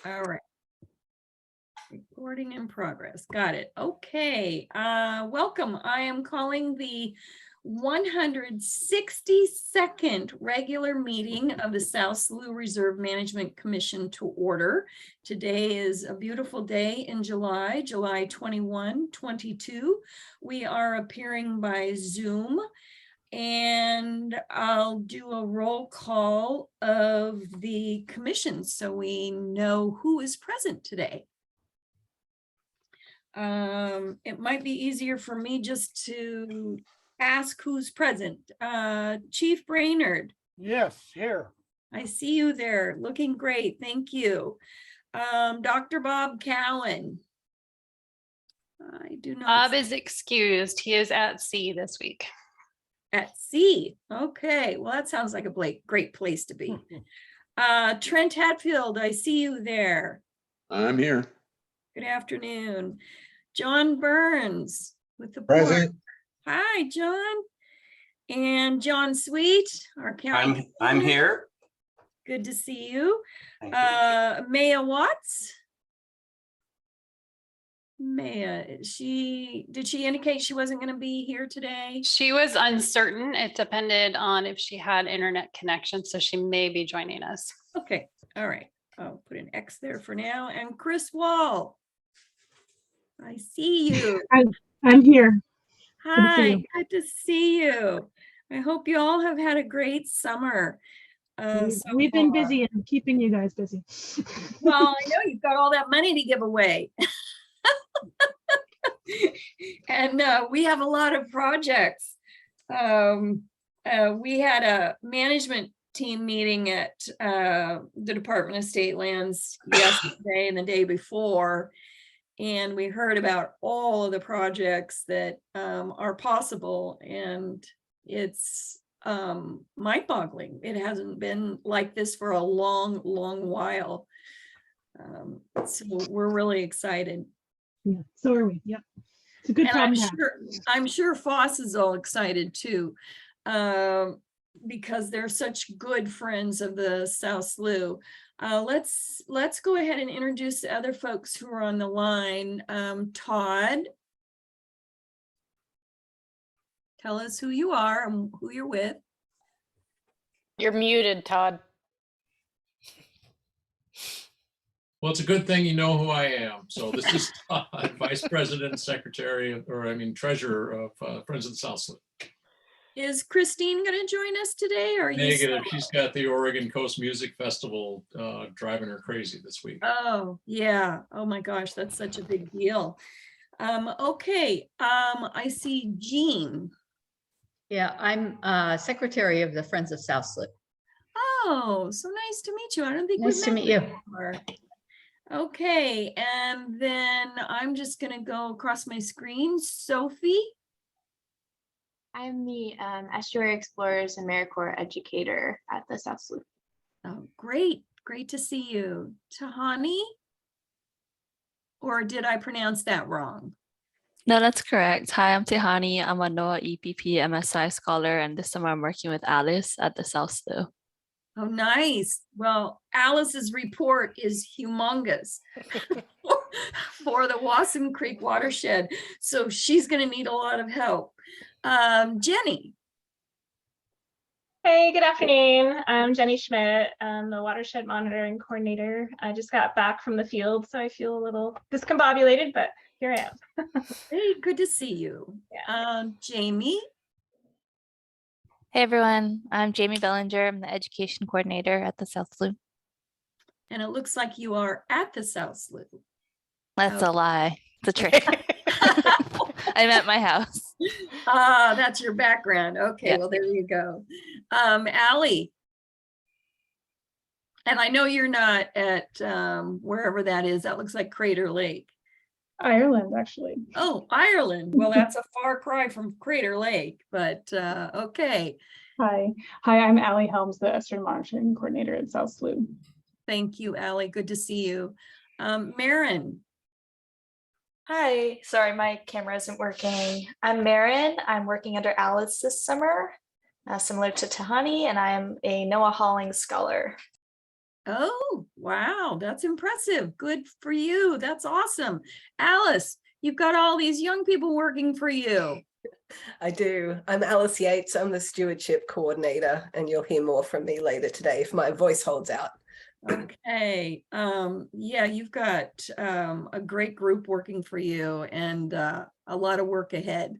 All right. Recording in progress. Got it. Okay. Welcome. I am calling the 162nd regular meeting of the South Slough Reserve Management Commission to order. Today is a beautiful day in July 21, 22. We are appearing by Zoom. And I'll do a roll call of the commission so we know who is present today. It might be easier for me just to ask who's present. Chief Brainerd. Yes, here. I see you there, looking great, thank you. Dr. Bob Cowan. I do not. Bob is excused. He is at sea this week. At sea. Okay, well, that sounds like a great place to be. Trent Hatfield, I see you there. I'm here. Good afternoon. John Burns with the Present. board. Hi, John. And John Sweet, our county. I'm here. Good to see you. Thank you. Maya Watts. Maya, did she indicate she wasn't going to be here today? She was uncertain. It depended on if she had internet connection, so she may be joining us. Okay, all right. I'll put an X there for now. And Chris Wall. I see you. I'm here. Hi, good to see you. I hope you all have had a great summer. We've been busy and keeping you guys busy. Well, I know you've got all that money to give away. And we have a lot of projects. We had a management team meeting at the Department of State Lands yesterday and the day before, and we heard about all of the projects that are possible, and it's mind-boggling. It hasn't been like this for a long while. So we're really excited. Yeah, so are we. Yep. It's a good problem to have. I'm sure Foss is all excited too, because they're such good friends of the South Slough. Let's go ahead and introduce the other folks who are on the line. Todd, tell us who you are and who you're with. You're muted, Todd. Well, it's a good thing you know who I am. So this is Todd, Vice President, Secretary, Treasurer of Friends of the South Slough. Is Christine going to join us today? Or are you Negative. She's got the Oregon Coast Music Festival driving her crazy this week. Oh, yeah. Oh my gosh, that's such a big deal. Okay. I see Jean. Yeah, I'm Secretary of the Friends of South Slough. Oh, so nice to meet you. I don't think Nice to meet you. Before. Okay, and then I'm just going to go across my screen. Sophie. I'm the Estuary Explorers and AmeriCorps educator at the South Slough. Oh, great. Great to see you. Tahani? Or did I pronounce that wrong? No, that's correct. Hi, I'm Tihani. I'm a NOAA EPP MSI scholar, and this summer I'm working with Alice at the South Slough. Oh, nice. Well, Alice's report is humongous for the Wasson Creek watershed. So she's going to need a lot of help. Jenny. Hey, good afternoon. I'm Jenny Schmidt. I'm the Watershed Monitoring Coordinator. I just got back from the field, so I feel a little discombobulated, but here I am. Hey, good to see you. Yeah. Jamie. Hey everyone, I'm Jamie Bellinger. I'm the Education Coordinator at the South Slough. And it looks like you are at the South Slough. That's a lie. It's a trick. I'm at my house. That's your background. Okay, yeah. Well, there you go. Allie. And I know you're not at wherever that is. That looks like Crater Lake. Ireland, actually. Oh, Ireland. Well, that's a far cry from Crater Lake, but okay. Hi, I'm Allie Helms, the Eastern Monitoring Coordinator at South Slough. Thank you, Allie. Good to see you. Marin. Hi, sorry, my camera isn't working. I'm Marin. I'm working under Alice this summer, similar to Tahani, and I am a NOAA hauling scholar. Oh, wow, that's impressive. Good for you. That's awesome. Alice, you've got all these young people working for you. I do. I'm Alice Yates. I'm the stewardship coordinator, and you'll hear more from me later today if my voice holds out. Okay. Yeah, you've got a great group working for you and a lot of work ahead.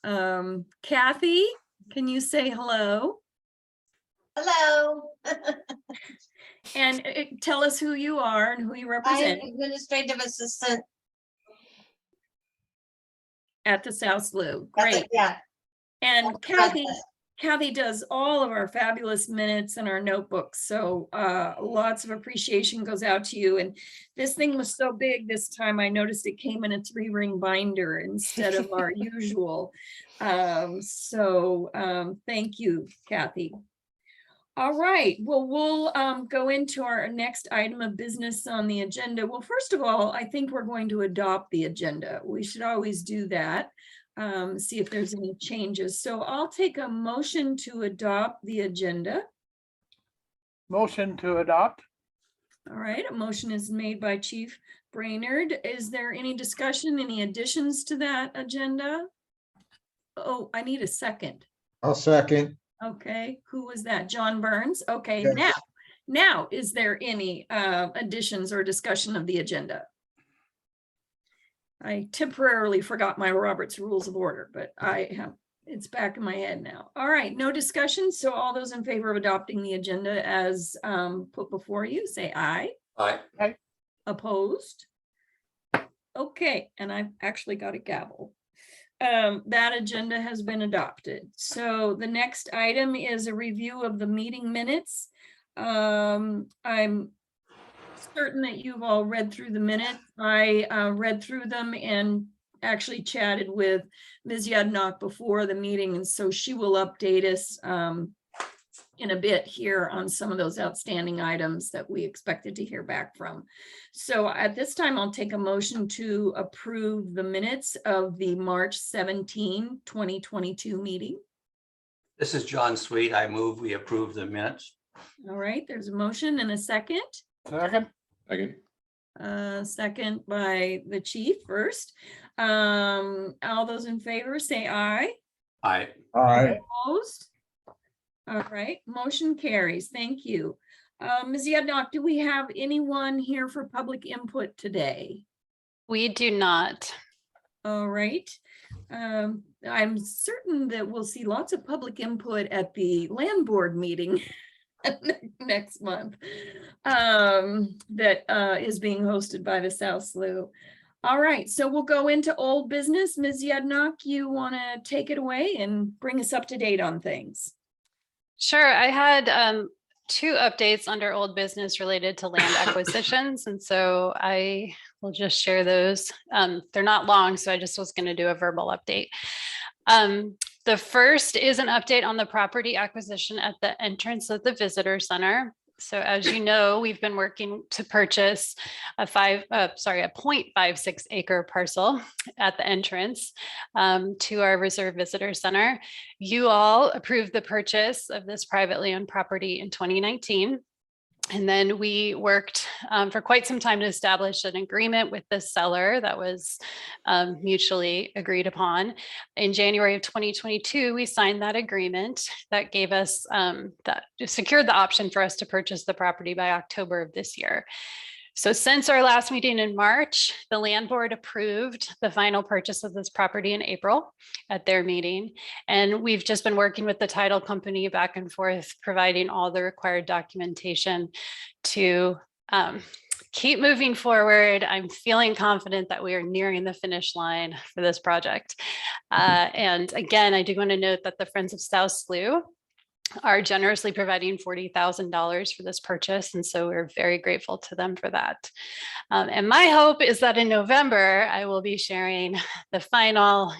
Kathy, can you say hello? Hello. And tell us who you are and who you I'm represent administrative assistant. at the South Slough. Great. Yeah. And Kathy does all of our fabulous minutes and our notebooks. So lots of appreciation goes out to you. And this thing was so big this time, I noticed it came in a 3-ring binder instead of our usual. Thank you, Kathy. All right, well, we'll go into our next item of business on the agenda. Well, first of all, I think we're going to adopt the agenda. We should always do that. See if there's any changes. So I'll take a motion to adopt the agenda. Motion to adopt. All right, a motion is made by Chief Brainerd. Is there any discussion, any additions to that agenda? Oh, I need a second. I'll second. Okay, who was that? John Burns? Okay, Yes. now, is there any additions or discussion of the agenda? I temporarily forgot my Robert's Rules of Order, but it's back in my head now. All right, no discussion. So all those in favor of adopting the agenda as put before you, say aye. Aye. Aye. Opposed? Okay, and I've actually got a gavel. That agenda has been adopted. So the next item is a review of the meeting minutes. I'm certain that you've all read through the minutes. I read through them and actually chatted with Ms. Yadnock before the meeting, and so she will update us in a bit here on some of those outstanding items that we expected to hear back from. So at this time, I'll take a motion to approve the minutes of the March 17, 2022 meeting. This is John Sweet. I move we approve the minutes. All right, there's a motion and a second. Second. Second. Second by the chief first. All those in favor say aye. Aye. Aye. Opposed? All right, motion carries. Thank you. Ms. Yadnock, do we have anyone here for public input today? We do not. All right. I'm certain that we'll see lots of public input at the land board meeting next month that is being hosted by the South Slough. All right, so we'll go into old business. Ms. Yadnock, you want to take it away and bring us up to date on things? Sure. I had 2 updates under old business related to land acquisitions. And so I will just share those. They're not long, so I just was going to do a verbal update. The first is an update on the property acquisition at the entrance of the visitor center. So as you know, we've been working to purchase a 0.56 acre parcel at the entrance to our reserve visitor center. You all approved the purchase of this privately owned property in 2019. And then we worked for quite some time to establish an agreement with the seller that was mutually agreed upon. In January of 2022, we signed that agreement that gave us, that secured the option for us to purchase the property by October of this year. So since our last meeting in March, the land board approved the final purchase of this property in April at their meeting. And we've just been working with the title company back and forth, providing all the required documentation to keep moving forward. I'm feeling confident that we are nearing the finish line for this project. And again, I do want to note that the Friends of South Slough are generously providing $40,000 for this purchase. And so we're very grateful to them for that. And my hope is that in November, I will be sharing the final,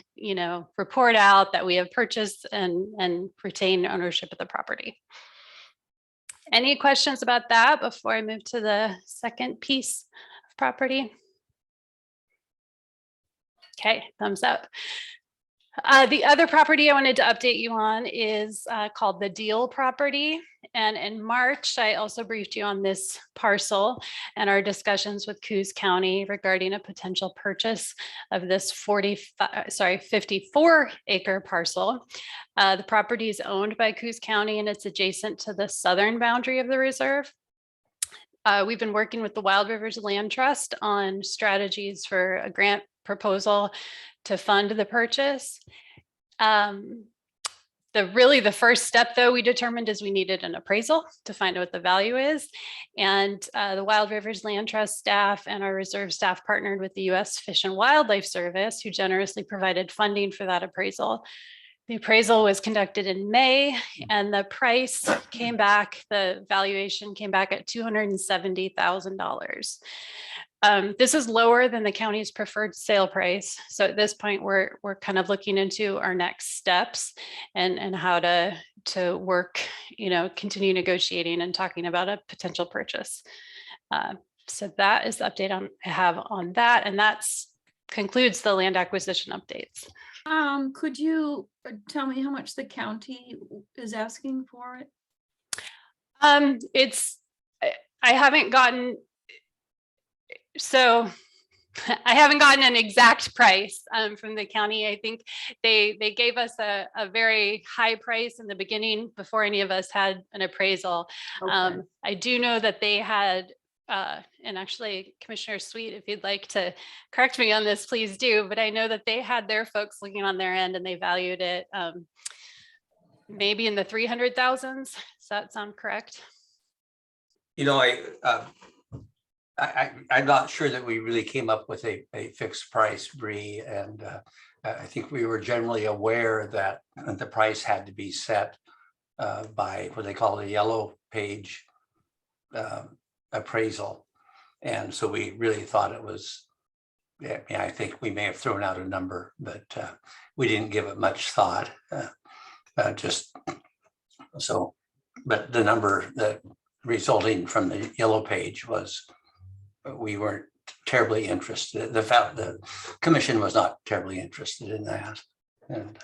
report out that we have purchased and retained ownership of the property. Any questions about that before I move to the second piece of property? Okay, thumbs up. The other property I wanted to update you on is called the Deal property. And in March, I also briefed you on this parcel and our discussions with Coos County regarding a potential purchase of this 54 acre parcel. The property is owned by Coos County and it's adjacent to the southern boundary of the reserve. We've been working with the Wild Rivers Land Trust on strategies for a grant proposal to fund the purchase. The first step, though, we determined is we needed an appraisal to find out what the value is. And the Wild Rivers Land Trust staff and our reserve staff partnered with the U.S. Fish and Wildlife Service, who generously provided funding for that appraisal. The appraisal was conducted in May, and the price came back, the valuation came back at $270,000. This is lower than the county's preferred sale price. So at this point, we're kind of looking into our next steps and how to work, continue negotiating and talking about a potential purchase. So that is the update I have on that, and that's concludes the land acquisition updates. Could you tell me how much the county is asking for it? I haven't gotten an exact price from the county. I think they gave us a very high price in the beginning before any of us had an appraisal. Okay. I do know that they had and actually, Commissioner Sweet, if you'd like to correct me on this, please do. But I know that they had their folks looking on their end and they valued it maybe in the 300,000s. Does that sound correct? I'm not sure that we really came up with a fixed price, Bree, and I think we were generally aware that the price had to be set by what they call the yellow page appraisal. And so we really thought it was, I think we may have thrown out a number, but we didn't give it much thought. But the number that resulting from the yellow page was, we weren't terribly interested. The commission was not terribly interested in that. And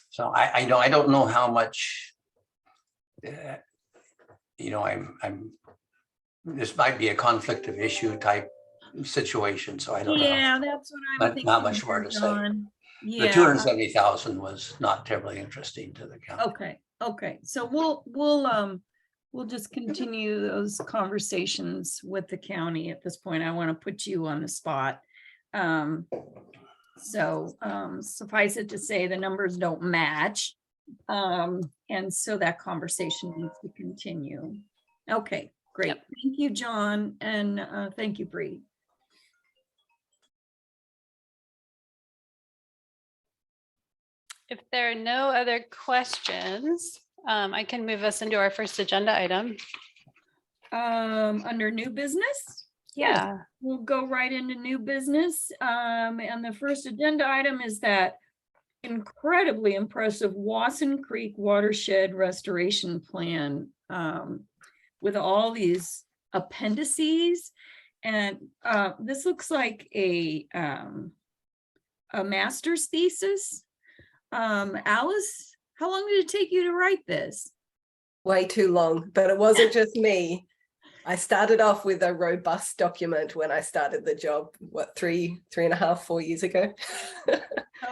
so I don't know how much, this might be a conflict of issue type situation, so I don't know. Yeah, that's what I'm thinking. Not much more to say. Yeah. The 270,000 was not terribly interesting to the county. Okay. So we'll just continue those conversations with the county at this point. I want to put you on the spot. Suffice it to say the numbers don't match. And so that conversation needs to continue. Okay, great. Yep. Thank you, John. And thank you, Bree. If there are no other questions, I can move us into our first agenda item. Under new business? Yeah. We'll go right into new business. And the first agenda item is that incredibly impressive Wasson Creek Watershed Restoration Plan with all these appendices. And this looks like a master's thesis. Alice, how long did it take you to write this? Way too long, but it wasn't just me. I started off with a robust document when I started the job, three and a half, 4 years ago.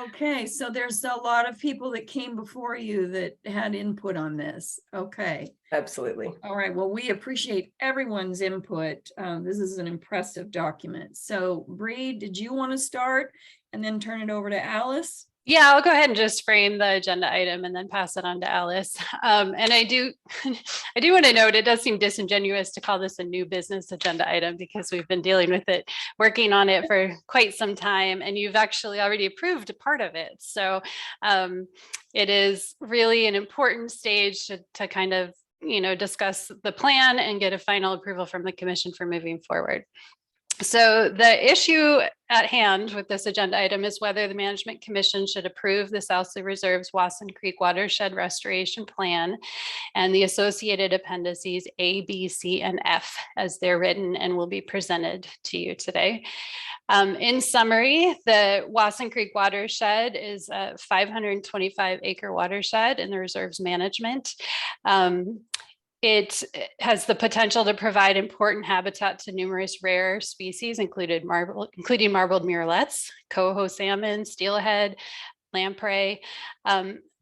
Okay, so there's a lot of people that came before you that had input on this. Okay. Absolutely. All right, well, we appreciate everyone's input. This is an impressive document. So Bree, did you want to start and then turn it over to Alice? Yeah, I'll go ahead and just frame the agenda item and then pass it on to Alice. And I do want to note, it does seem disingenuous to call this a new business agenda item because we've been dealing with it, working on it for quite some time, and you've actually already approved a part of it. So it is really an important stage to kind of, discuss the plan and get a final approval from the commission for moving forward. So the issue at hand with this agenda item is whether the Management Commission should approve the South Slough Reserve's Wasson Creek Watershed Restoration Plan and the associated appendices A, B, C, and F as they're written and will be presented to you today. In summary, the Wasson Creek Watershed is a 525 acre watershed in the reserve's management. It has the potential to provide important habitat to numerous rare species, including marbled murrelets, coho salmon, steelhead, lamprey.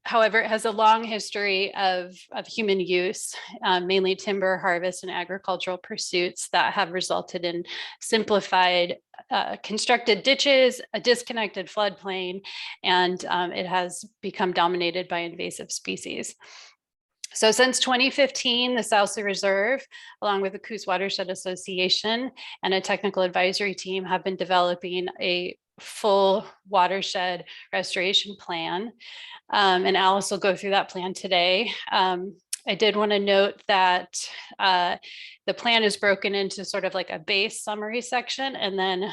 However, it has a long history of human use, mainly timber harvest and agricultural pursuits that have resulted in simplified constructed ditches, a disconnected floodplain, and it has become dominated by invasive species. So since 2015, the South Slough Reserve, along with the Coos Watershed Association and a technical advisory team, have been developing a full watershed restoration plan. And Alice will go through that plan today. I did want to note that the plan is broken into sort of like a base summary section and then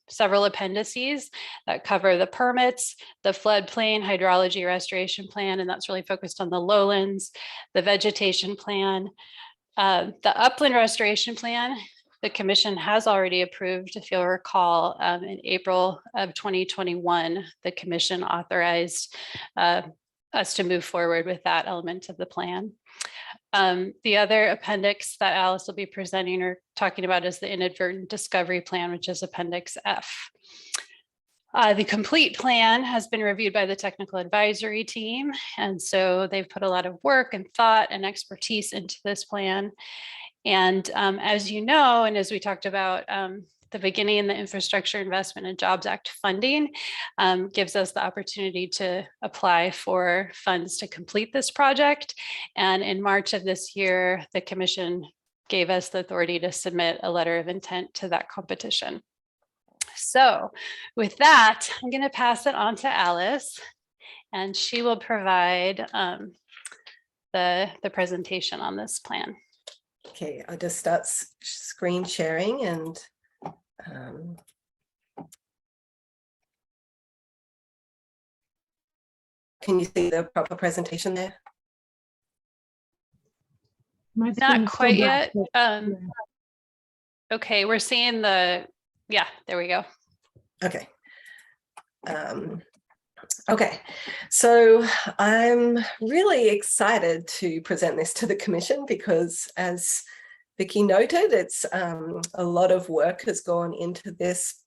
several appendices that cover the permits, the floodplain hydrology restoration plan, and that's really focused on the lowlands, the vegetation plan, the upland restoration plan. The commission has already approved, if you'll recall, in April of 2021, the commission authorized us to move forward with that element of the plan. The other appendix that Alice will be presenting or talking about is the inadvertent discovery plan, which is Appendix F. The complete plan has been reviewed by the technical advisory team, and so they've put a lot of work and thought and expertise into this plan. And as you know, and as we talked about the beginning, the Infrastructure Investment and Jobs Act funding gives us the opportunity to apply for funds to complete this project. And in March of this year, the commission gave us the authority to submit a letter of intent to that competition. So with that, I'm going to pass it on to Alice, and she will provide the presentation on this plan. Okay, I'll just start screen sharing and can you see the proper presentation there? My screen Not is still quite black, yet. but, Okay, we're seeing the, yeah, there we go. Okay. Okay, so I'm really excited to present this to the Commission because, as Vicky noted, it's a lot of work has gone into this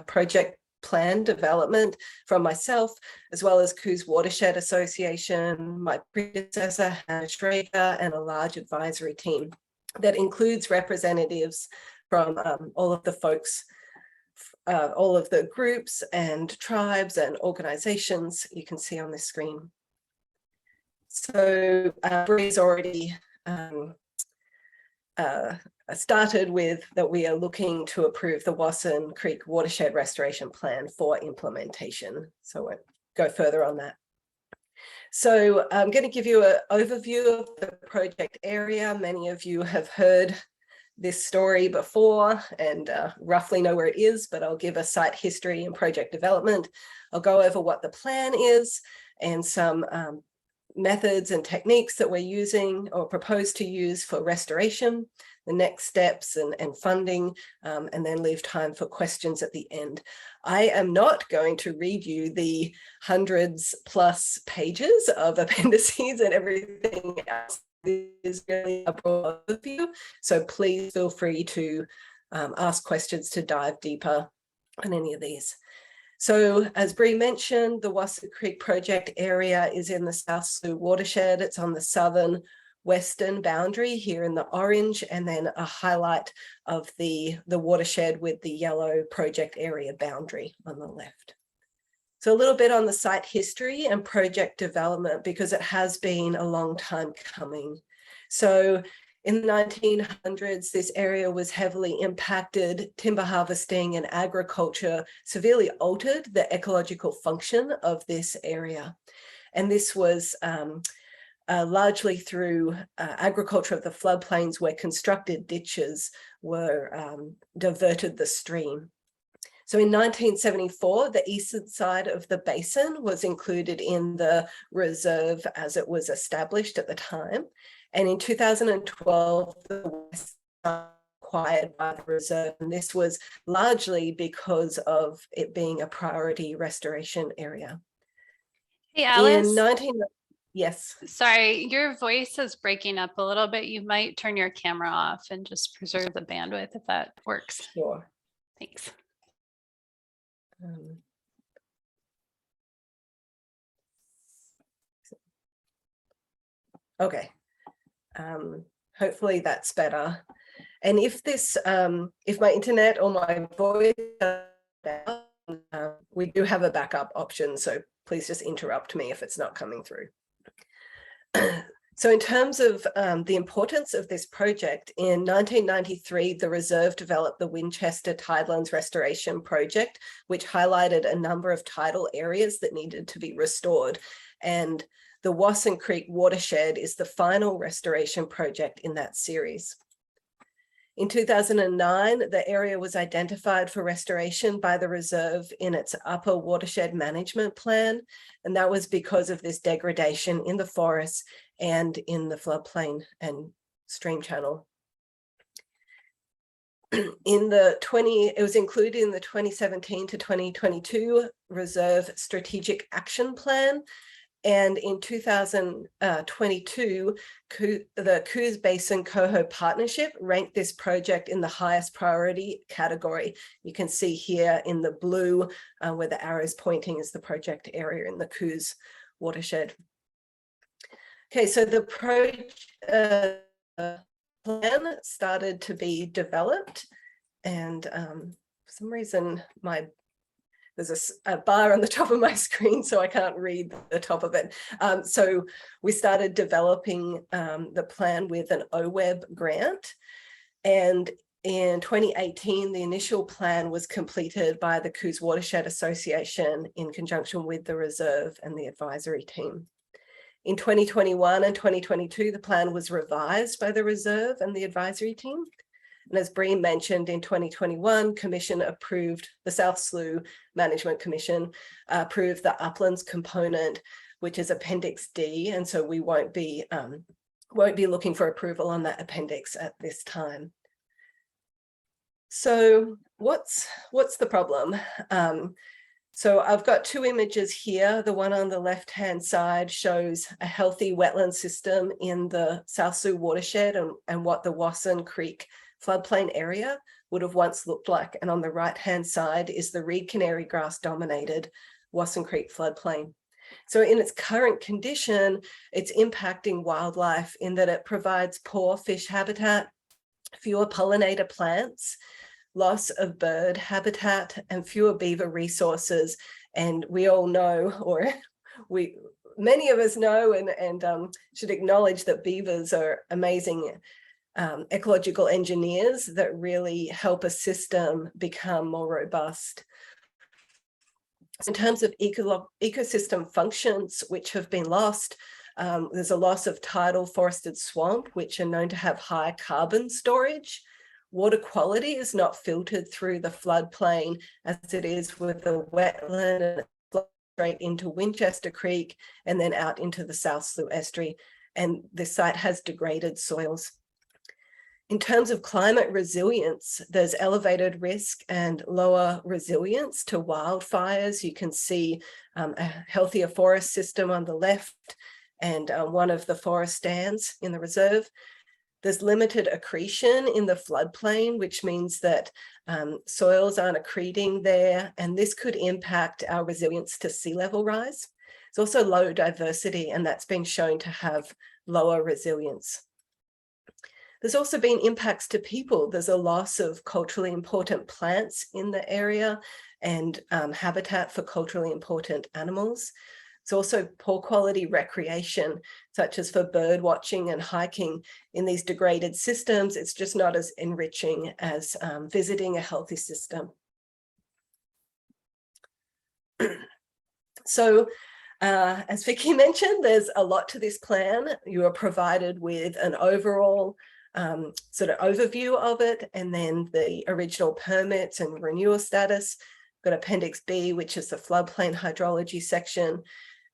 project plan development from myself, as well as Coos Watershed Association, my predecessor, Hannah Schrager, and a large advisory team that includes representatives from all of the folks, all of the groups and tribes and organizations you can see on this screen. So Bree's already started with that we are looking to approve the Wasson Creek Watershed Restoration Plan for implementation. So we'll go further on that. So I'm going to give you an overview of the project area. Many of you have heard this story before and roughly know where it is, but I'll give a site history and project development. I'll go over what the plan is and some methods and techniques that we're using or propose to use for restoration, the next steps and funding, and then leave time for questions at the end. I am not going to read you the hundreds plus pages of appendices and everything else. This is really a broad overview, so please feel free to ask questions to dive deeper on any of these. So as Bree mentioned, the Wasson Creek project area is in the South Slough watershed. It's on the southern western boundary here in the orange, and then a highlight of the watershed with the yellow project area boundary on the left. So a little bit on the site history and project development, because it has been a long time coming. So in the 1900s, this area was heavily impacted. Timber harvesting and agriculture severely altered the ecological function of this area. And this was largely through agriculture of the floodplains, where constructed ditches were diverted the stream. So in 1974, the eastern side of the basin was included in the reserve as it was established at the time. And in 2012, the west side acquired by the reserve. And this was largely because of it being a priority restoration area. Hey, Alice. Yes. Sorry, your voice is breaking up a little bit. You might turn your camera off and just preserve the bandwidth if that works. Sure. Thanks. Okay. Hopefully that's better. And if this, if my internet or my voice, we do have a backup option, so please just interrupt me if it's not coming through. So in terms of the importance of this project, in 1993, the Reserve developed the Winchester Tidelands Restoration Project, which highlighted a number of tidal areas that needed to be restored. And the Wasson Creek watershed is the final restoration project in that series. In 2009, the area was identified for restoration by the Reserve in its upper watershed management plan, and that was because of this degradation in the forests and in the floodplain and stream channel. It was included in the 2017 to 2022 Reserve Strategic Action Plan. And in 2022, the Coos Basin Coho Partnership ranked this project in the highest priority category. You can see here in the blue where the arrow is pointing is the project area in the Coos watershed. Okay, so the plan started to be developed, and for some reason there's a bar on the top of my screen, so I can't read the top of it. So we started developing the plan with an OWEB grant. And in 2018, the initial plan was completed by the Coos Watershed Association in conjunction with the Reserve and the advisory team. In 2021 and 2022, the plan was revised by the Reserve and the advisory team. And as Breen mentioned, in 2021, Commission approved, the South Slough Management Commission approved the uplands component, which is Appendix D. And so we won't be looking for approval on that appendix at this time. So what's the problem? So I've got two images here. The one on the left-hand side shows a healthy wetland system in the South Slough watershed and what the Wasson Creek floodplain area would have once looked like. And on the right-hand side is the reed canary grass dominated Wasson Creek floodplain. So in its current condition, it's impacting wildlife in that it provides poor fish habitat, fewer pollinator plants, loss of bird habitat, and fewer beaver resources. And we all know, or many of us know and should acknowledge that beavers are amazing ecological engineers that really help a system become more robust. In terms of ecosystem functions which have been lost, there's a loss of tidal forested swamp, which are known to have high carbon storage. Water quality is not filtered through the floodplain as it is with the wetland, and it straight into Winchester Creek and then out into the South Slough estuary. And the site has degraded soils. In terms of climate resilience, there's elevated risk and lower resilience to wildfires. You can see a healthier forest system on the left and one of the forest stands in the reserve. There's limited accretion in the floodplain, which means that soils aren't accreting there, and this could impact our resilience to sea level rise. It's also low diversity, and that's been shown to have lower resilience. There's also been impacts to people. There's a loss of culturally important plants in the area and habitat for culturally important animals. It's also poor quality recreation, such as for bird watching and hiking in these degraded systems. It's just not as enriching as visiting a healthy system. So as Vicky mentioned, there's a lot to this plan. You are provided with an overall sort of overview of it, and then the original permits and renewal status. Got Appendix B, which is the floodplain hydrology section,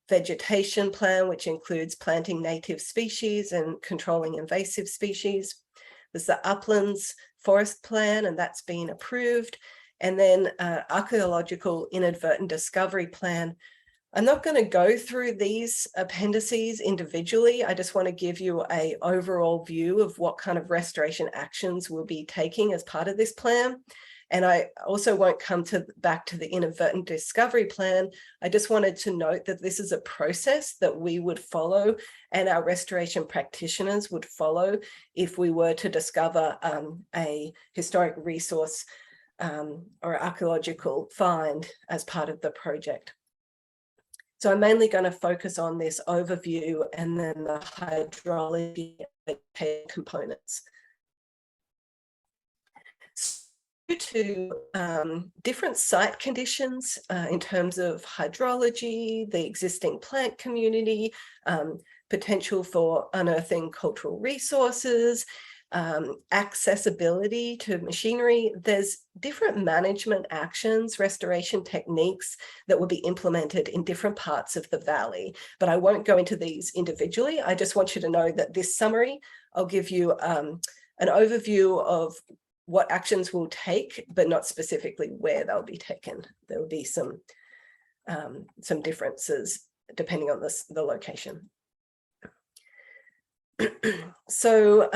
vegetation plan, which includes planting native species and controlling invasive species. There's the uplands forest plan, and that's been approved. And then archaeological inadvertent discovery plan, I'm not going to go through these appendices individually. I just want to give you an overall view of what kind of restoration actions we'll be taking as part of this plan. And I also won't come back to the inadvertent discovery plan. I just wanted to note that this is a process that we would follow and our restoration practitioners would follow if we were to discover a historic resource or archaeological find as part of the project. So I'm mainly going to focus on this overview and then the hydrology components. Due to different site conditions in terms of hydrology, the existing plant community, potential for unearthing cultural resources, accessibility to machinery, there's different management actions, restoration techniques that will be implemented in different parts of the valley. But I won't go into these individually. I just want you to know that this summary, I'll give you an overview of what actions we'll take, but not specifically where they'll be taken. There will be some differences depending on the location. So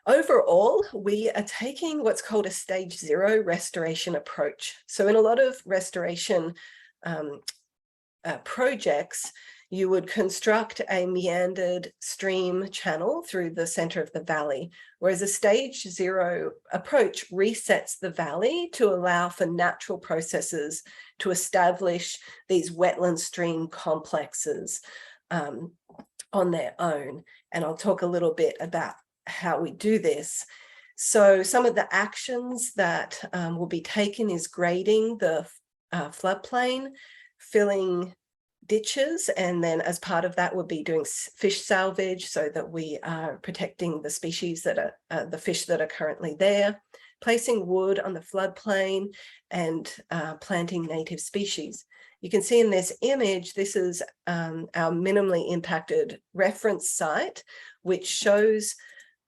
overall, we are taking what's called a stage 0 restoration approach. So in a lot of restoration projects, you would construct a meandered stream channel through the center of the valley, whereas a stage 0 approach resets the valley to allow for natural processes to establish these wetland stream complexes on their own. And I'll talk a little bit about how we do this. So some of the actions that will be taken is grading the floodplain, filling ditches, and then as part of that we'll be doing fish salvage so that we are protecting the species that are the fish that are currently there, placing wood on the floodplain, and planting native species. You can see in this image, this is our minimally impacted reference site, which shows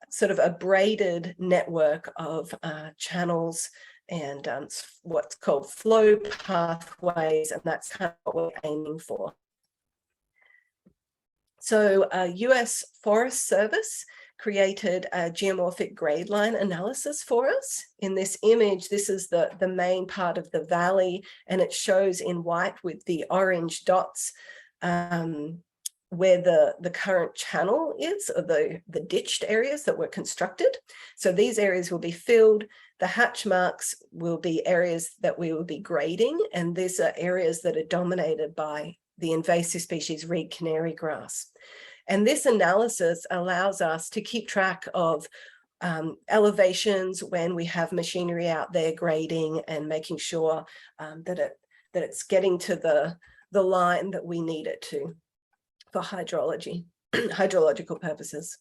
sort of a braided network of channels and what's called flow pathways, and that's kind of what we're aiming for. So US Forest Service created a geomorphic grade line analysis for us. In this image, this is the main part of the valley, and it shows in white with the orange dots where the current channel is, or the ditched areas that were constructed. So these areas will be filled. The hatch marks will be areas that we will be grading, and these are areas that are dominated by the invasive species reed canary grass. And this analysis allows us to keep track of elevations when we have machinery out there grading and making sure that it's getting to the line that we need it to for hydrological purposes.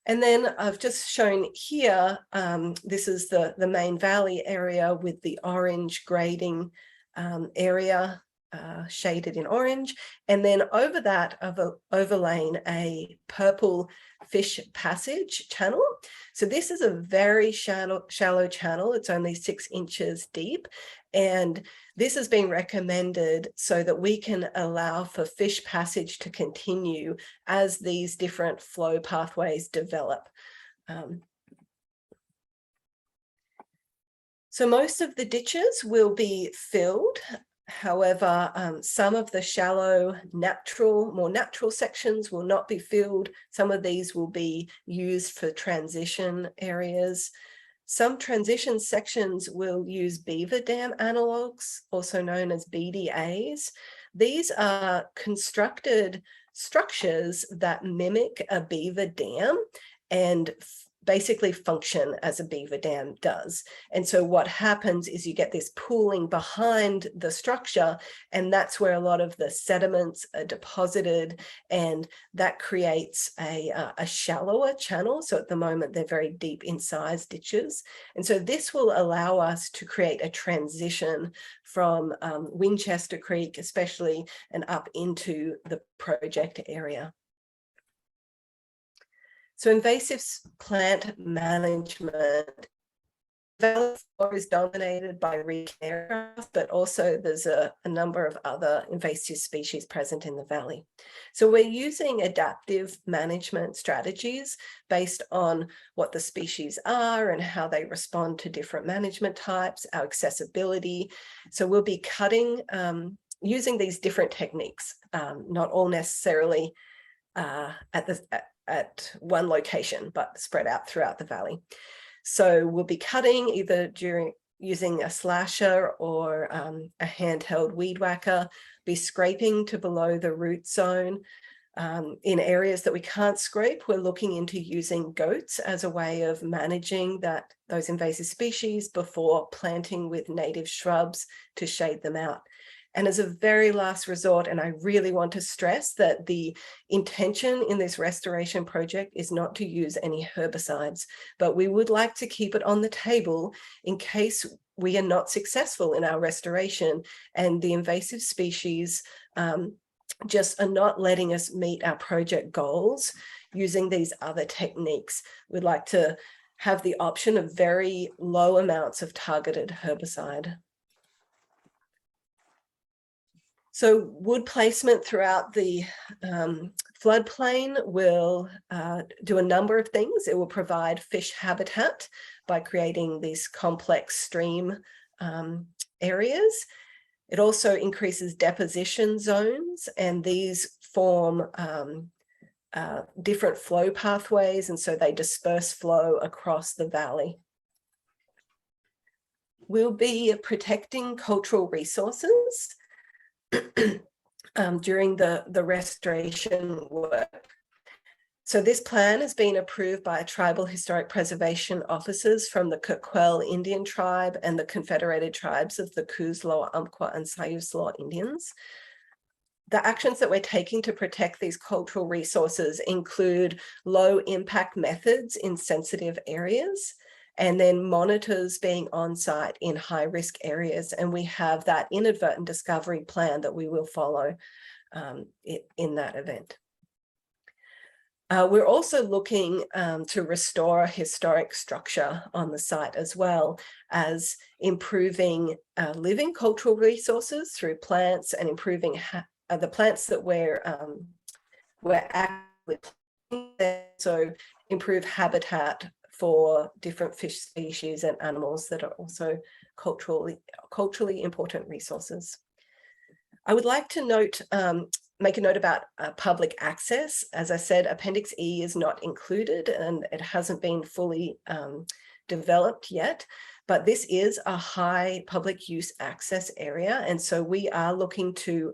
And then I've just shown here, this is the main valley area with the orange grading area shaded in orange. And then over that, I've overlain a purple fish passage channel. So this is a very shallow channel. It's only 6 inches deep. And this has been recommended so that we can allow for fish passage to continue as these different flow pathways develop. So most of the ditches will be filled. However, some of the shallow, more natural sections will not be filled. Some of these will be used for transition areas. Some transition sections will use beaver dam analogues, also known as BDAs. These are constructed structures that mimic a beaver dam and basically function as a beaver dam does. And so what happens is you get this pooling behind the structure, and that's where a lot of the sediments are deposited, and that creates a shallower channel. So at the moment, they're very deep incised ditches. And so this will allow us to create a transition from Winchester Creek, especially, and up into the project area. So invasive plant management valley floor is dominated by reed aircraft, but also there's a number of other invasive species present in the valley. So we're using adaptive management strategies based on what the species are and how they respond to different management types, our accessibility. So we'll be cutting, using these different techniques, not all necessarily at one location, but spread out throughout the valley. So we'll be cutting either using a slasher or a handheld weed whacker, be scraping to below the root zone. In areas that we can't scrape, we're looking into using goats as a way of managing those invasive species before planting with native shrubs to shade them out. And as a very last resort, and I really want to stress that the intention in this restoration project is not to use any herbicides, but we would like to keep it on the table in case we are not successful in our restoration and the invasive species just are not letting us meet our project goals using these other techniques. We'd like to have the option of very low amounts of targeted herbicide. So wood placement throughout the floodplain will do a number of things. It will provide fish habitat by creating these complex stream areas. It also increases deposition zones, and these form different flow pathways, and so they disperse flow across the valley. We'll be protecting cultural resources during the restoration work. So this plan has been approved by tribal historic preservation officers from the Kukwel Indian tribe and the Confederated Tribes of the Kuzlaw, Umpqua, and Sayuslaw Indians. The actions that we're taking to protect these cultural resources include low impact methods in sensitive areas, and then monitors being on site in high risk areas. And we have that inadvertent discovery plan that we will follow in that event. We're also looking to restore historic structure on the site, as well as improving living cultural resources through plants and improving the plants that we're actively planting, so improve habitat for different fish species and animals that are also culturally important resources. I would like to make a note about public access. As I said, Appendix E is not included and it hasn't been fully developed yet, but this is a high public use access area. And so we are looking to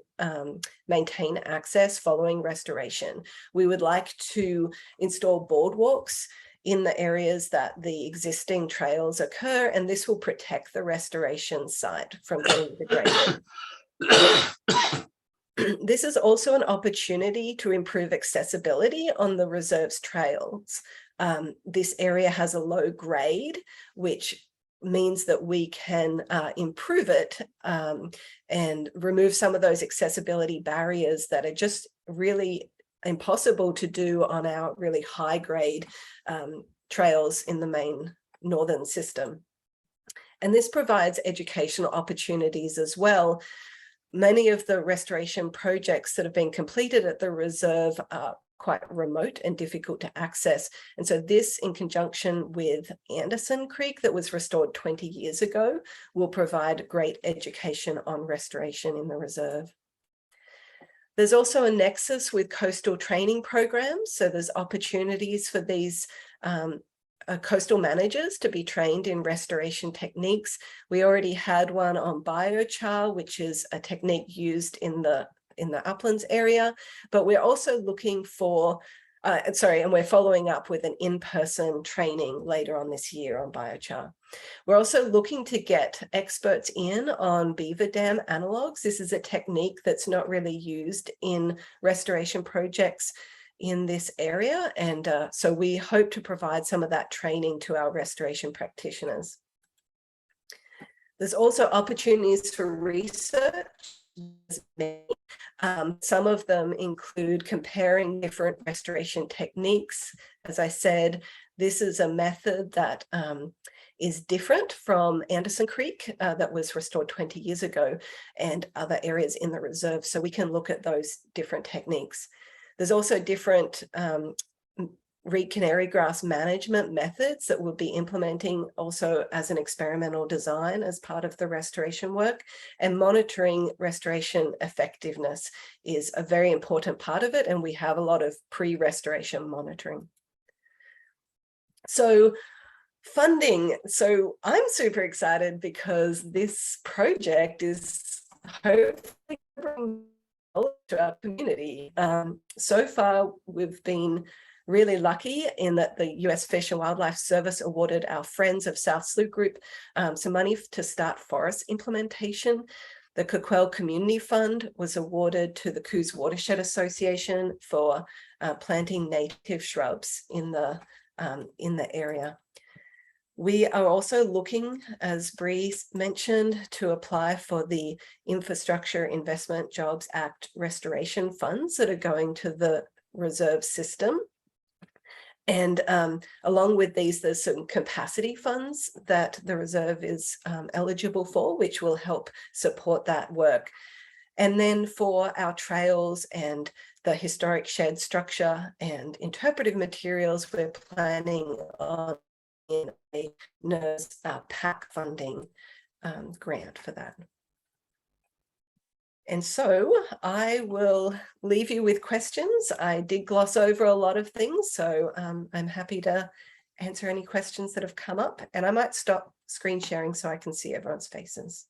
maintain access following restoration. We would like to install boardwalks in the areas that the existing trails occur, and this will protect the restoration site from getting degraded. This is also an opportunity to improve accessibility on the reserve's trails. This area has a low grade, which means that we can improve it and remove some of those accessibility barriers that are just really impossible to do on our really high grade trails in the main northern system. And this provides educational opportunities as well. Many of the restoration projects that have been completed at the reserve are quite remote and difficult to access. And so this, in conjunction with Anderson Creek that was restored 20 years ago, will provide great education on restoration in the reserve. There's also a nexus with coastal training programs. So there's opportunities for these coastal managers to be trained in restoration techniques. We already had one on biochar, which is a technique used in the uplands area, but we're also looking for, and we're following up with an in-person training later on this year on biochar. We're also looking to get experts in on beaver dam analogues. This is a technique that's not really used in restoration projects in this area. And so we hope to provide some of that training to our restoration practitioners. There's also opportunities for research Some of them include comparing different restoration techniques. As I said, this is a method that is different from Anderson Creek that was restored 20 years ago and other areas in the reserve. So we can look at those different techniques. There's also different reed canary grass management methods that we'll be implementing also as an experimental design as part of the restoration work, and monitoring restoration effectiveness is a very important part of it. And we have a lot of pre-restoration monitoring. So funding. So I'm super excited because this project is hopefully bringing to our community. So far, we've been really lucky in that the US Fish and Wildlife Service awarded our Friends of South Slough group some money to start forest implementation. The Coquelle Community Fund was awarded to the Coos Watershed Association for planting native shrubs in the area. We are also looking, as Bree mentioned, to apply for the Infrastructure Investment Jobs Act restoration funds that are going to the reserve system. And along with these, there's some capacity funds that the reserve is eligible for, which will help support that work. And then for our trails and the historic shed structure and interpretive materials, we're planning on in a NERS PAC funding grant for that. And so I will leave you with questions. I did gloss over a lot of things, so I'm happy to answer any questions that have come up, and I might stop screen sharing so I can see everyone's faces.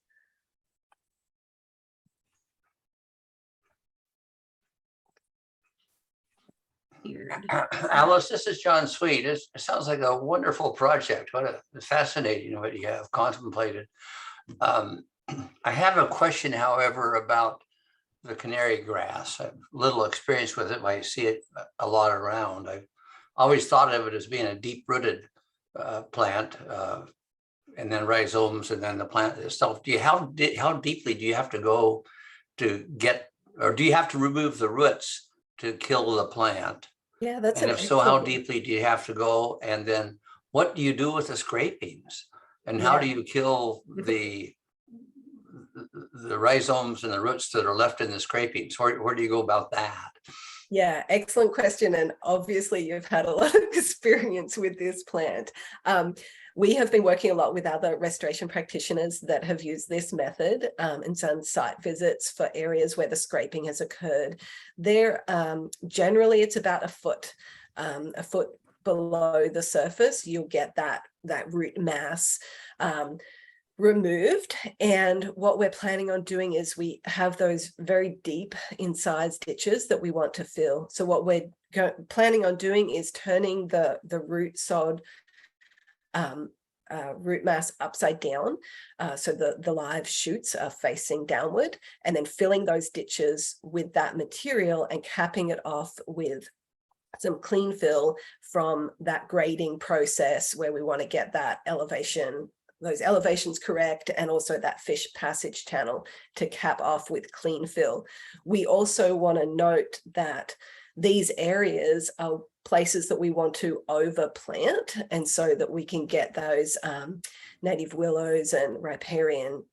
Alice, this is John Sweet. It sounds like a wonderful project. What a fascinating what you have contemplated. I have a question, however, about the canary grass. I have little experience with it, but I see it a lot around. I've always thought of it as being a deep-rooted plant, and then rhizomes, and then the plant itself. How deeply do you have to go to get, or do you have to remove the roots to kill the plant? Yeah, that's and if so, how deeply do you have to go? And then what do you do with the scrapings? And how do you kill the rhizomes and the roots that are left in the scrapings? Where do you go about that? Yeah, excellent question. And obviously you've had a lot of experience with this plant. We have been working a lot with other restoration practitioners that have used this method and done site visits for areas where the scraping has occurred. There, generally it's about a foot below the surface. You'll get that root mass removed. And what we're planning on doing is we have those very deep incised ditches that we want to fill. So what we're planning on doing is turning the root sod root mass upside down, so the live shoots are facing downward, and then filling those ditches with that material and capping it off with some clean fill from that grading process where we want to get that elevation, those elevations correct, and also that fish passage channel to cap off with clean fill. We also want to note that these areas are places that we want to overplant, and so that we can get those native willows and riparian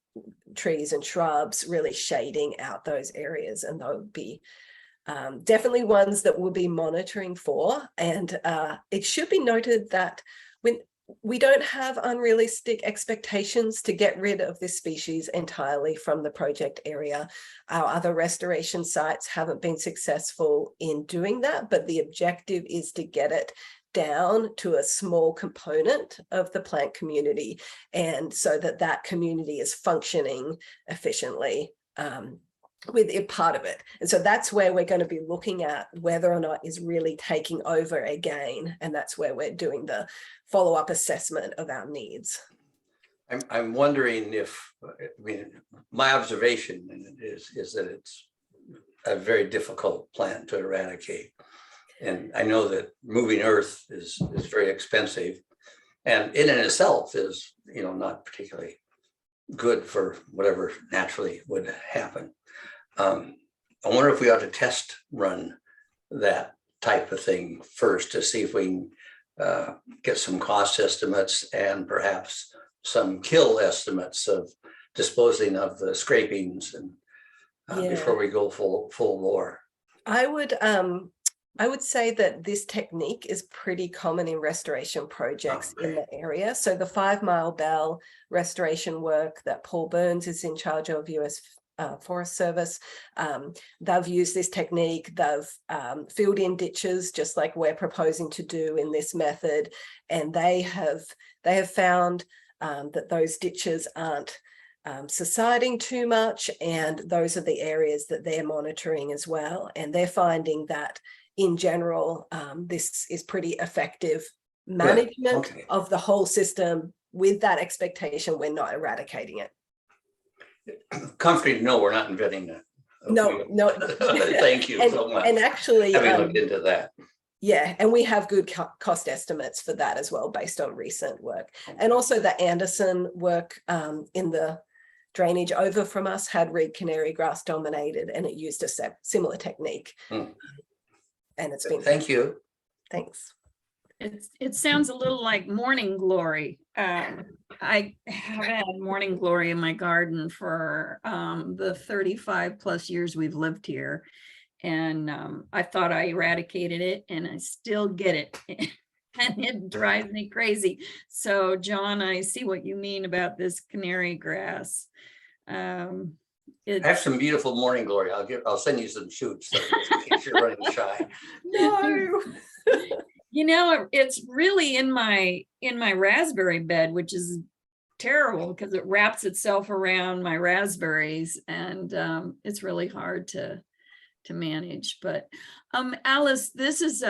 trees and shrubs really shading out those areas, and they'll be definitely ones that we'll be monitoring for. And it should be noted that when we don't have unrealistic expectations to get rid of this species entirely from the project area. Our other restoration sites haven't been successful in doing that, but the objective is to get it down to a small component of the plant community, and so that that community is functioning efficiently with a part of it. And so that's where we're going to be looking at whether or not is really taking over again. And that's where we're doing the follow-up assessment of our needs. I'm wondering if, I mean, my observation is that it's a very difficult plant to eradicate. And I know that moving earth is very expensive, and in itself is, not particularly good for whatever naturally would happen. I wonder if we ought to test run that type of thing first to see if we can get some cost estimates and perhaps some kill estimates of disposing of the scrapings and before we go full bore. I would say that this technique is pretty common in restoration projects in the area. So the 5 Mile Bell restoration work that Paul Burns is in charge of, US Forest Service, they've used this technique. They've filled in ditches just like we're proposing to do in this method, and they have found that those ditches aren't subsiding too much, and those are the areas that they're monitoring as well. And they're finding that in general, this is pretty effective management of the whole system, with that expectation we're not eradicating it. Comforting to know we're not inventing that. No. Thank you so much. And actually, having looked into that. Yeah, and we have good cost estimates for that as well, based on recent work. And also the Anderson work in the drainage over from us had reed canary grass dominated, and it used a similar technique. And it's been. Thank you. Thanks. It sounds a little like morning glory. I have had morning glory in my garden for the 35 plus years we've lived here. And I thought I eradicated it, and I still get it. And it drives me crazy. So John, I see what you mean about this canary grass. I have some beautiful morning glory. I'll send you some shoots so in case you're running shy. No. You know, it's really in my raspberry bed, which is terrible because it wraps itself around my raspberries, and it's really hard to manage. But Alice, this is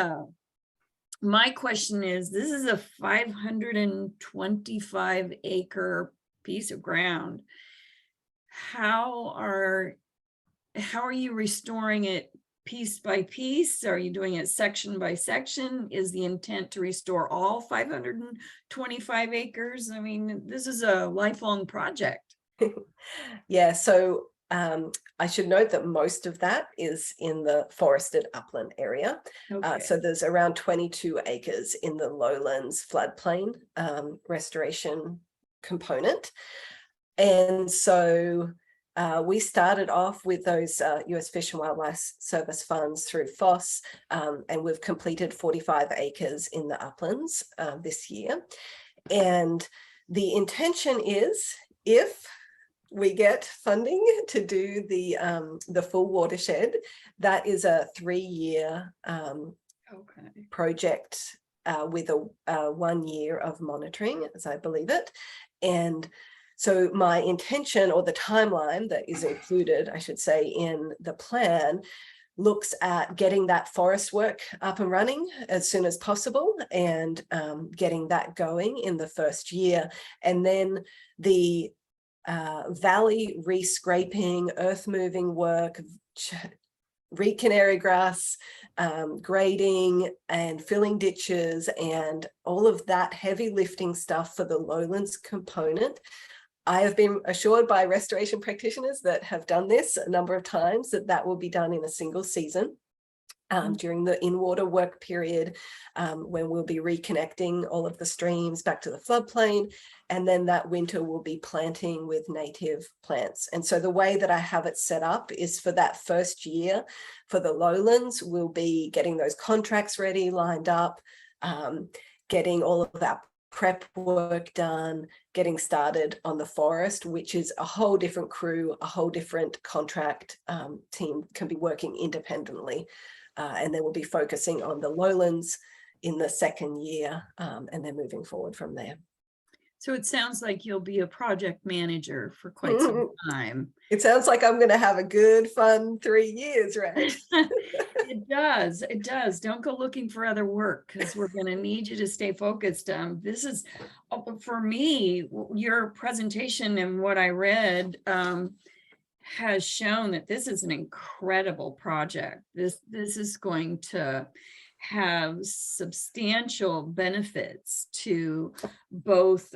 my question is, this is a 525 acre piece of ground. How are you restoring it piece by piece? Are you doing it section by section? Is the intent to restore all 525 acres? I mean, this is a lifelong project. Yeah, so I should note that most of that is in the forested upland area. So there's around 22 acres in the lowlands floodplain restoration component. And so we started off with those US Fish and Wildlife Service funds through FOSS, and we've completed 45 acres in the uplands this year. And the intention is, if we get funding to do the full watershed, that is a 3-year project with a 1 year of monitoring, as I believe it. And so my intention, or the timeline that is included, I should say, in the plan, looks at getting that forest work up and running as soon as possible, and getting that going in the first year. And then the valley re-scraping, earth moving work, reed canary grass, grading and filling ditches, and all of that heavy lifting stuff for the lowlands component. I have been assured by restoration practitioners that have done this a number of times that will be done in a single season during the in-water work period, when we'll be reconnecting all of the streams back to the floodplain. And then that winter we'll be planting with native plants. And so the way that I have it set up is, for that first year for the lowlands, we'll be getting those contracts ready, lined up, getting all of that prep work done, getting started on the forest, which is a whole different crew, a whole different contract team, can be working independently. And then we'll be focusing on the lowlands in the second year, and then moving forward from there. So it sounds like you'll be a project manager for quite some time. It sounds like I'm going to have a good, fun 3 years, right? It does. It does. Don't go looking for other work, because we're going to need you to stay focused. This is, for me, your presentation and what I read has shown that this is an incredible project. This is going to have substantial benefits to both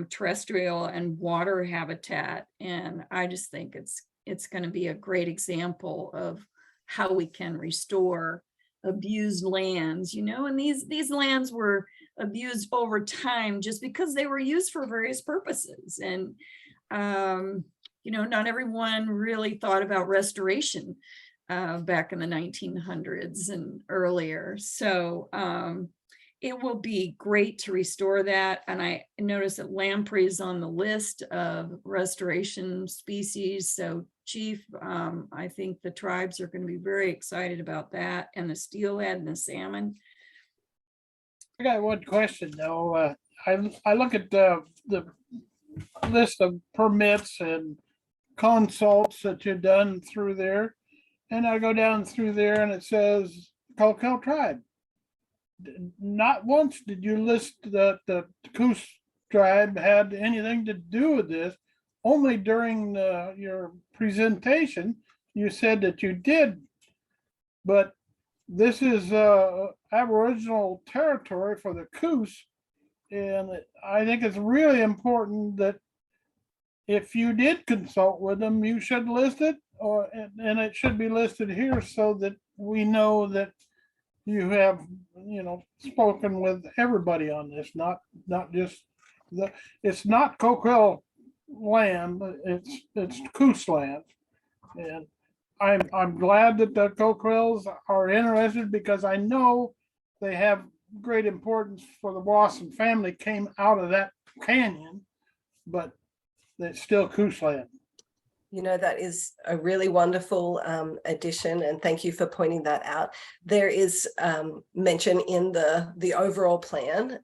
terrestrial and water habitat. And I just think it's going to be a great example of how we can restore abused lands, and these lands were abused over time just because they were used for various purposes. And, not everyone really thought about restoration back in the 1900s and earlier. So it will be great to restore that. And I noticed that lamprey is on the list of restoration species. So Chief, I think the tribes are going to be very excited about that, and the steelhead and the salmon. I got one question though. I look at the list of permits and consults that you've done through there, and I go down through there and it says Coquille tribe. Not once did you list that the Coos tribe had anything to do with this. Only during your presentation, you said that you did, but this is Aboriginal territory for the Coos. And I think it's really important that if you did consult with them, you should list it, and it should be listed here so that we know that you have, spoken with everybody on this, not just it's not Coquille land, it's Coos land. And I'm glad that the Coquilles are interested, because I know they have great importance for the Wasson family, came out of that canyon, but it's still Coos land. That is a really wonderful addition, and thank you for pointing that out. There is mention in the overall plan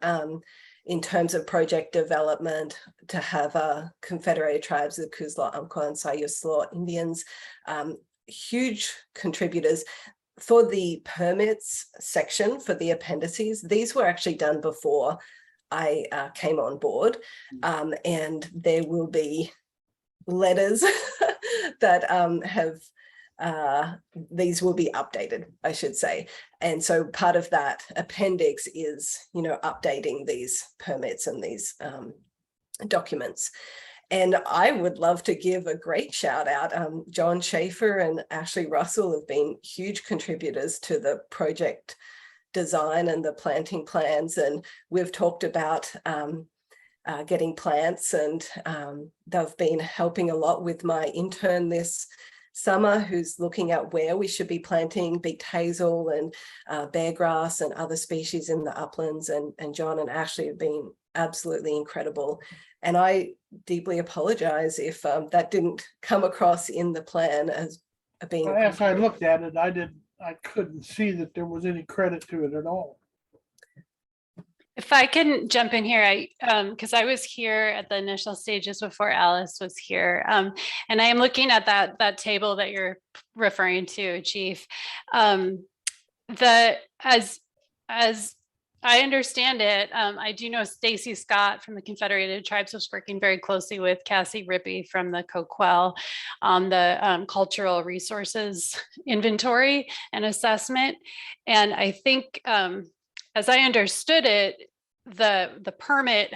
in terms of project development to have Confederated Tribes of Coos, Umpqua, and Sayur Indians, huge contributors. For the permits section for the appendices, these were actually done before I came on board, and there will be letters that have these will be updated, I should say. And so part of that appendix is, updating these permits and these documents. And I would love to give a great shout out. John Schaefer and Ashley Russell have been huge contributors to the project design and the planting plans. And we've talked about getting plants, and they've been helping a lot with my intern this summer, who's looking at where we should be planting beaked hazel and beargrass and other species in the uplands. And John and Ashley have been absolutely incredible. And I deeply apologize if that didn't come across in the plan as being. After I looked at it, I couldn't see that there was any credit to it at all. If I can jump in here, because I was here at the initial stages before Alice was here, and I am looking at that table that you're referring to, Chief. As I understand it, I do know Stacy Scott from the Confederated Tribes was working very closely with Cassie Rippey from the Coquille on the cultural resources inventory and assessment. And I think, as I understood it, the permit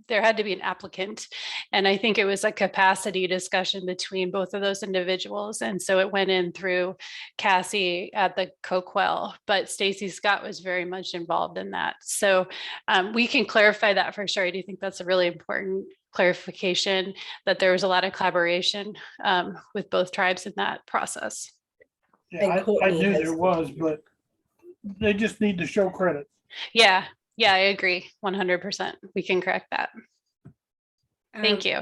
there had to be an applicant. And I think it was a capacity discussion between both of those individuals. And so it went in through Cassie at the Coquille, but Stacy Scott was very much involved in that. So we can clarify that for sure. I do think that's a really important clarification, that there was a lot of collaboration with both tribes in that process. Yeah, I knew there was, but they just need to show credit. Yeah, I agree 100%. We can correct that. Thank you.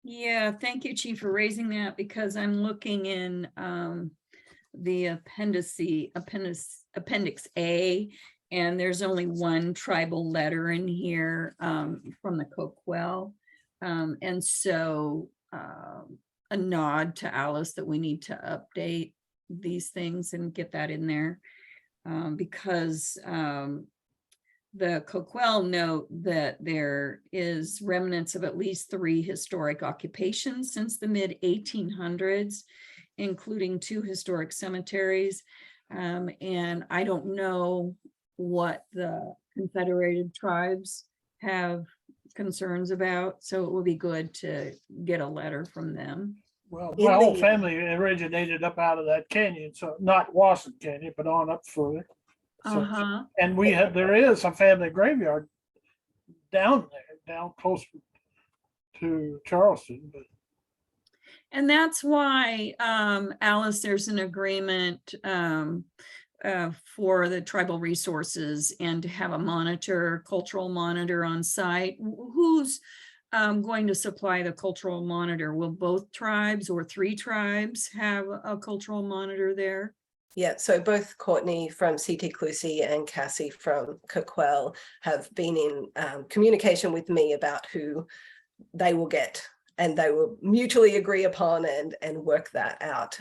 Yeah, thank you, Chief, for raising that, because I'm looking in the appendix A, and there's only one tribal letter in here from the Coquille. And so a nod to Alice that we need to update these things and get that in there, because the Coquille note that there is remnants of at least 3 historic occupations since the mid 1800s, including 2 historic cemeteries. And I don't know what the Confederated Tribes have concerns about, so it will be good to get a letter from them. Well, In my whole the- family originated up out of that canyon, so not Wasson Canyon, but on up further. So, Uh-huh. and there is a family graveyard down there, down close to Charleston, but And that's why, Alice, there's an agreement for the tribal resources and to have a cultural monitor on site. Who's going to supply the cultural monitor? Will both tribes or 3 tribes have a cultural monitor there? Yeah, so both Courtney from CT Clusie and Cassie from Coquel have been in communication with me about who they will get, and they will mutually agree upon and work that out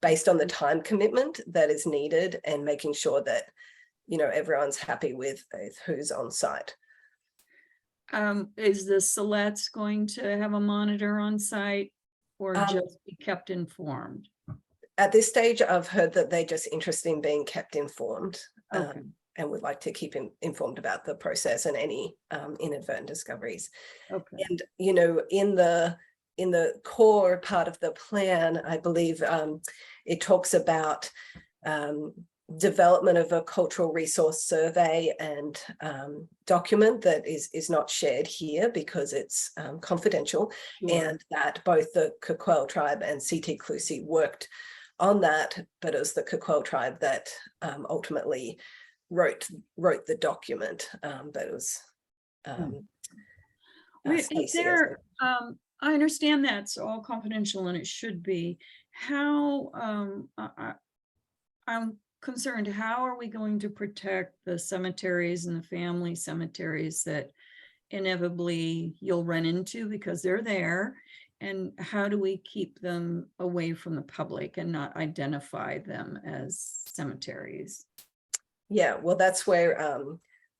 based on the time commitment that is needed and making sure that, you know, everyone's happy with who's on site. Is the Siletz going to have a monitor on site or just be kept informed? At this stage, I've heard that they're just interested in being kept informed Okay. and would like to keep informed about the process and any inadvertent discoveries. Okay. And, you know, in the core part of the plan, I believe it talks about development of a cultural resource survey and document that is not shared here because it's confidential. Sure. And that both the Coquel tribe and CT Clusie worked on that, but it was the Coquel tribe that ultimately wrote the document, but it was Is there, I understand that's all confidential and it should be. How, I'm concerned, how are we going to protect the cemeteries and the family cemeteries that inevitably you'll run into because they're there? And how do we keep them away from the public and not identify them as cemeteries? Yeah, well, that's where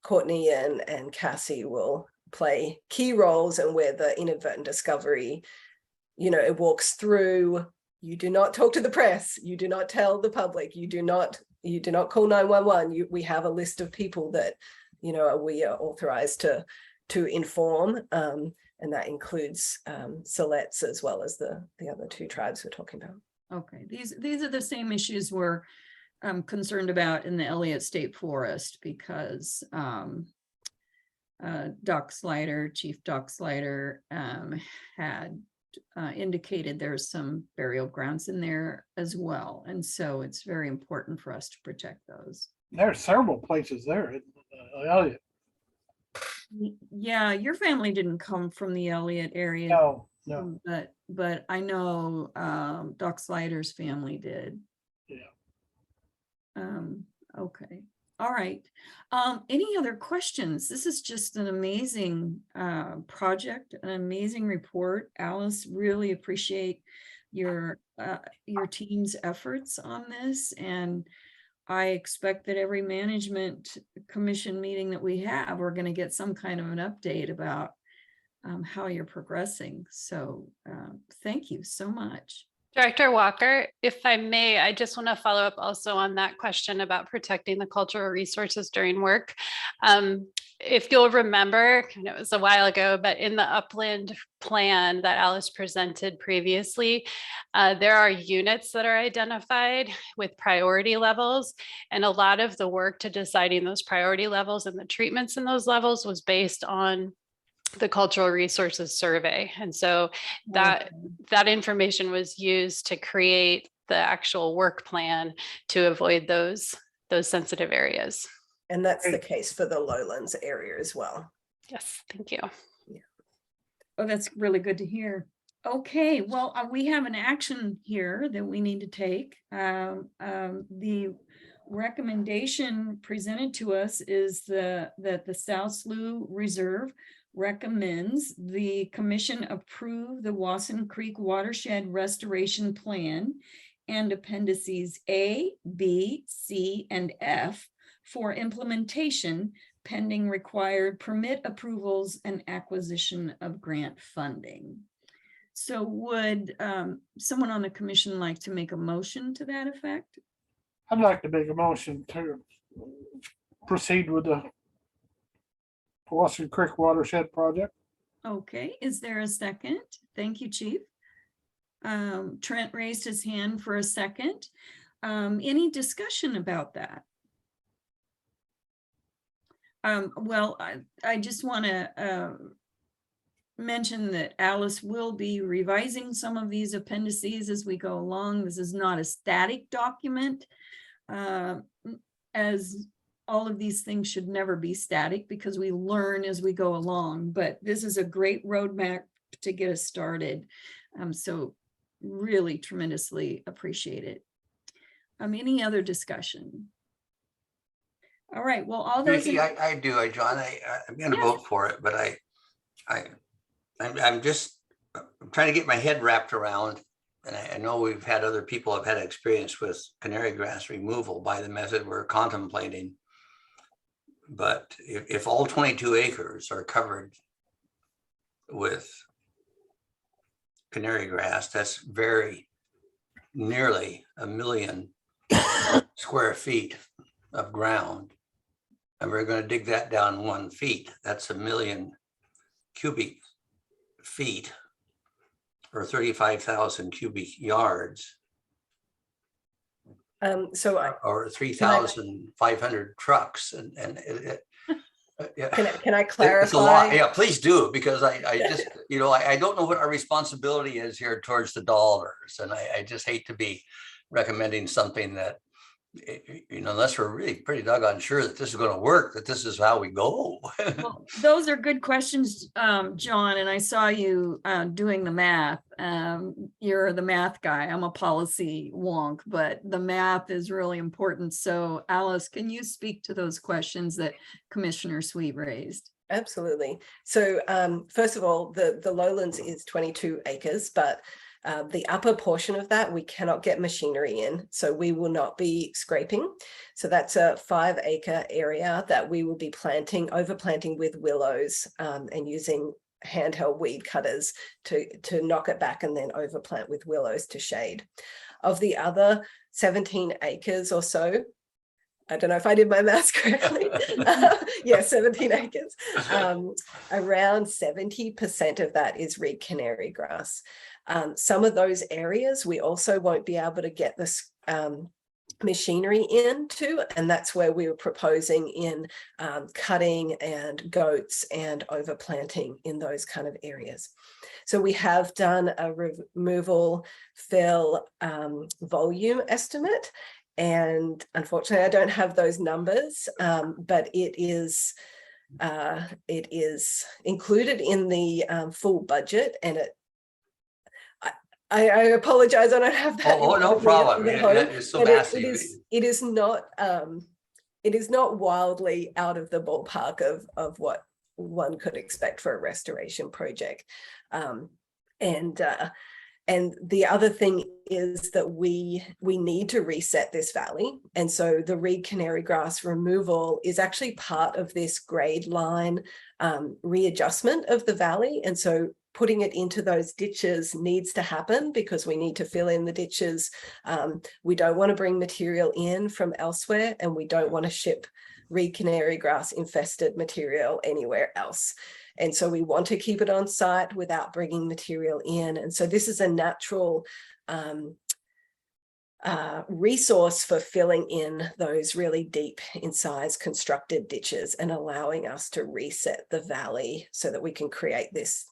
Courtney and Cassie will play key roles, and where the inadvertent discovery, you know, it walks through. You do not talk to the press. You do not tell the public. You do not call 911. We have a list of people that, you know, we are authorized to inform, and that includes Siletz as well as the other 2 tribes we're talking about. Okay, these are the same issues we're concerned about in the Elliott State Forest, because Chief Doc Slider had indicated there's some burial grounds in there as well. And so it's very important for us to protect those. there are several places there in Elliott. Yeah, your family didn't come from the Elliott area. No. But I know Doc Slider's family did. Yeah. Okay. All right. Any other questions? This is just an amazing project, an amazing report. Alice, really appreciate your team's efforts on this, and I expect that every management commission meeting that we have, we're going to get some kind of an update about how you're progressing. So thank you so much. Director Walker, if I may, I just want to follow up also on that question about protecting the cultural resources during work. If you'll remember, and it was a while ago, but in the upland plan that Alice presented previously, there are units that are identified with priority levels. And a lot of the work to deciding those priority levels and the treatments in those levels was based on the cultural resources survey. And so that information was used to create the actual work plan to avoid those sensitive areas. And that's the case for the lowlands area as well. Yes, thank you. Yeah. Oh, that's really good to hear. Okay, well, we have an action here that we need to take. The recommendation presented to us is that the South Slough Reserve recommends the commission approve the Wasson Creek Watershed Restoration Plan and appendices A, B, C, and F for implementation pending required permit approvals and acquisition of grant funding. So would someone on the commission like to make a motion to that effect? I'd like to make a motion to proceed with the Wasson Creek Watershed Project. Okay, is there a second? Thank you, Chief. Trent raised his hand for a second. Any discussion about that? Well, I just want to mention that Alice will be revising some of these appendices as we go along. This is not a static document, as all of these things should never be static because we learn as we go along, but this is a great roadmap to get us started. So really tremendously appreciate it. Any other discussion? All right, well, all those. Vicky, I do, John, I'm gonna vote for it, but I'm just trying to get my head wrapped around, and I know we've had other people have had experience with canary grass removal by the method we're contemplating. But if all 22 acres are covered with canary grass, that's very nearly 1 million square feet of ground. And we're going to dig that down 1 feet. That's 1 million cubic feet or 35,000 cubic yards. Or 3,500 trucks, and yeah. Can I clarify? It's a lot. Yeah, please do, because I just, I don't know what our responsibility is here towards the dollars, and I just hate to be recommending something that, unless we're really pretty doggone sure that this is going to work, that this is how we go. Well, those are good questions, John, and I saw you doing the math. You're the math guy. I'm a policy wonk, but the math is really important. So Alice, can you speak to those questions that Commissioner Sweet raised? Absolutely. So first of all, the lowlands is 22 acres, but the upper portion of that, we cannot get machinery in, so we will not be scraping. So that's a 5 acre area that we will be overplanting with willows and using handheld weed cutters to knock it back and then overplant with willows to shade. Of the other 17 acres or so, I don't know if I did my maths correctly. Yeah, 17 acres. Around 70% of that is reed canary grass. Some of those areas we also won't be able to get this machinery into, and that's where we were proposing in cutting and goats and overplanting in those kind of areas. So we have done a removal fill volume estimate, and unfortunately I don't have those numbers, but it is included in the full budget, and I apologize, I don't have that. Oh, no problem. It's so massive. It is not wildly out of the ballpark of what one could expect for a restoration project. And the other thing is that we need to reset this valley. And so the reed canary grass removal is actually part of this grade line readjustment of the valley. And so putting it into those ditches needs to happen because we need to fill in the ditches. We don't want to bring material in from elsewhere, and we don't want to ship reed canary grass infested material anywhere else. And so we want to keep it on site without bringing material in. And so this is a natural resource for filling in those really deep incised constructed ditches and allowing us to reset the valley so that we can create this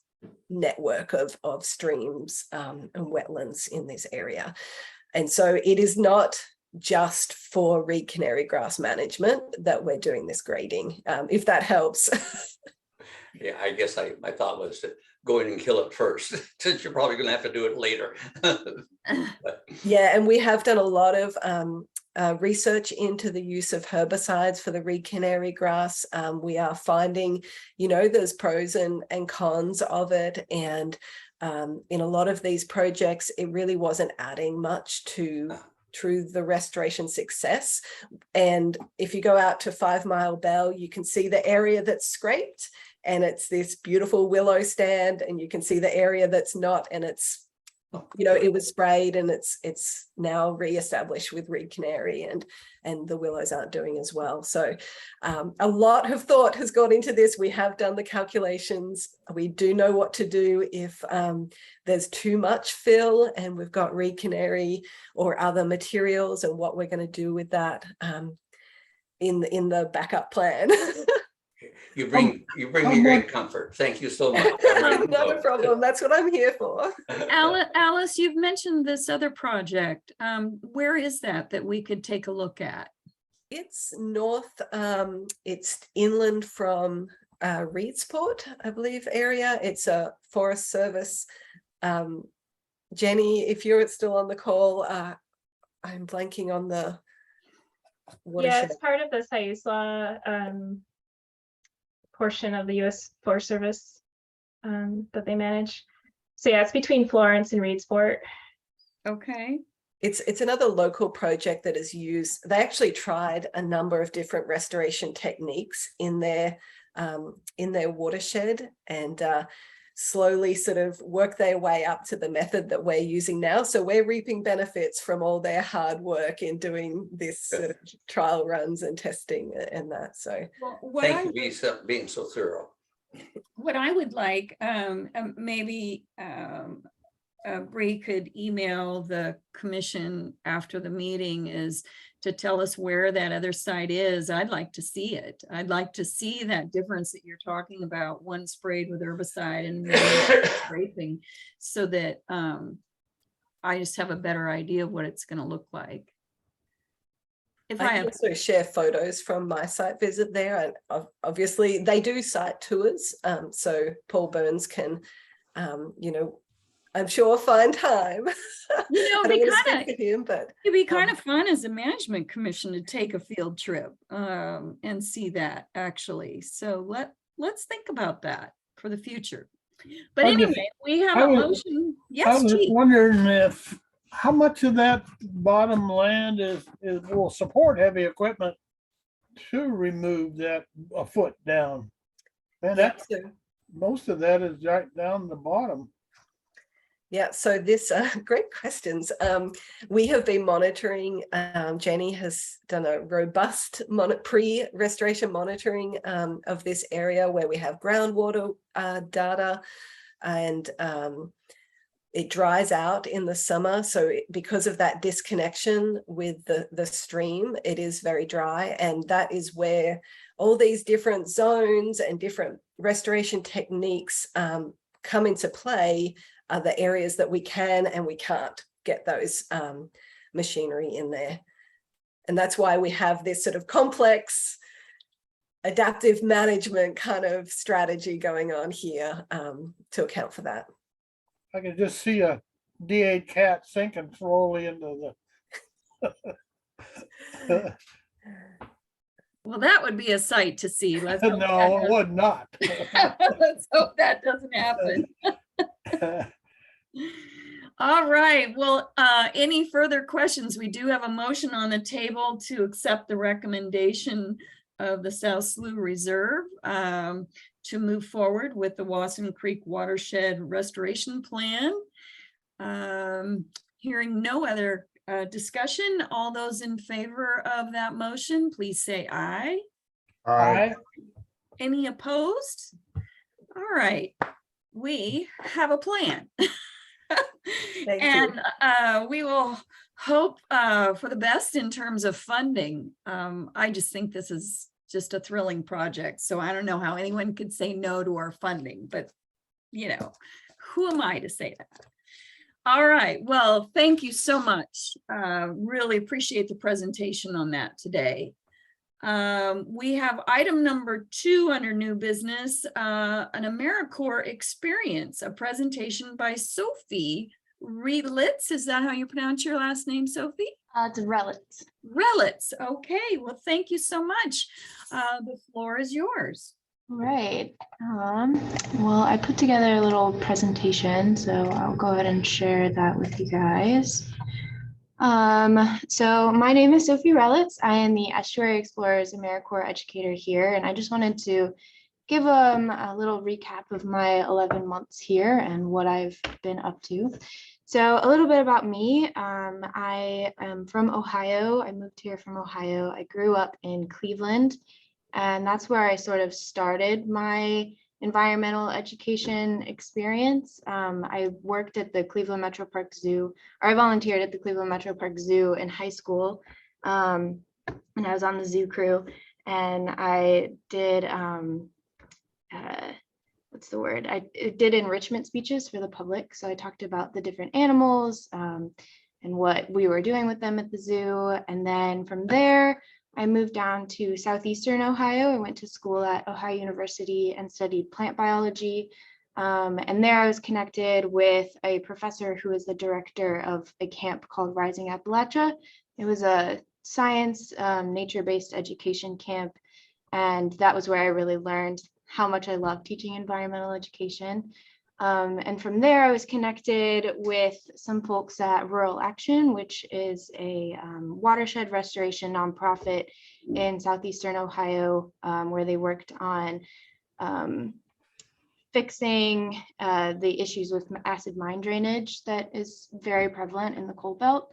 network of streams and wetlands in this area. And so it is not just for reed canary grass management that we're doing this grading, if that helps. Yeah, I guess my thought was to go in and kill it first, since you're probably going to have to do it later. Yeah, and we have done a lot of research into the use of herbicides for the reed canary grass. We are finding, there's pros and cons of it. And in a lot of these projects, it really wasn't adding much to the restoration success. And if you go out to 5 Mile Bell, you can see the area that's scraped, and it's this beautiful willow stand, and you can see the area that's not, and it's you know, it was sprayed and it's now reestablished with Reed Canary, and the willows aren't doing as well. So a lot of thought has gone into this. We have done the calculations. We do know what to do if there's too much fill and we've got Reed Canary or other materials, and what we're going to do with that in the backup plan. You bring me great comfort. Thank you so much. Not a problem. That's what I'm here for. Alice, you've mentioned this other project. Where is that we could take a look at? It's north, it's inland from Reedsport, I believe, area. It's a Forest Service. Jenny, if you're still on the call, I'm blanking on the watershed. Yeah, it's part of the Siuslaw portion of the U.S. Forest Service that they manage. So yeah, it's between Florence and Reedsport. Okay. It's another local project that is used. They actually tried a number of different restoration techniques in their watershed, and slowly sort of work their way up to the method that we're using now. So we're reaping benefits from all their hard work in doing this sort of trial runs and testing and that. So thank you for being so thorough. What I would like, maybe Bree could email the commission after the meeting, is to tell us where that other site is. I'd like to see it. I'd like to see that difference that you're talking about, one sprayed with herbicide and one scraping, so that I just have a better idea of what it's going to look like. If I can also share photos from my site visit there, and obviously they do site tours, so Paul Burns can, you know, I'm sure find time. You know, it'd be kind of fun as a management commission to take a field trip and see that, actually. So let's think about that for the future. But anyway, we have a motion. Yes, I was Chief. wondering how much of that bottom land will support heavy equipment to remove that a foot down, and most of that is right down the bottom. Yeah, so this great questions. We have been monitoring. Jenny has done a robust pre-restoration monitoring of this area, where we have groundwater data, and it dries out in the summer. So because of that disconnection with the stream, it is very dry, and that is where all these different zones and different restoration techniques come into play. Are the areas that we can and we can't get those machinery in there. And that's why we have this sort of complex adaptive management kind of strategy going on here to account for that. I can just see a D8 cat sinking slowly into the Well, that would be a sight to see. Let's hope no, it would not. Let's hope that doesn't happen. All right. Well, any further questions? We do have a motion on the table to accept the recommendation of the South Slough Reserve to move forward with the Wasson Creek Watershed Restoration Plan. Hearing no other discussion, all those in favor of that motion, please say aye. Aye. Any opposed? All right. We have a plan. And we will hope for the best in terms of funding. I just think this is just a thrilling project. So I don't know how anyone could say no to our funding, but you know, who am I to say that? All right. Well, thank you so much. Really appreciate the presentation on that today. We have item number 2 under new business, an AmeriCorps experience, a presentation by Sophie Relitz. Is that how you pronounce your last name, Sophie? It's Relitz. Relitz. Okay. Well, thank you so much. The floor is yours. Right. Well, I put together a little presentation, so I'll go ahead and share that with you guys. So my name is Sophie Relitz. I am the Estuary Explorers AmeriCorps educator here, and I just wanted to give a little recap of my 11 months here and what I've been up to. So a little bit about me. I am from Ohio. I moved here from Ohio. I grew up in Cleveland, and that's where I sort of started my environmental education experience. I worked at the Cleveland Metro Park Zoo, or I volunteered at the Cleveland Metro Park Zoo in high school. And I was on the zoo crew, and I did, what's the word? I did enrichment speeches for the public. So I talked about the different animals and what we were doing with them at the zoo. And then from there, I moved down to southeastern Ohio. I went to school at Ohio University and studied plant biology. And there I was connected with a professor who was the director of a camp called Rising Appalachia. It was a science, nature-based education camp. And that was where I really learned how much I love teaching environmental education. And from there, I was connected with some folks at Rural Action, which is a watershed restoration nonprofit in southeastern Ohio, where they worked on fixing the issues with acid mine drainage that is very prevalent in the coal belt.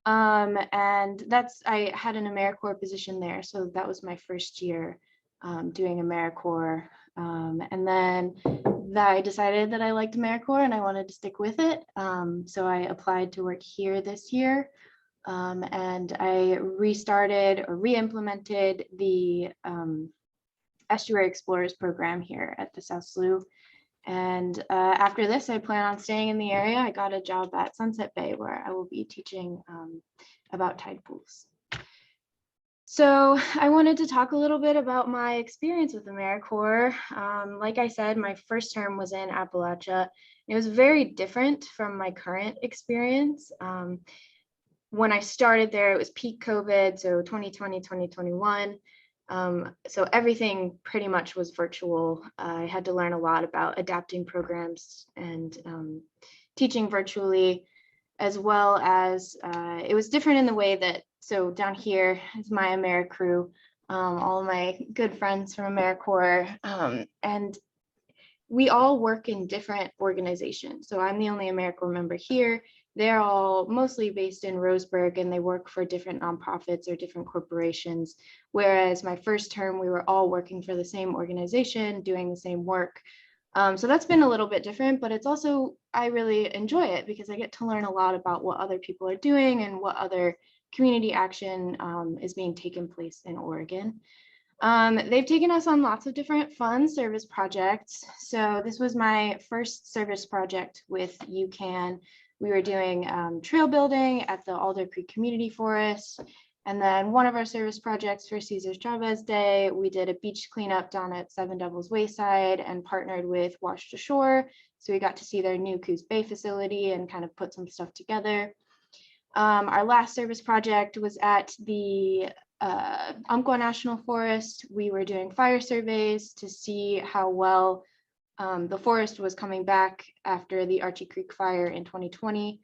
And I had an AmeriCorps position there. So that was my first year doing AmeriCorps. And then I decided that I liked AmeriCorps and I wanted to stick with it. So I applied to work here this year. And I restarted or re-implemented the Estuary Explorers program here at the South Slough. And after this, I plan on staying in the area. I got a job at Sunset Bay where I will be teaching about tide pools. So I wanted to talk a little bit about my experience with AmeriCorps. Like I said, my first term was in Appalachia. It was very different from my current experience. When I started there, it was peak COVID, so 2020, 2021. So everything pretty much was virtual. I had to learn a lot about adapting programs and teaching virtually, as well as it was different in the way that, so down here is my AmeriCrew, all of my good friends from AmeriCorps, and we all work in different organizations. So I'm the only AmeriCorps member here. They're all mostly based in Roseburg and they work for different nonprofits or different corporations. Whereas my first term, we were all working for the same organization, doing the same work. So that's been a little bit different, but it's also, I really enjoy it because I get to learn a lot about what other people are doing and what other community action is being taken place in Oregon. They've taken us on lots of different fun service projects. So this was my first service project with UCAN. We were doing trail building at the Alder Creek Community Forest. And then one of our service projects for Cesar Chavez Day, we did a beach cleanup down at Seven Devils Wayside and partnered with Wash to Shore. So we got to see their new Coos Bay facility and kind of put some stuff together. Our last service project was at the Umpqua National Forest. We were doing fire surveys to see how well the forest was coming back after the Archie Creek fire in 2020.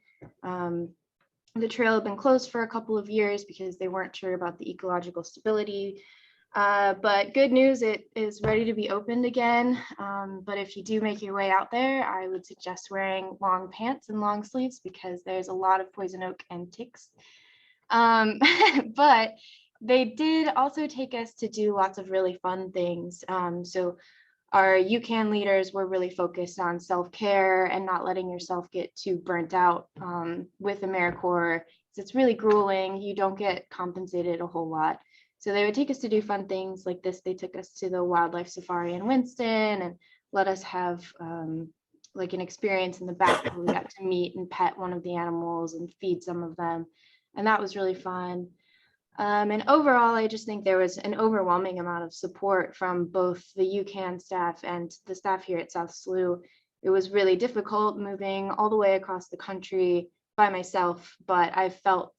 The trail had been closed for a couple of years because they weren't sure about the ecological stability. But good news, it is ready to be opened again. But if you do make your way out there, I would suggest wearing long pants and long sleeves because there's a lot of poison oak and ticks. But they did also take us to do lots of really fun things. So our UCAN leaders were really focused on self-care and not letting yourself get too burnt out with AmeriCorps. It's really grueling. You don't get compensated a whole lot. So they would take us to do fun things like this. They took us to the wildlife safari in Winston and let us have like an experience in the back where we got to meet and pet one of the animals and feed some of them. And that was really fun. And overall, I just think there was an overwhelming amount of support from both the UCAN staff and the staff here at South Slough. It was really difficult moving all the way across the country by myself, but I felt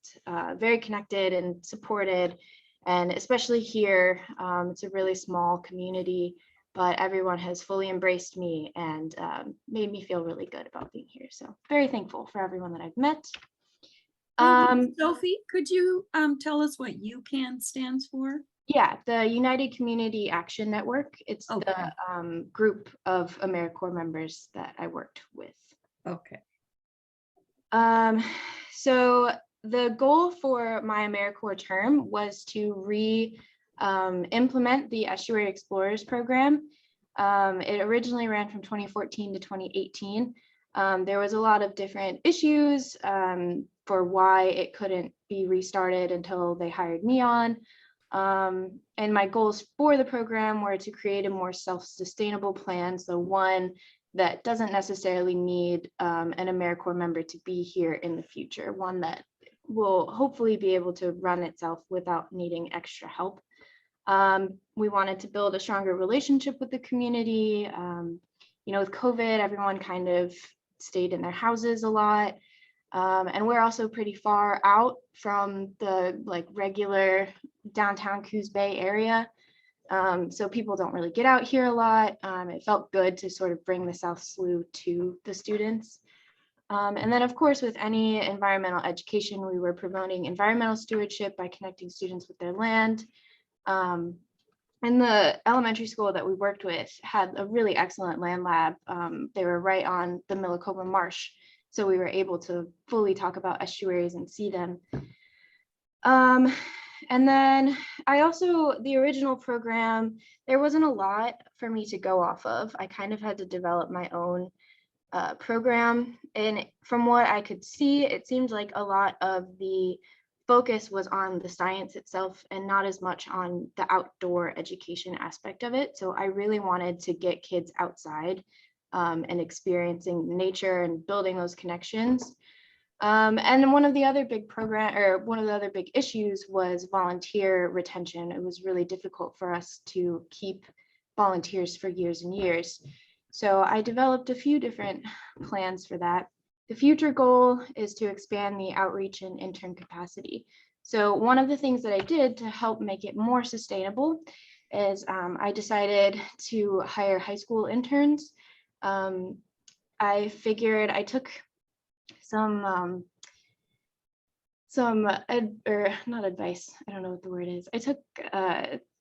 very connected and supported. And especially here, it's a really small community, but everyone has fully embraced me and made me feel really good about being here. So very thankful for everyone that I've met. Sophie, could you tell us what UCAN stands for? Yeah, the United Community Action Network. It's the group of AmeriCorps members that I worked with. Okay. So the goal for my AmeriCorps term was to implement the Estuary Explorers program. It originally ran from 2014 to 2018. There was a lot of different issues for why it couldn't be restarted until they hired me on. And my goals for the program were to create a more self-sustainable plan. So one that doesn't necessarily need an AmeriCorps member to be here in the future, one that will hopefully be able to run itself without needing extra help. We wanted to build a stronger relationship with the community. With COVID, everyone kind of stayed in their houses a lot. And we're also pretty far out from the regular downtown Coos Bay area. So people don't really get out here a lot. It felt good to sort of bring the South Slough to the students. And then of course, with any environmental education, we were promoting environmental stewardship by connecting students with their land. And the elementary school that we worked with had a really excellent land lab. They were right on the Millacoma Marsh. So we were able to fully talk about estuaries and see them. And then the original program, there wasn't a lot for me to go off of. I kind of had to develop my own program. And from what I could see, it seemed like a lot of the focus was on the science itself and not as much on the outdoor education aspect of it. So I really wanted to get kids outside and experiencing nature and building those connections. And one of the other big issues was volunteer retention. It was really difficult for us to keep volunteers for years and years. So I developed a few different plans for that. The future goal is to expand the outreach and intern capacity. So one of the things that I did to help make it more sustainable is I decided to hire high school interns. I figured I took not advice, I don't know what the word is. I took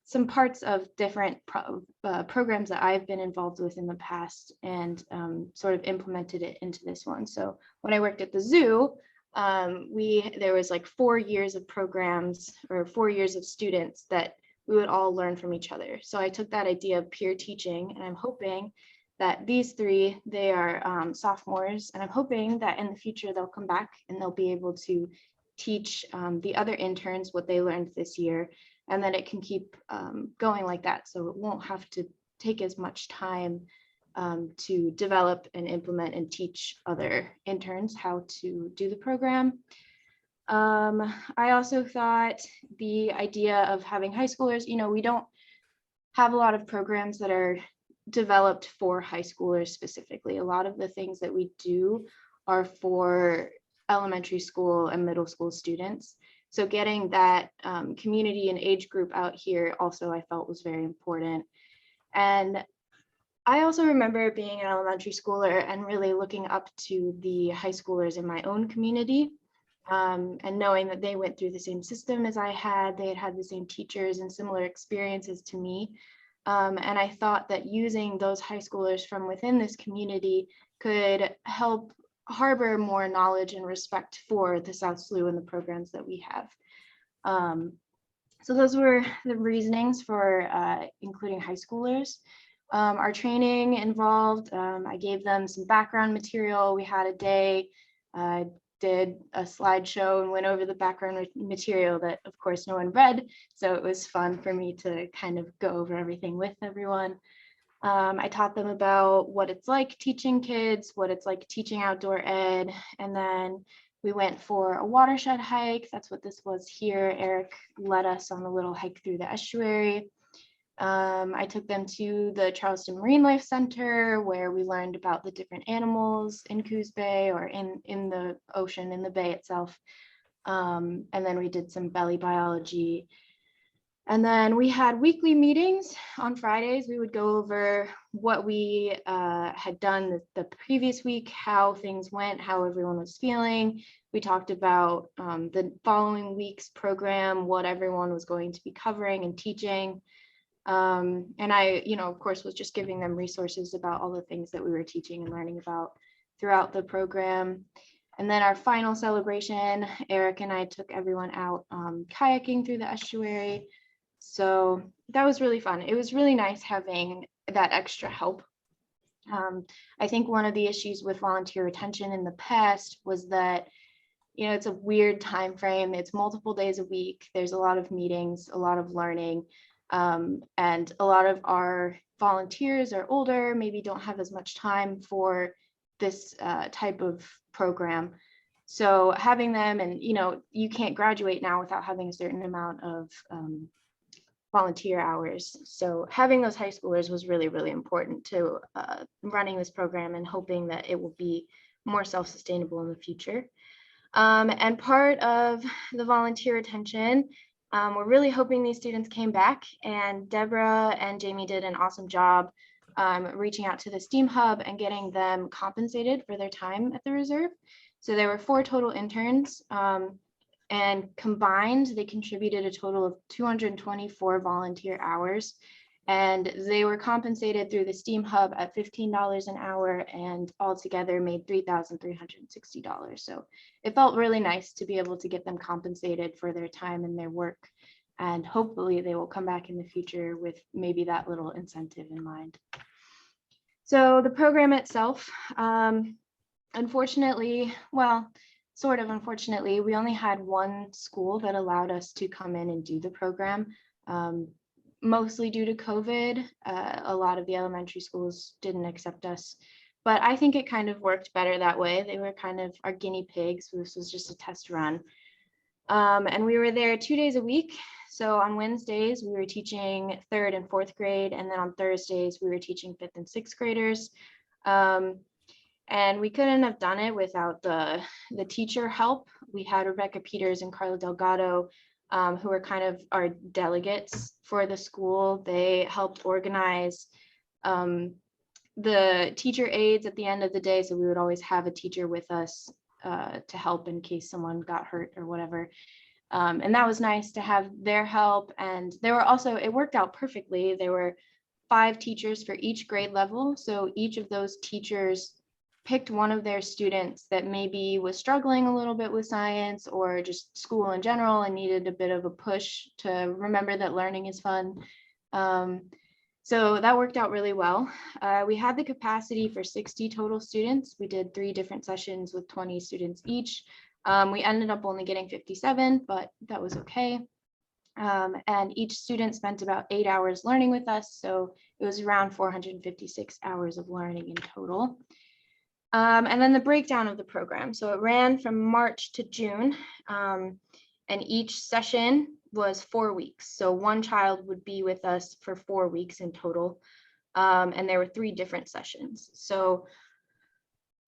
some parts of different programs that I've been involved with in the past and sort of implemented it into this one. So when I worked at the zoo, there was 4 years of programs or 4 years of students that we would all learn from each other. So I took that idea of peer teaching, and I'm hoping that these three, they are sophomores, and I'm hoping that in the future they'll come back and they'll be able to teach the other interns what they learned this year, and that it can keep going like that. So it won't have to take as much time to develop and implement and teach other interns how to do the program. I also thought the idea of having high schoolers, we don't have a lot of programs that are developed for high schoolers specifically. A lot of the things that we do are for elementary school and middle school students. So getting that community and age group out here also I felt was very important. And I also remember being an elementary schooler and really looking up to the high schoolers in my own community and knowing that they went through the same system as I had. They had the same teachers and similar experiences to me. And I thought that using those high schoolers from within this community could help harbor more knowledge and respect for the South Slough and the programs that we have. So those were the reasonings for including high schoolers. Our training involved, I gave them some background material. We had a day, did a slideshow and went over the background material that of course no one read. So it was fun for me to kind of go over everything with everyone. I taught them about what it's like teaching kids, what it's like teaching outdoor ed. And then we went for a watershed hike. That's what this was here. Eric led us on a little hike through the estuary. I took them to the Charleston Marine Life Center where we learned about the different animals in Coos Bay or in the ocean, in the bay itself. And then we did some belly biology. And then we had weekly meetings on Fridays. We would go over what we had done the previous week, how things went, how everyone was feeling. We talked about the following week's program, what everyone was going to be covering and teaching. And I, of course, was just giving them resources about all the things that we were teaching and learning about throughout the program. And then our final celebration, Eric and I took everyone out kayaking through the estuary. So that was really fun. It was really nice having that extra help. I think one of the issues with volunteer retention in the past was that, you know, it's a weird time frame. It's multiple days a week. There's a lot of meetings, a lot of learning, and a lot of our volunteers are older, maybe don't have as much time for this type of program. So having them, and you know, you can't graduate now without having a certain amount of volunteer hours. So having those high schoolers was really, really important to running this program and hoping that it will be more self-sustainable in the future. And part of the volunteer retention, we're really hoping these students came back, and Deborah and Jamie did an awesome job reaching out to the STEAM Hub and getting them compensated for their time at the reserve. So there were 4 total interns, and combined, they contributed a total of 224 volunteer hours. And they were compensated through the STEAM Hub at $15 an hour, and altogether made $3,360. So it felt really nice to be able to get them compensated for their time and their work. And hopefully they will come back in the future with maybe that little incentive in mind. So the program itself, unfortunately, well, sort of unfortunately, we only had 1 school that allowed us to come in and do the program. Mostly due to COVID. A lot of the elementary schools didn't accept us, but I think it kind of worked better that way. They were kind of our guinea pigs. This was just a test run. And we were there 2 days a week. So on Wednesdays, we were teaching 3rd and 4th grade. And then on Thursdays, we were teaching 5th and 6th graders. And we couldn't have done it without the teacher help. We had Rebecca Peters and Carla Delgado, who are kind of our delegates for the school. They helped organize the teacher aides at the end of the day. So we would always have a teacher with us to help in case someone got hurt or whatever. And that was nice to have their help. And there were also, it worked out perfectly. There were 5 teachers for each grade level. So each of those teachers picked one of their students that maybe was struggling a little bit with science or just school in general and needed a bit of a push to remember that learning is fun. So that worked out really well. We had the capacity for 60 total students. We did 3 different sessions with 20 students each. We ended up only getting 57, but that was okay. And each student spent about 8 hours learning with us. So it was around 456 hours of learning in total. And then the breakdown of the program. So it ran from March to June, and each session was 4 weeks. So 1 child would be with us for 4 weeks in total. And there were 3 different sessions. So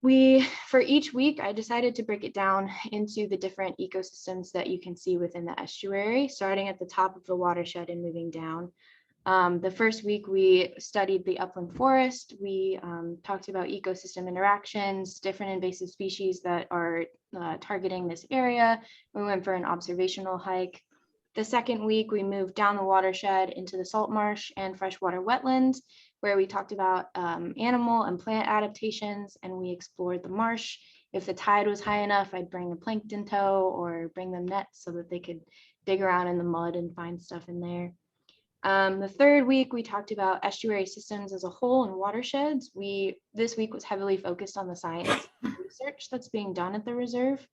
for each week, I decided to break it down into the different ecosystems that you can see within the estuary, starting at the top of the watershed and moving down. The first week we studied the upland forest. We talked about ecosystem interactions, different invasive species that are targeting this area. We went for an observational hike. The second week we moved down the watershed into the salt marsh and freshwater wetlands, where we talked about animal and plant adaptations, and we explored the marsh. If the tide was high enough, I'd bring a plankton tow or bring them nets so that they could dig around in the mud and find stuff in there. The third week, we talked about estuary systems as a whole and watersheds. This week was heavily focused on the science research that's being done at the reserve.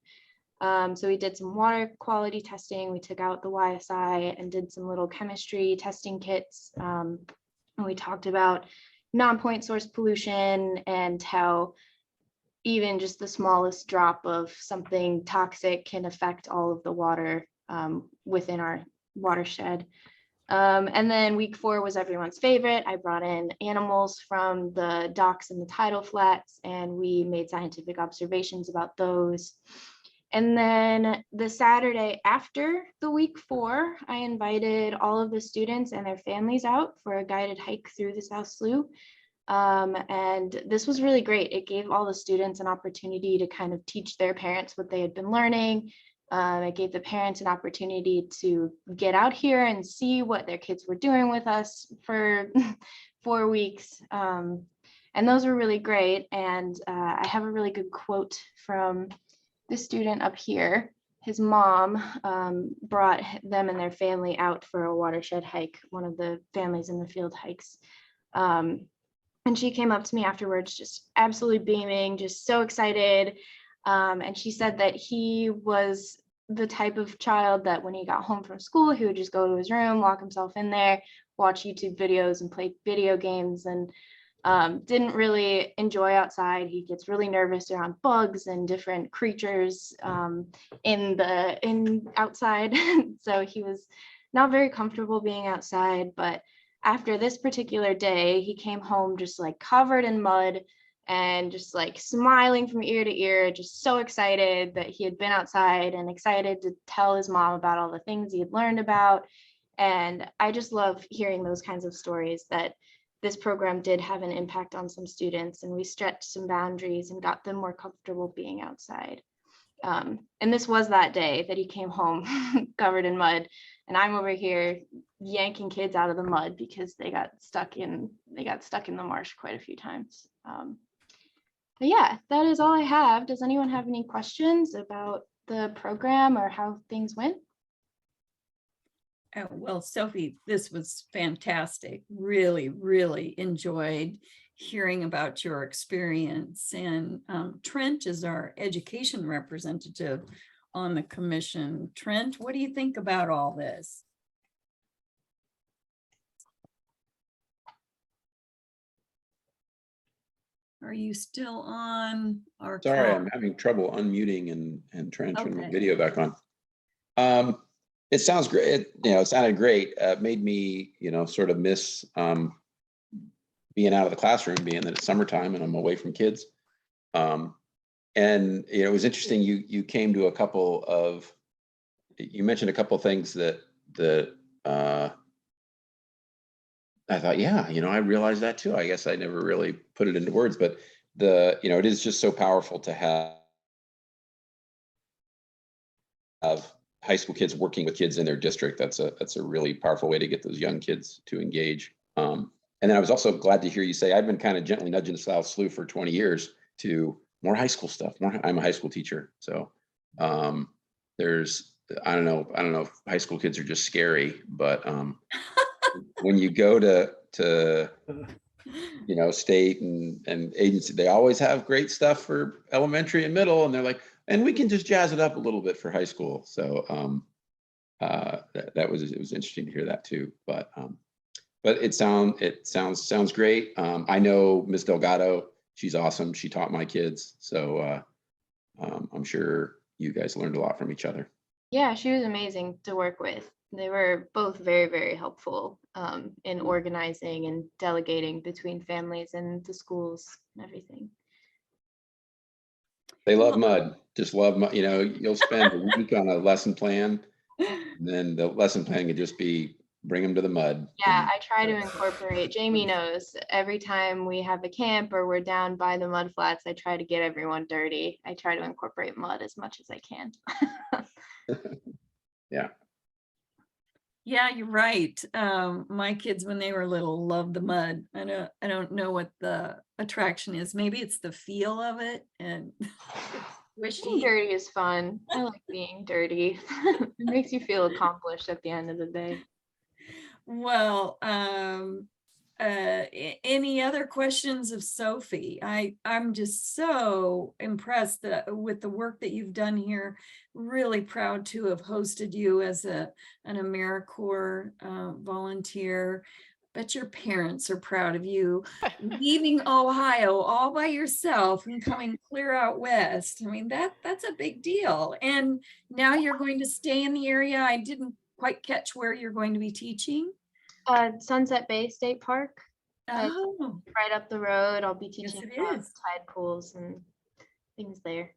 So we did some water quality testing. We took out the YSI and did some little chemistry testing kits. And we talked about non-point source pollution and how even just the smallest drop of something toxic can affect all of the water within our watershed. And then week 4 was everyone's favorite. I brought in animals from the docks and the tidal flats, and we made scientific observations about those. And then the Saturday after the week 4, I invited all of the students and their families out for a guided hike through the South Slough. And this was really great. It gave all the students an opportunity to kind of teach their parents what they had been learning. It gave the parents an opportunity to get out here and see what their kids were doing with us for 4 weeks. And those were really great. And I have a really good quote from this student up here, his mom brought them and their family out for a watershed hike, one of the families in the field hikes. And she came up to me afterwards, just absolutely beaming, just so excited. And she said that he was the type of child that when he got home from school, he would just go to his room, lock himself in there, watch YouTube videos and play video games, and didn't really enjoy outside. He gets really nervous around bugs and different creatures in outside. So he was not very comfortable being outside. But after this particular day, he came home just like covered in mud and just like smiling from ear to ear, just so excited that he had been outside and excited to tell his mom about all the things he had learned about. And I just love hearing those kinds of stories, that this program did have an impact on some students, and we stretched some boundaries and got them more comfortable being outside. And this was that day that he came home covered in mud, and I'm over here yanking kids out of the mud because they got stuck in the marsh quite a few times. But yeah, that is all I have. Does anyone have any questions about the program or how things went? Well, Sophie, this was fantastic. Really, really enjoyed hearing about your experience. And Trent is our education representative on the commission. Trent, what do you think about all this? Are you still on? Our Sorry, call? I'm having trouble unmuting and trying to turn my Okay. video back on. It sounds great. It sounded great. Made me, sort of miss being out of the classroom, being that it's summertime and I'm away from kids. And it was interesting. You came to you mentioned a couple of things that I thought, yeah, I realized that too. I guess I never really put it into words, but it is just so powerful to have high school kids working with kids in their district. That's a really powerful way to get those young kids to engage. And then I was also glad to hear you say, I've been kind of gently nudging South Slough for 20 years to more high school stuff. I'm a high school teacher. So I don't know if high school kids are just scary, but when you go to state and agency, they always have great stuff for elementary and middle, and they're like, and we can just jazz it up a little bit for high school. So it was interesting to hear that too. But it sounds great. I know Ms. Delgado, she's awesome. She taught my kids, so I'm sure you guys learned a lot from each other. Yeah, she was amazing to work with. They were both very, very helpful in organizing and delegating between families and the schools and everything. They love mud, just love mud. You'll spend a week on a lesson plan, and then the lesson plan could just be bring them to the mud. Yeah, I try to incorporate, Jamie knows, every time we have a camp or we're down by the mud flats, I try to get everyone dirty. I try to incorporate mud as much as I can. Yeah. Yeah, you're right. My kids, when they were little, loved the mud. I don't know what the attraction is. Maybe it's the feel of it and Being dirty is fun. I like being dirty. It makes you feel accomplished at the end of the day. Well, any other questions of Sophie? I'm just so impressed with the work that you've done here. Really proud to have hosted you as an AmeriCorps volunteer. Bet your parents are proud of you leaving Ohio all by yourself and coming clear out west. I mean, that's a big deal. And now you're going to stay in the area. I didn't quite catch where you're going to be teaching. Sunset Bay State Park. Oh, right up the road. I'll be teaching yes, it about is. tide pools and things there.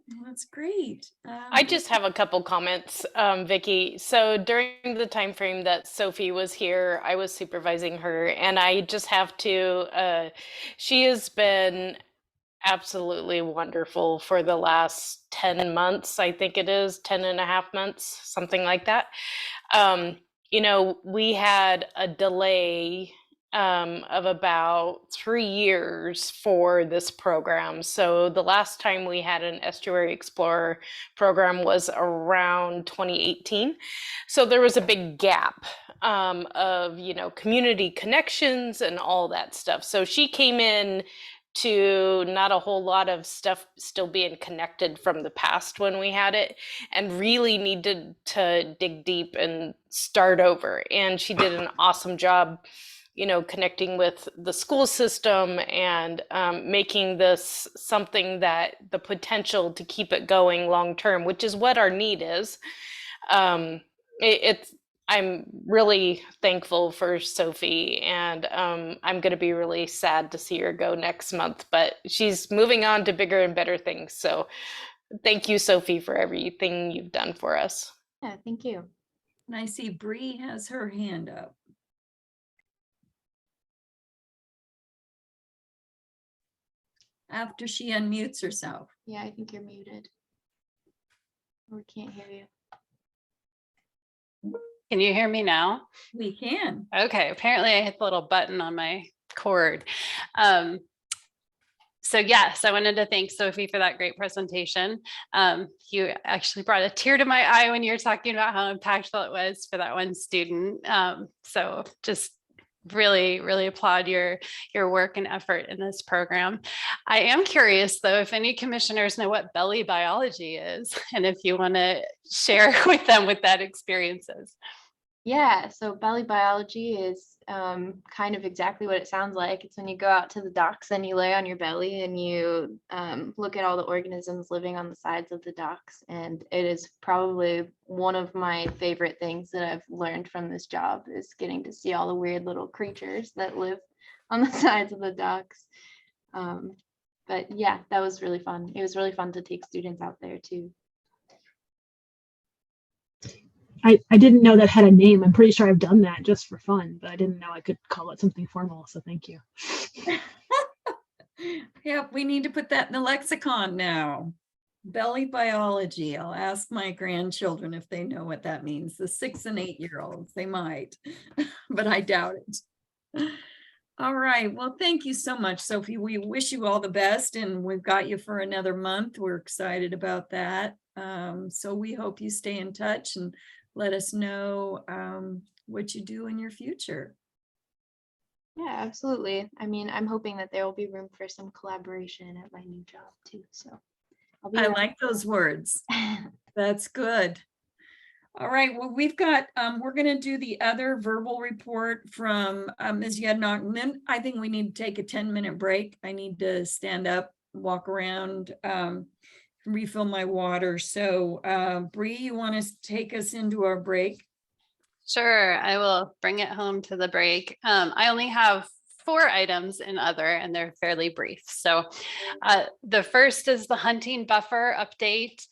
Well, that's great. I just have a couple comments, Vicky. So during the time frame that Sophie was here, I was supervising her, and I just have to, she has been absolutely wonderful for the last 10 months, I think it is, 10 and a half months, something like that. We had a delay of about 3 years for this program. So the last time we had an Estuary Explorer program was around 2018. So there was a big gap of, you know, community connections and all that stuff. So she came in to not a whole lot of stuff still being connected from the past when we had it, and really needed to dig deep and start over. And she did an awesome job, you know, connecting with the school system and making this something that the potential to keep it going long term, which is what our need is. I'm really thankful for Sophie, and I'm going to be really sad to see her go next month, but she's moving on to bigger and better things. So thank you, Sophie, for everything you've done for us. Yeah, thank you. And I see Bree has her hand up. After she unmutes herself. Yeah, I think you're muted. We can't hear you. Can you hear me now? We can. Okay, apparently I hit the little button on my cord. So yes, I wanted to thank Sophie for that great presentation. You actually brought a tear to my eye when you were talking about how impactful it was for that one student. So just really, really applaud your work and effort in this program. I am curious though, if any commissioners know what belly biology is, and if you want to share with them what that experience is. Yeah, so belly biology is kind of exactly what it sounds like. It's when you go out to the docks and you lay on your belly and you look at all the organisms living on the sides of the docks. And it is probably one of my favorite things that I've learned from this job, is getting to see all the weird little creatures that live on the sides of the docks. But yeah, that was really fun. It was really fun to take students out there too. I didn't know that had a name. I'm pretty sure I've done that just for fun, but I didn't know I could call it something formal. So thank you. Yeah, we need to put that in the lexicon now. Belly biology. I'll ask my grandchildren if they know what that means. The 6 and 8-year-olds, they might, but I doubt it. All right. Well, thank you so much, Sophie. We wish you all the best, and we've got you for another month. We're excited about that. So we hope you stay in touch and let us know what you do in your future. Yeah, absolutely. I mean, I'm hoping that there will be room for some collaboration at my new job too. So I'll be I around. like those words. That's good. All right. Well, we've got, we're going to do the other verbal report from Ms. Yednock, and then I think we need to take a 10-minute break. I need to stand up, walk around, refill my water. So Bree, you want to take us into our break? Sure, I will bring it home to the break. I only have 4 items in other, and they're fairly brief. So the first is the hunting buffer update.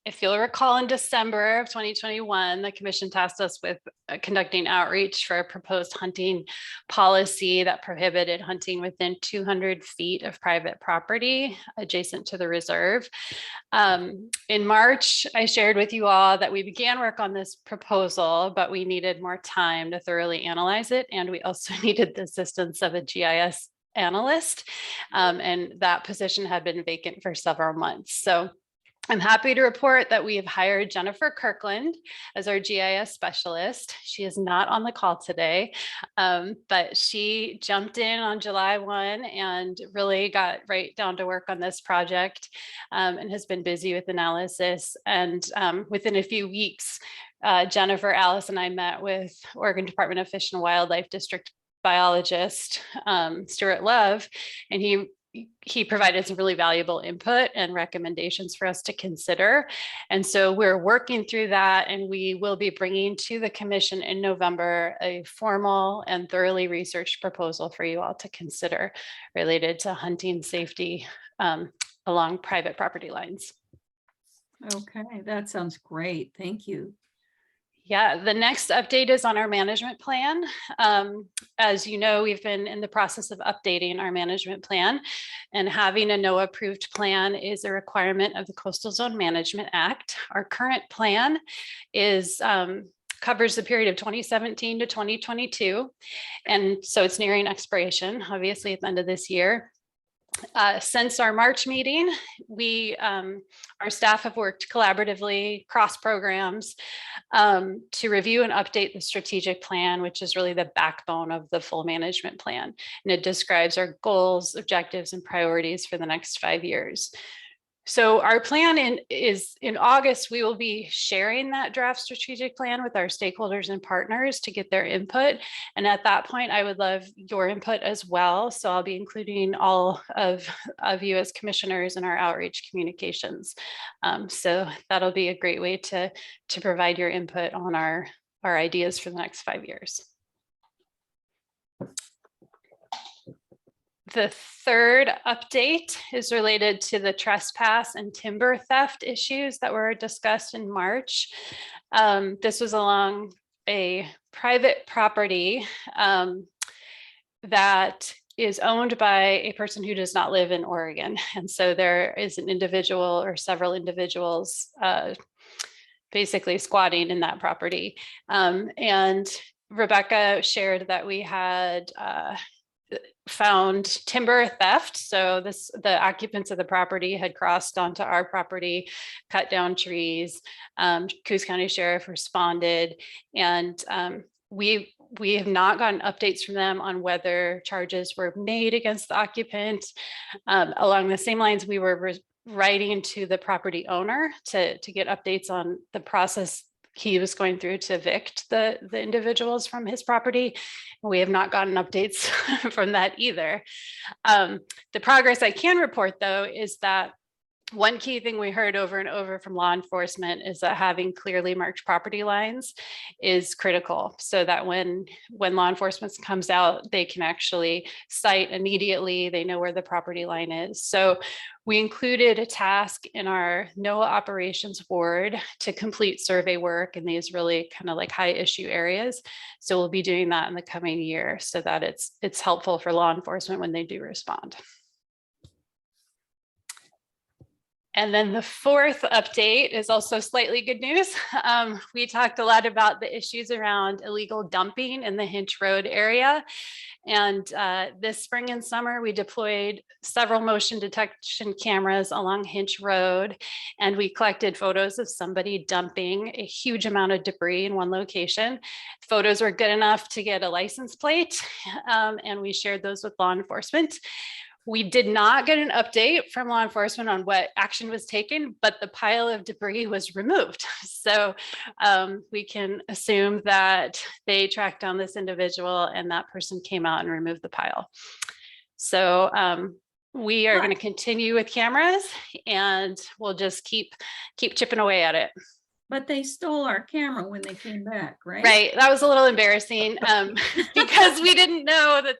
If you'll recall, in December of 2021, the commission tasked us with conducting outreach for a proposed hunting policy that prohibited hunting within 200 feet of private property adjacent to the reserve. In March, I shared with you all that we began work on this proposal, but we needed more time to thoroughly analyze it. And we also needed the assistance of a GIS analyst. And that position had been vacant for several months. So I'm happy to report that we have hired Jennifer Kirkland as our GIS specialist. She is not on the call today, but she jumped in on July 1 and really got right down to work on this project, and has been busy with analysis. And within a few weeks, Jennifer, Alice, and I met with Oregon Department of Fish and Wildlife District biologist, Stuart Love, and he provided some really valuable input and recommendations for us to consider. And so we're working through that, and we will be bringing to the commission in November a formal and thoroughly researched proposal for you all to consider related to hunting safety along private property lines. Okay, that sounds great. Thank you. Yeah, the next update is on our management plan. As you know, we've been in the process of updating our management plan, and having a NOAA approved plan is a requirement of the Coastal Zone Management Act. Our current plan is covers the period of 2017 to 2022. And so it's nearing expiration, obviously, at the end of this year. Since our March meeting, our staff have worked collaboratively cross programs to review and update the strategic plan, which is really the backbone of the full management plan. And it describes our goals, objectives, and priorities for the next 5 years. So our plan is in August, we will be sharing that draft strategic plan with our stakeholders and partners to get their input. And at that point, I would love your input as well. So I'll be including all of you as commissioners in our outreach communications. So that'll be a great way to provide your input on our ideas for the next 5 years. The third update is related to the trespass and timber theft issues that were discussed in March. This was along a private property that is owned by a person who does not live in Oregon. And so there is an individual or several individuals basically squatting in that property. And Rebecca shared that we had found timber theft. So the occupants of the property had crossed onto our property, cut down trees. Coos County Sheriff responded, and we have not gotten updates from them on whether charges were made against the occupant. Along the same lines, we were writing to the property owner to get updates on the process he was going through to evict the individuals from his property. We have not gotten updates from that either. The progress I can report, though, is that one key thing we heard over and over from law enforcement is that having clearly marked property lines is critical, so that when law enforcement comes out, they can actually cite immediately. They know where the property line is. So we included a task in our NOAA operations board to complete survey work in these really kind of like high issue areas. So we'll be doing that in the coming year so that it's helpful for law enforcement when they do respond. And then the fourth update is also slightly good news. We talked a lot about the issues around illegal dumping in the Hinch Road area. And this spring and summer, we deployed several motion detection cameras along Hinch Road, and we collected photos of somebody dumping a huge amount of debris in one location. Photos were good enough to get a license plate, and we shared those with law enforcement. We did not get an update from law enforcement on what action was taken, but the pile of debris was removed. So we can assume that they tracked down this individual and that person came out and removed the pile. So we are going to continue with cameras, and we'll just keep chipping away at it. But they stole our camera when they came back, right? Right. That was a little embarrassing because we didn't know that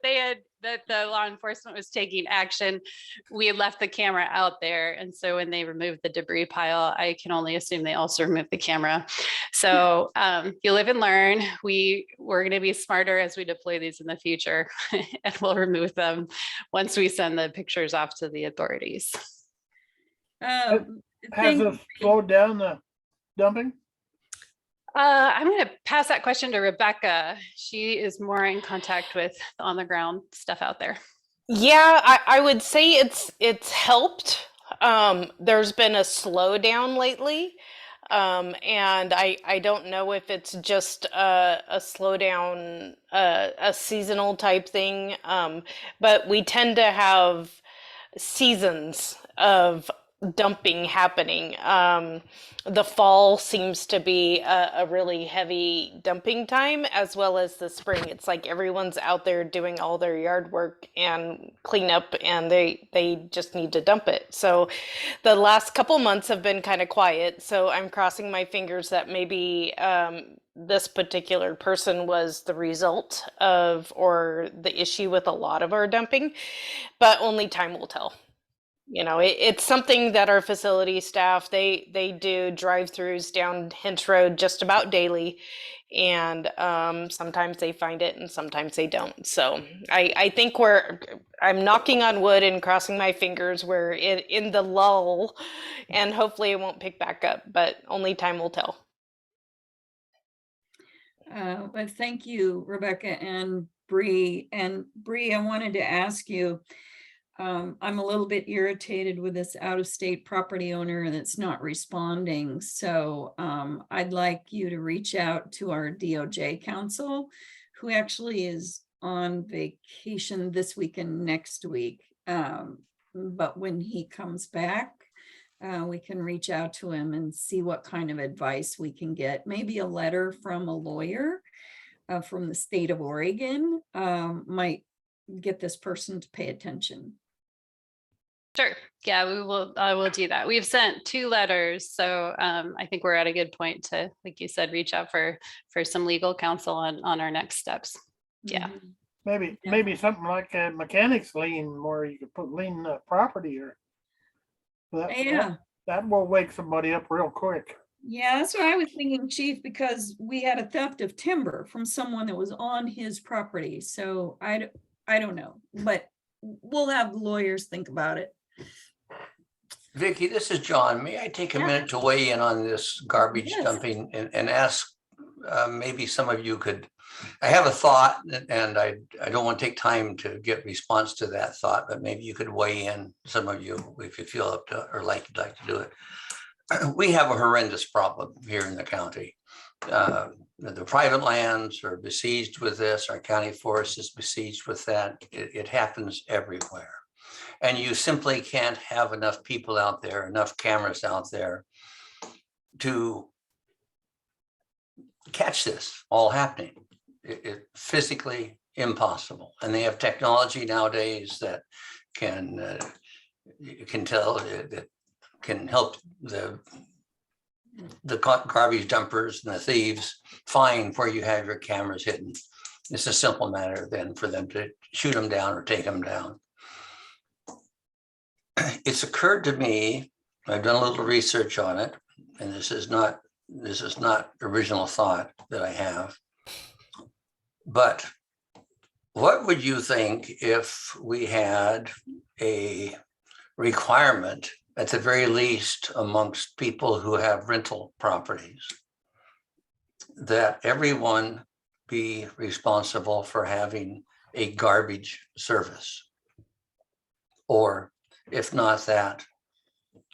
that the law enforcement was taking action. We had left the camera out there. And so when they removed the debris pile, I can only assume they also removed the camera. So you live and learn. We're going to be smarter as we deploy these in the future, and we'll remove them once we send the pictures off to the authorities. Has it slowed down the dumping? I'm going to pass that question to Rebecca. She is more in contact with on the ground stuff out there. Yeah, I would say it's helped. There's been a slowdown lately. And I don't know if it's just a slowdown, a seasonal type thing. But we tend to have seasons of dumping happening. The fall seems to be a really heavy dumping time, as well as the spring. It's like everyone's out there doing all their yard work and cleanup, and they just need to dump it. So the last couple months have been kind of quiet. So I'm crossing my fingers that maybe this particular person was the result of or the issue with a lot of our dumping, but only time will tell. You know, it's something that our facility staff, they do drive-throughs down Hinch Road just about daily. And sometimes they find it and sometimes they don't. So I think I'm knocking on wood and crossing my fingers, we're in the lull, and hopefully it won't pick back up, but only time will tell. But thank you, Rebecca and Bree. And Bree, I wanted to ask you, I'm a little bit irritated with this out-of-state property owner that's not responding. So I'd like you to reach out to our DOJ counsel, who actually is on vacation this week and next week. But when he comes back, we can reach out to him and see what kind of advice we can get. Maybe a letter from a lawyer from the state of Oregon might get this person to pay attention. Sure. Yeah, I will do that. We've sent 2 letters. So I think we're at a good point to, like you said, reach out for some legal counsel on our next steps. Yeah. Maybe something like a mechanics lien where you could put lien property or that will wake somebody up real quick. Yeah, that's what I was thinking, Chief, because we had a theft of timber from someone that was on his property. So I don't know, but we'll have lawyers think about it. Vicky, this is John. May I take a minute to weigh in on this garbage dumping and ask maybe some of you could, I have a thought and I don't want to take time to get response to that thought, but maybe you could weigh in, some of you, if you feel up to or you'd like to do it. We have a horrendous problem here in the county. The private lands are besieged with this. Our county forest is besieged with that. It happens everywhere. And you simply can't have enough people out there, enough cameras out there to catch this all happening. It's physically impossible. And they have technology nowadays that can tell, that can help the garbage dumpers and the thieves find where you have your cameras hidden. It's a simple matter then for them to shoot them down or take them down. It's occurred to me, I've done a little research on it, and this is not original thought that I have, but what would you think if we had a requirement, at the very least amongst people who have rental properties, that everyone be responsible for having a garbage service? Or if not that,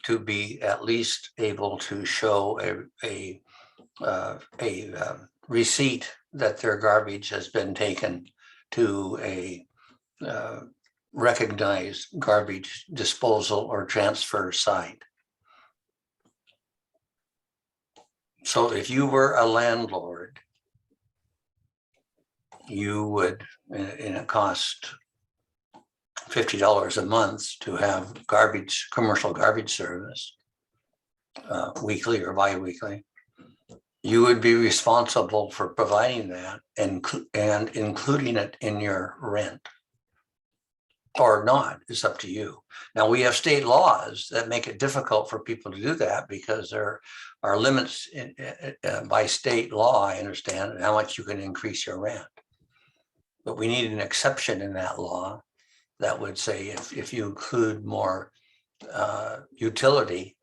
to be at least able to show a receipt that their garbage has been taken to a recognized garbage disposal or transfer site. So if you were a landlord, you would, and it cost $50 a month to have commercial garbage service, weekly or bi-weekly, you would be responsible for providing that and including it in your rent. Or not, it's up to you. Now, we have state laws that make it difficult for people to do that because there are limits by state law, I understand, how much you can increase your rent. But we need an exception in that law that would say if you include more utility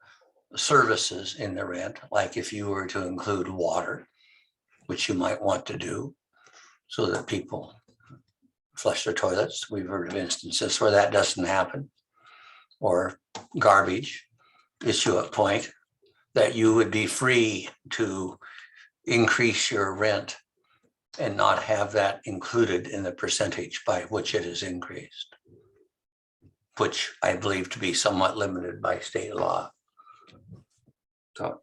services in the rent, like if you were to include water, which you might want to do so that people flush their toilets. We've heard of instances where that doesn't happen. Or garbage, issue a point that you would be free to increase your rent and not have that included in the percentage by which it is increased, which I believe to be somewhat limited by state law. So,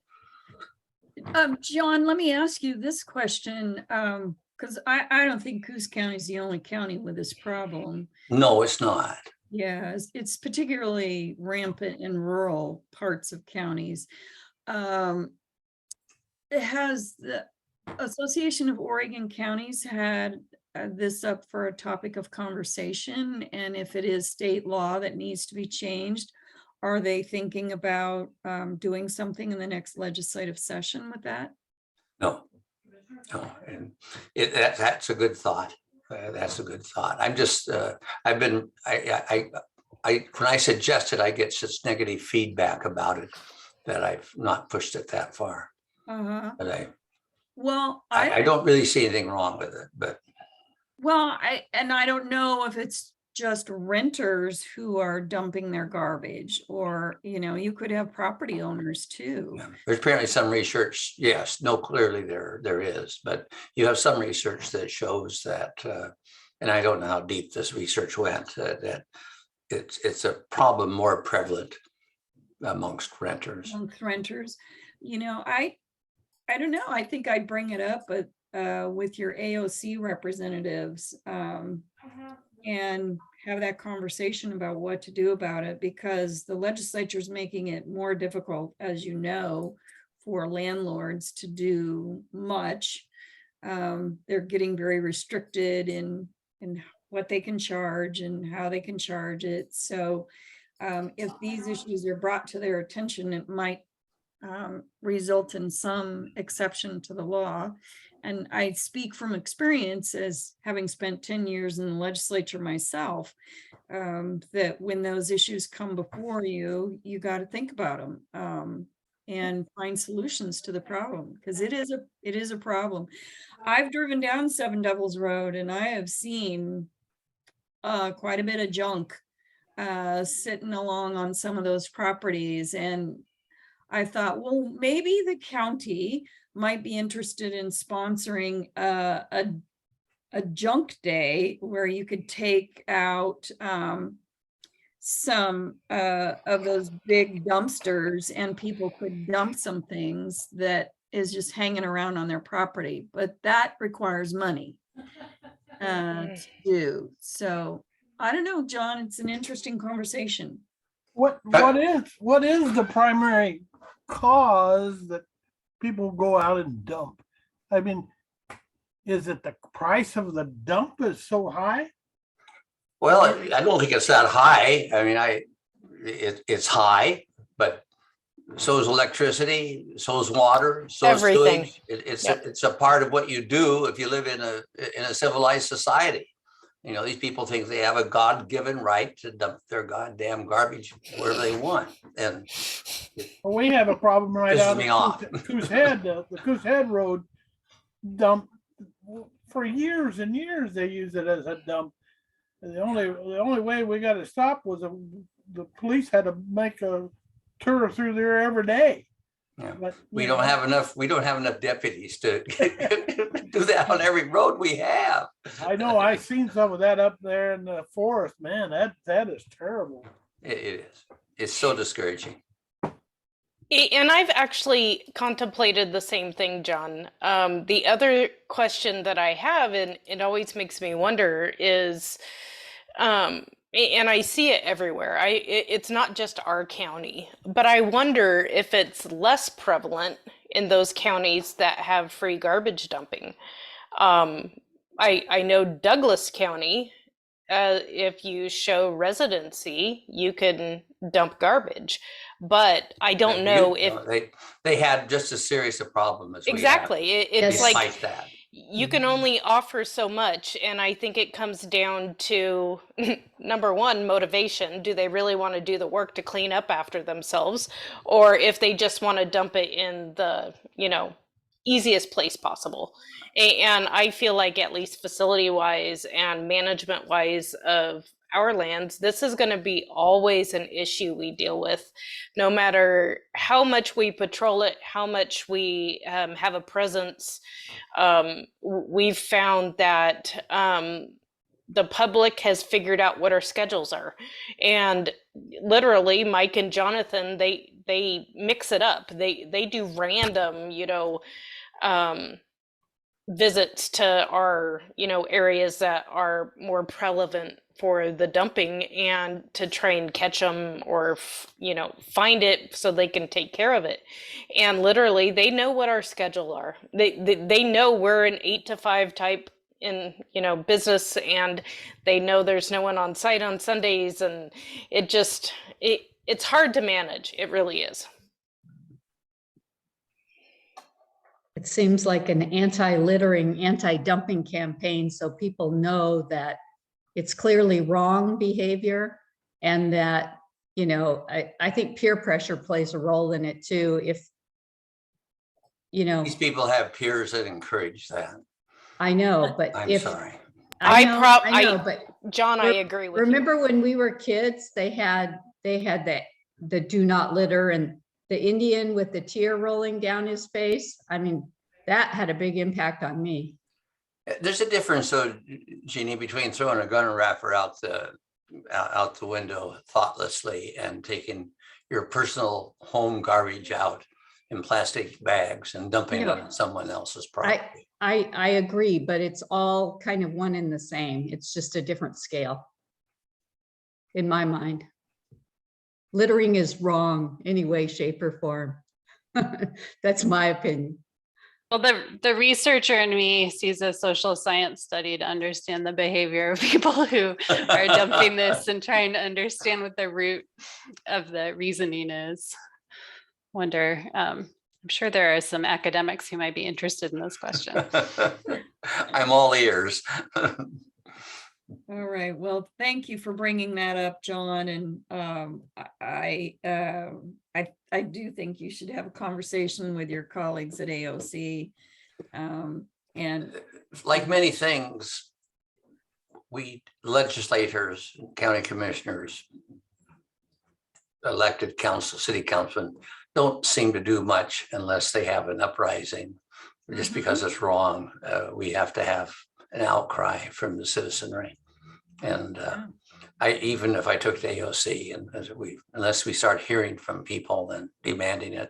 John, let me ask you this question. Because I don't think Coos County is the only county with this problem. no, it's not. Yeah, it's particularly rampant in rural parts of counties. Has the Association of Oregon Counties had this up for a topic of conversation? And if it is state law that needs to be changed, are they thinking about doing something in the next legislative session with that? No, and that's a good thought. That's a good thought. I'm just, when I suggest it, I get such negative feedback about it that I've not pushed it that far. Uh-huh. But Well, I don't really see anything wrong with it, but Well, I don't know if it's just renters who are dumping their garbage, or, you could have property owners too. there's apparently some research. Yes, no, clearly there is, but you have some research that shows that, and I don't know how deep this research went, that it's a problem more prevalent amongst renters. Amongst renters, I don't know. I think I'd bring it up, but with your AOC representatives, and have that conversation about what to do about it, because the legislature is making it more difficult, as you know, for landlords to do much. They're getting very restricted in what they can charge and how they can charge it. So if these issues are brought to their attention, it might result in some exception to the law. And I speak from experience as having spent 10 years in the legislature myself, that when those issues come before you, you got to think about them and find solutions to the problem, because it is a problem. I've driven down Seven Devils Road and I have seen quite a bit of junk sitting along on some of those properties. And I thought, well, maybe the county might be interested in sponsoring a junk day where you could take out some of those big dumpsters and people could dump some things that is just hanging around on their property. But that requires money to do. So I don't know, John, it's an interesting conversation. What is the primary cause that people go out and dump? I mean, is it the price of the dump is so high? Well, I don't think it's that high. I mean, it's high, but so is electricity, so is water, so is Everything. sewage. It's a part of what you do if you live in a civilized society. These people think they have a God-given right to dump their goddamn garbage wherever they want. And Well, we have a problem right pisses out me of off. Coos Head, the Coos Head Road dump. For years and years, they use it as a dump. And the only way we got to stop was the police had to make a tour through there every day. Yeah. But, we don't have enough deputies to do that on every road we have. I know, I seen some of that up there in the forest, man. That is terrible. It is. It's so discouraging. And I've actually contemplated the same thing, John. The other question that I have, and it always makes me wonder, is, and I see it everywhere. It's not just our county, but I wonder if it's less prevalent in those counties that have free garbage dumping. I know Douglas County, if you show residency, you can dump garbage. But I don't know if they had just as serious a problem as exactly. we have. It's like that. You can only offer so much, and I think it comes down to number one, motivation. Do they really want to do the work to clean up after themselves, or if they just want to dump it in the easiest place possible? And I feel like, at least facility wise and management wise of our lands, this is going to be always an issue we deal with, no matter how much we patrol it, how much we have a presence. We've found that the public has figured out what our schedules are, and literally Mike and Jonathan, they mix it up. They do random, visits to our, areas that are more prevalent for the dumping, and to try and catch them or, find it so they can take care of it. And literally they know what our schedule are. They know we're an 8 to 5 type in, business, and they know there's no one on site on Sundays. And it's hard to manage. It really is. It seems like an anti-littering, anti-dumping campaign, so people know that it's clearly wrong behavior, and that, I think peer pressure plays a role in it too. you know, These people have peers that encourage that. I know, but I'm if. sorry. I know, but John, I agree with you. remember when we were kids, they had the do not litter and the Indian with the tear rolling down his face. I mean, that had a big impact on me. There's a difference, though, Jeannie, between throwing a gunner wrapper out the window thoughtlessly and taking your personal home garbage out in plastic bags and dumping it on someone else's property. I agree, but it's all kind of one and the same. It's just a different scale. In my mind. Littering is wrong any way, shape, or form. That's my opinion. Well, the researcher in me sees a social science study to understand the behavior of people who are dumping this and trying to understand what the root of the reasoning is. Wonder, I'm sure there are some academics who might be interested in this question. I'm all ears. All right. Well, thank you for bringing that up, John. And I do think you should have a conversation with your colleagues at AOC. And like many things, we legislators, county commissioners, elected council, city councilmen don't seem to do much unless they have an uprising. Just because it's wrong, we have to have an outcry from the citizenry. And even if I took to AOC, and unless we start hearing from people and demanding it,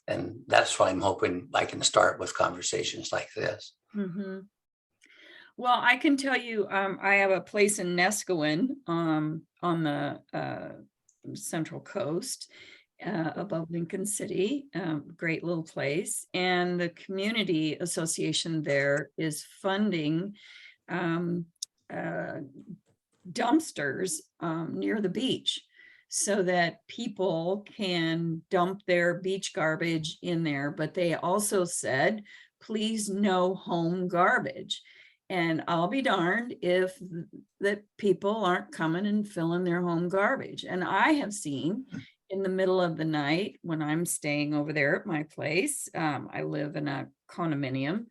and that's what I'm hoping I can start with conversations like this. mm-hmm. Well, I can tell you, I have a place in Neskowin on the Central Coast, above Lincoln City, great little place. And the community association there is funding dumpsters near the beach so that people can dump their beach garbage in there. But they also said, please no home garbage. And I'll be darned if that people aren't coming and filling their home garbage. And I have seen in the middle of the night when I'm staying over there at my place, I live in a condominium.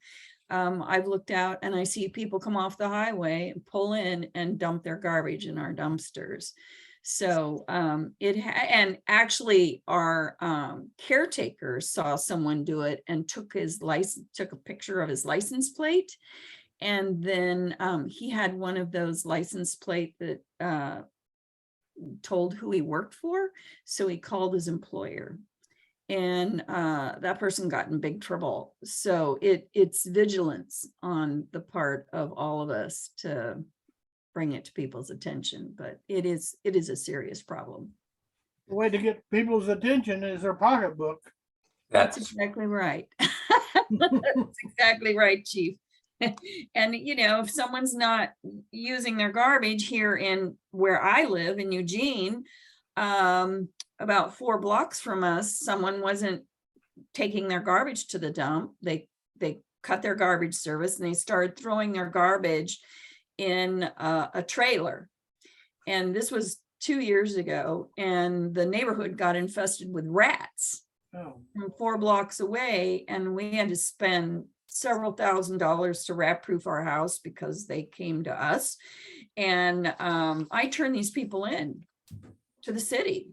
I've looked out and I see people come off the highway and pull in and dump their garbage in our dumpsters. So and actually our caretaker saw someone do it and took a picture of his license plate. And then he had one of those license plate that told who he worked for. So he called his employer. And that person got in big trouble. So it's vigilance on the part of all of us to bring it to people's attention, but it is a serious problem. The way to get people's attention is their pocketbook. That's exactly right. That's exactly right, Chief. And if someone's not using their garbage here in where I live in Eugene, about 4 blocks from us, someone wasn't taking their garbage to the dump. They cut their garbage service and they started throwing their garbage in a trailer. And this was 2 years ago, and the neighborhood got infested with rats from 4 blocks away. And we had to spend several $1,000s to rat proof our house because they came to us. And I turned these people in to the city,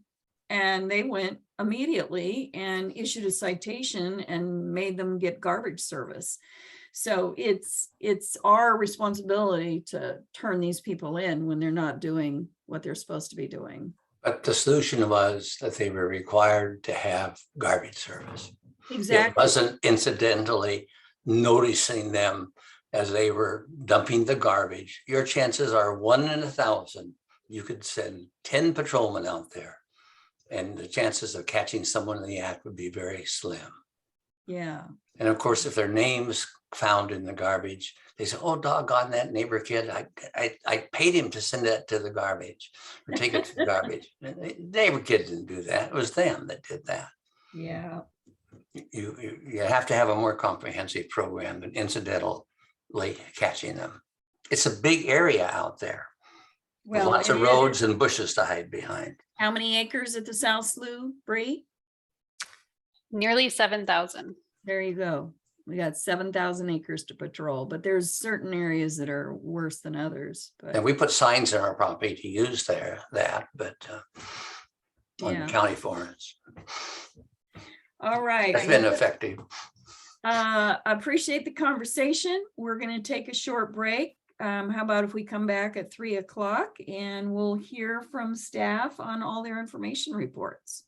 and they went immediately and issued a citation and made them get garbage service. So it's our responsibility to turn these people in when they're not doing what they're supposed to be doing. But the solution was that they were required to have garbage service. Exactly. It wasn't incidentally noticing them as they were dumping the garbage. Your chances are 1 in 1,000. You could send 10 patrolmen out there, and the chances of catching someone in the act would be very slim. Yeah. And of course, if their name's found in the garbage, they say, oh, doggone that neighbor kid. I paid him to send that to the garbage or take it to the garbage. The neighbor kid didn't do that. It was them that did that. Yeah. You have to have a more comprehensive program than incidentally catching them. It's a big area out there. With lots of roads and bushes to hide behind. How many acres at the South Slough, Bree? Nearly 7,000. There you go. We got 7,000 acres to patrol, but there's certain areas that are worse than others, And but we put signs in our property to use but on yeah. county forests. All right. It's been effective. Appreciate the conversation. We're going to take a short break. How about if we come back at 3 o'clock and we'll hear from staff on all their information reports.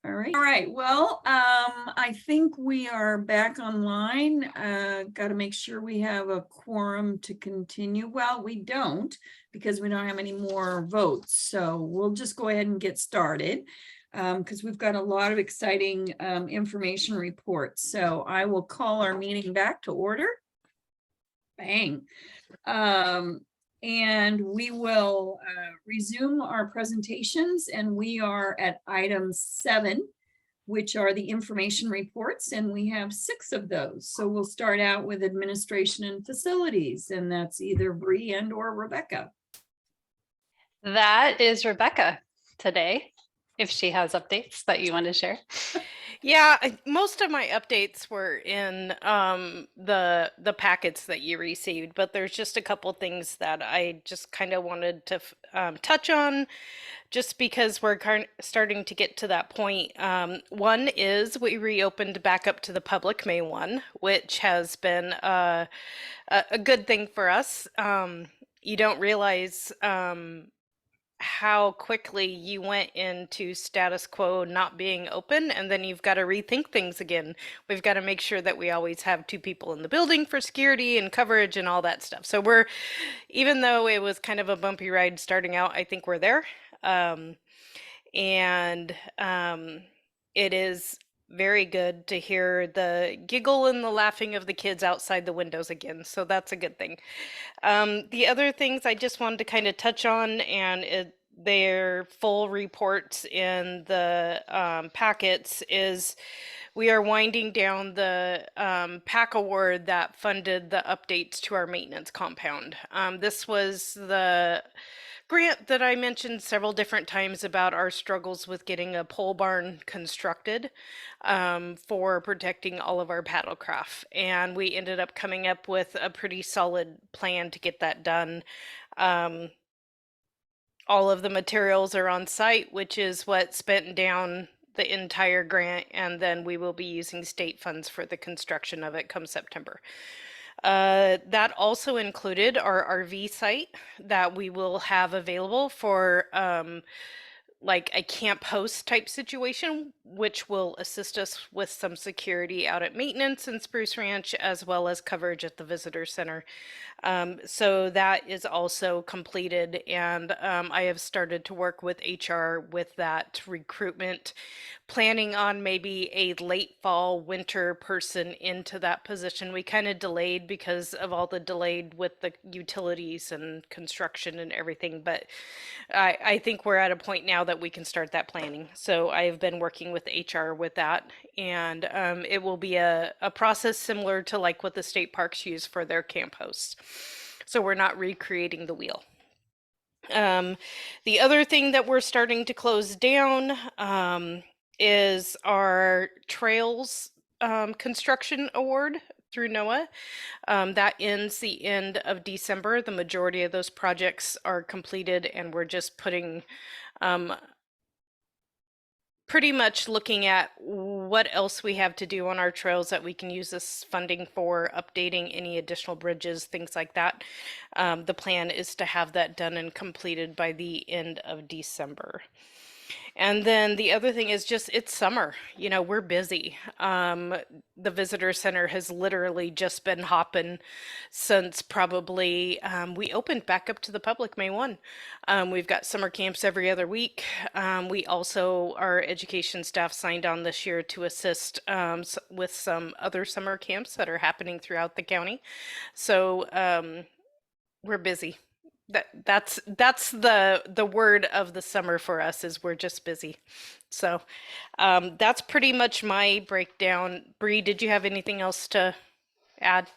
All right. All right. Well, I think we are back online. Got to make sure we have a quorum to continue. Well, we don't, because we don't have any more votes. So we'll just go ahead and get started, because we've got a lot of exciting information reports. So I will call our meeting back to order. Bang. And we will resume our presentations, and we are at item 7, which are the information reports, and we have 6 of those. So we'll start out with administration and facilities, and that's either Bree and or Rebecca. That is Rebecca today, if she has updates that you want to share. Yeah, most of my updates were in the packets that you received, but there's just a couple things that I just kind of wanted to touch on, just because we're starting to get to that point. One is we reopened back up to the public May 1, which has been a good thing for us. You don't realize how quickly you went into status quo not being open, and then you've got to rethink things again. We've got to make sure that we always have 2 people in the building for security and coverage and all that stuff. So even though it was kind of a bumpy ride starting out, I think we're there. It is very good to hear the giggle and the laughing of the kids outside the windows again. So that's a good thing. The other things I just wanted to kind of touch on, and their full reports in the packets, is we are winding down the PAC award that funded the updates to our maintenance compound. This was the grant that I mentioned several different times about our struggles with getting a pole barn constructed for protecting all of our paddlecraft. And we ended up coming up with a pretty solid plan to get that done. All of the materials are on site, which is what spent down the entire grant, and then we will be using state funds for the construction of it come September. That also included our RV site that we will have available for like a camp host type situation, which will assist us with some security out at maintenance and Spruce Ranch, as well as coverage at the visitor center. So that is also completed, and I have started to work with HR with that recruitment, planning on maybe a late fall winter person into that position. We kind of delayed because of all the delayed with the utilities and construction and everything, but I think we're at a point now that we can start that planning. So I've been working with HR with that, and it will be a process similar to like what the state parks use for their camp hosts. So we're not recreating the wheel. The other thing that we're starting to close down is our trails construction award through NOAA. That ends the end of December. The majority of those projects are completed, and we're just putting pretty much looking at what else we have to do on our trails that we can use this funding for, updating any additional bridges, things like that. The plan is to have that done and completed by the end of December. And then the other thing is just, it's summer, you know, we're busy. The visitor center has literally just been hopping since probably we opened back up to the public May 1. We've got summer camps every other week. We also, our education staff signed on this year to assist with some other summer camps that are happening throughout the county. So we're busy. That's the word of the summer for us, is we're just busy. So that's pretty much my breakdown. Bree, did you have anything else to add?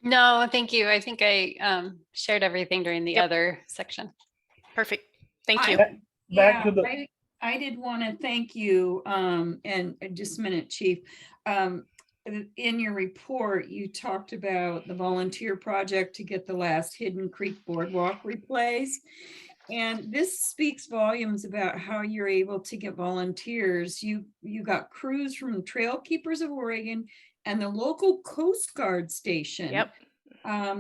No, thank you. I think I shared everything during the other section. Perfect. Thank you. Back to the I did want to thank you, and just a minute, Chief. In your report, you talked about the volunteer project to get the last Hidden Creek Boardwalk replaced. And this speaks volumes about how you're able to get volunteers. You got crews from Trail Keepers of Oregon and the local Coast Guard station. Yep.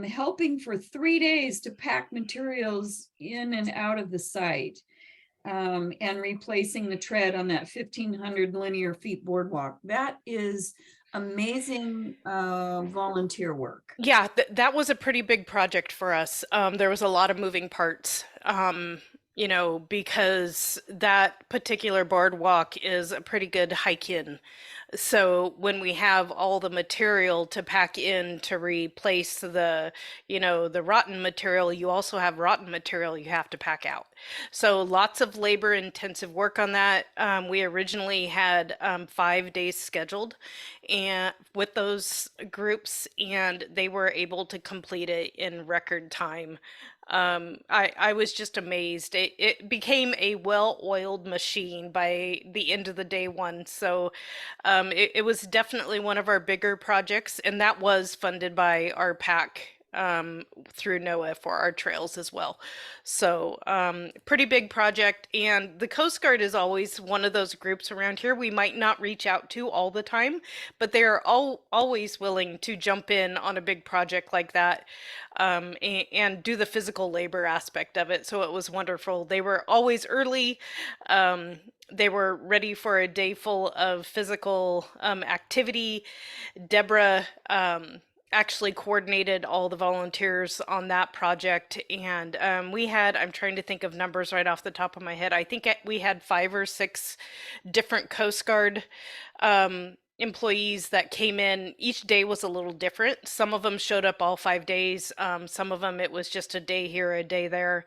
Helping for 3 days to pack materials in and out of the site. And replacing the tread on that 1,500 linear feet boardwalk. That is amazing volunteer work. Yeah, that was a pretty big project for us. There was a lot of moving parts, because that particular boardwalk is a pretty good hike in. So when we have all the material to pack in to replace the rotten material, you also have rotten material you have to pack out. So lots of labor intensive work on that. We originally had 5 days scheduled and with those groups, and they were able to complete it in record time. I was just amazed. It became a well-oiled machine by the end of the day one. So it was definitely one of our bigger projects, and that was funded by our PAC through NOAA for our trails as well. So pretty big project. And the Coast Guard is always one of those groups around here we might not reach out to all the time, but they are always willing to jump in on a big project like that and do the physical labor aspect of it. So it was wonderful. They were always early. They were ready for a day full of physical activity. Deborah actually coordinated all the volunteers on that project, and we had, I'm trying to think of numbers right off the top of my head, I think we had 5 or 6 different Coast Guard employees that came in. Each day was a little different. Some of them showed up all 5 days. Some of them it was just a day here, a day there.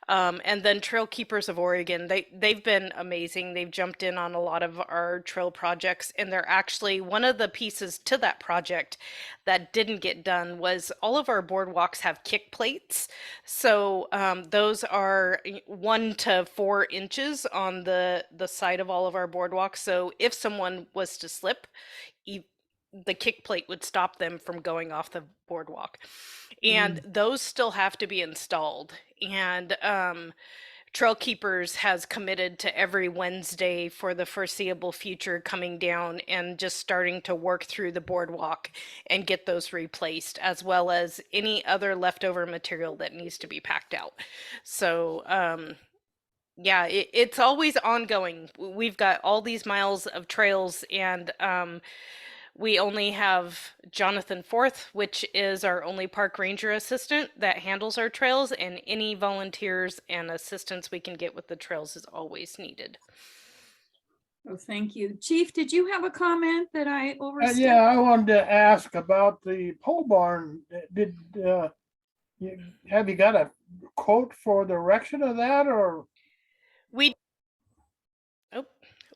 And then Trail Keepers of Oregon, they've been amazing. They've jumped in on a lot of our trail projects, and they're actually one of the pieces to that project that didn't get done was all of our boardwalks have kick plates. So those are 1 to 4 inches on the side of all of our boardwalks. So if someone was to slip, the kick plate would stop them from going off the boardwalk. And those still have to be installed. And Trail Keepers has committed to every Wednesday for the foreseeable future coming down and just starting to work through the boardwalk and get those replaced, as well as any other leftover material that needs to be packed out. So yeah, it's always ongoing. We've got all these miles of trails, and we only have Jonathan Forth, which is our only park ranger assistant that handles our trails, and any volunteers and assistance we can get with the trails is always needed. Oh, thank you. Chief, did you have a comment that I overstepped? Yeah, I wanted to ask about the pole barn. Have you got a quote for the erection of that, or?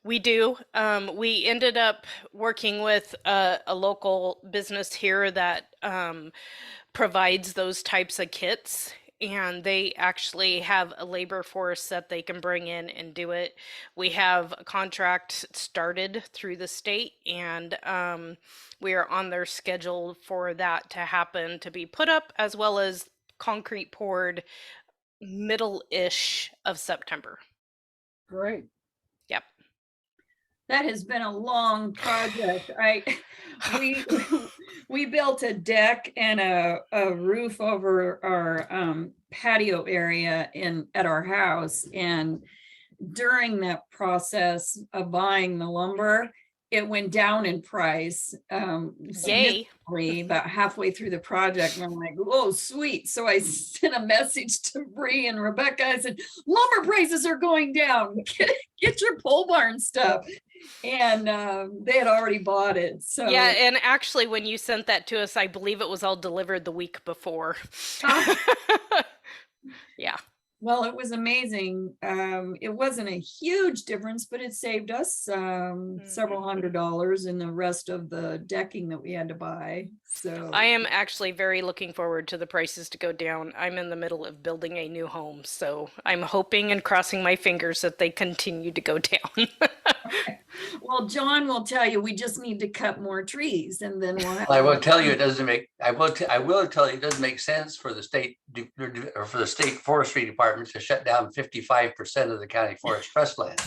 We do. We ended up working with a local business here that provides those types of kits, and they actually have a labor force that they can bring in and do it. We have a contract started through the state, and we are on their schedule for that to happen, to be put up, as well as concrete poured middle-ish of September. Great. Yep. That has been a long project. We built a deck and a roof over our patio area at our house. And during that process of buying the lumber, it went down in price. Yay. About halfway through the project, and I'm like, oh, sweet. So I sent a message to Bree and Rebecca. I said, lumber prices are going down. Get your pole barn stuff. And they had already bought it. So yeah, and actually when you sent that to us, I believe it was all delivered the week before. Yeah. Well, it was amazing. It wasn't a huge difference, but it saved us several $100s in the rest of the decking that we had to buy. So I am actually very looking forward to the prices to go down. I'm in the middle of building a new home, so I'm hoping and crossing my fingers that they continue to go down. well, John will tell you we just need to cut more trees, and then we'll have. I will tell you, it doesn't make, I will tell you, it doesn't make sense for the state, or for the state forestry department to shut down 55% of the county forest trust land.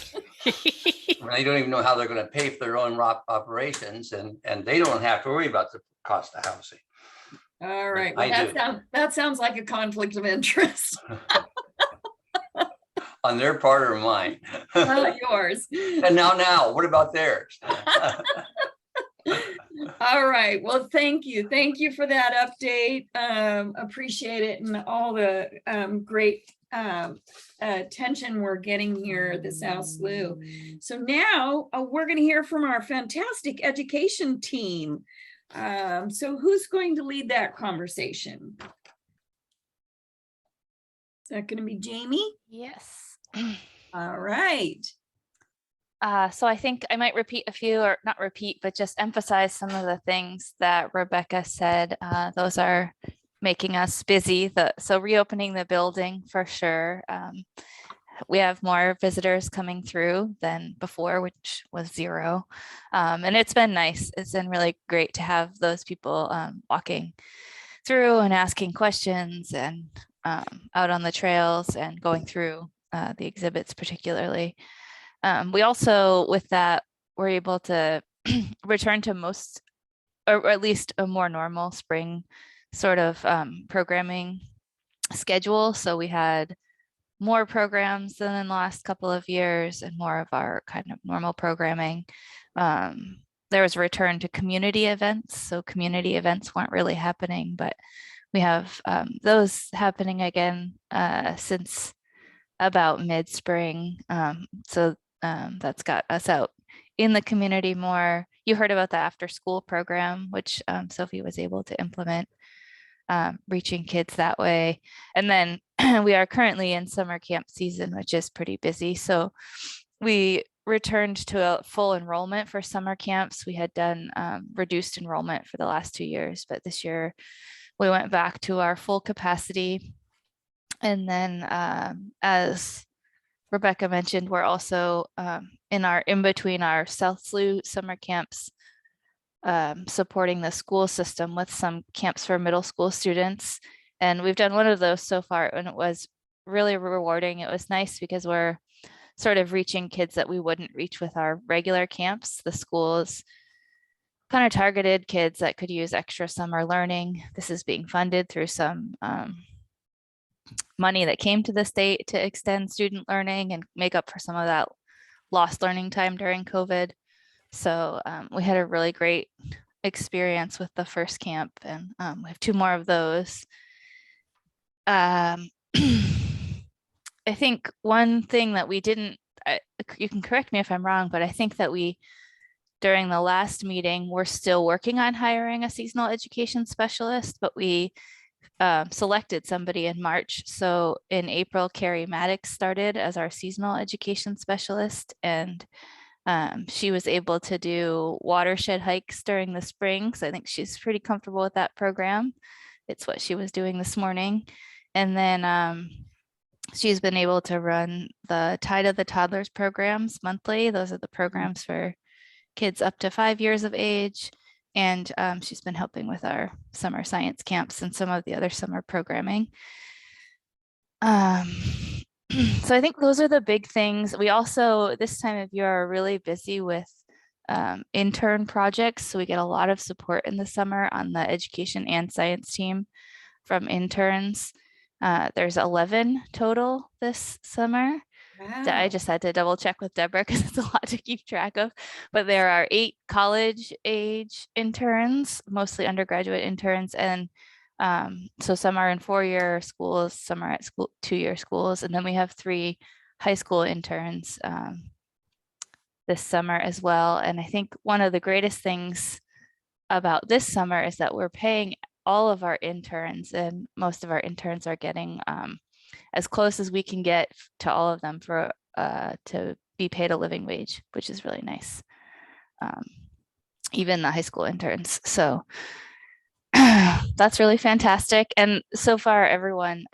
They don't even know how they're going to pay for their own operations, and they don't have to worry about the cost of housing. All right, well, that sounds like a conflict of interest. On their part or mine? Yours. And now, what about theirs? All right, well, thank you for that update. Appreciate it, and all the great attention we're getting here at the South Slough. So now we're going to hear from our fantastic education team. So who's going to lead that conversation? Is that going to be Jamie? Yes. All right. So I think I might repeat a few, or not repeat, but just emphasize some of the things that Rebecca said. Those are making us busy. So reopening the building for sure. We have more visitors coming through than before, which was 0. And it's been nice. It's been really great to have those people walking through and asking questions, and out on the trails and going through the exhibits particularly. We also, with that, were able to return to most, or at least a more normal spring sort of programming schedule. So we had more programs than in the last couple of years, and more of our kind of normal programming. There was a return to community events. So community events weren't really happening, but we have those happening again since about mid-spring. So that's got us out in the community more. You heard about the after-school program, which Sophie was able to implement, reaching kids that way. And then we are currently in summer camp season, which is pretty busy. So we returned to a full enrollment for summer camps. We had done reduced enrollment for the last 2 years, but this year we went back to our full capacity. And then as Rebecca mentioned, we're also in between our South Slough summer camps, supporting the school system with some camps for middle school students. And we've done one of those so far, and it was really rewarding. It was nice because we're sort of reaching kids that we wouldn't reach with our regular camps. The schools kind of targeted kids that could use extra summer learning. This is being funded through some money that came to the state to extend student learning and make up for some of that lost learning time during COVID. So we had a really great experience with the first camp, and we have 2 more of those. I think one thing that we didn't, you can correct me if I'm wrong, but I think that we, during the last meeting, we're still working on hiring a seasonal education specialist, but we selected somebody in March. So in April, Carrie Maddox started as our seasonal education specialist, and she was able to do watershed hikes during the spring. So I think she's pretty comfortable with that program. It's what she was doing this morning. And then she's been able to run the Tide of the Toddlers programs monthly. Those are the programs for kids up to 5 years of age. And she's been helping with our summer science camps and some of the other summer programming. So I think those are the big things. We also, this time of year, are really busy with intern projects. So we get a lot of support in the summer on the education and science team from interns. There's 11 total this summer. Wow. I just had to double check with Deborah because it's a lot to keep track of. But there are 8 college age interns, mostly undergraduate interns. And so some are in 4-year schools, some are at 2-year schools. And then we have 3 high school interns this summer as well. And I think one of the greatest things about this summer is that we're paying all of our interns, and most of our interns are getting as close as we can get to all of them for to be paid a living wage, which is really nice. Even the high school interns. So that's really fantastic. And so far, everyone,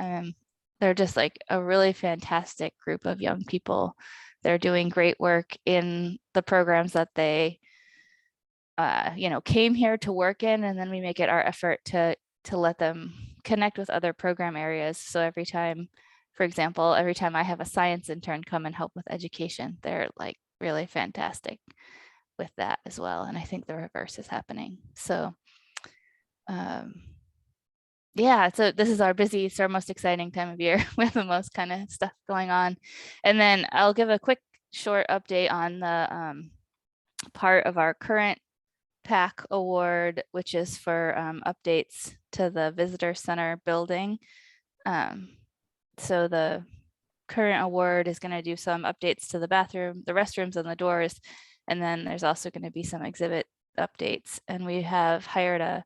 they're just like a really fantastic group of young people. They're doing great work in the programs that they, came here to work in, and then we make it our effort to let them connect with other program areas. So every time, for example, every time I have a science intern come and help with education, they're like really fantastic with that as well. And I think the reverse is happening. So yeah, so this is our busiest, our most exciting time of year with the most kind of stuff going on. And then I'll give a quick short update on the part of our current PAC award, which is for updates to the visitor center building. So the current award is going to do some updates to the bathroom, the restrooms, and the doors. And then there's also going to be some exhibit updates. And we have hired a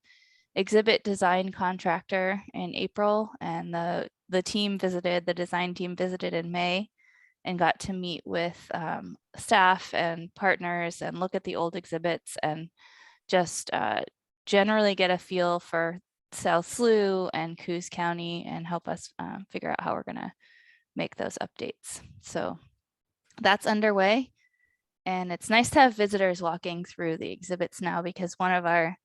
exhibit design contractor in April, and the design team visited in May and got to meet with staff and partners and look at the old exhibits and just generally get a feel for South Slough and Coos County and help us figure out how we're going to make those updates. So that's underway. And it's nice to have visitors walking through the exhibits now, because one of our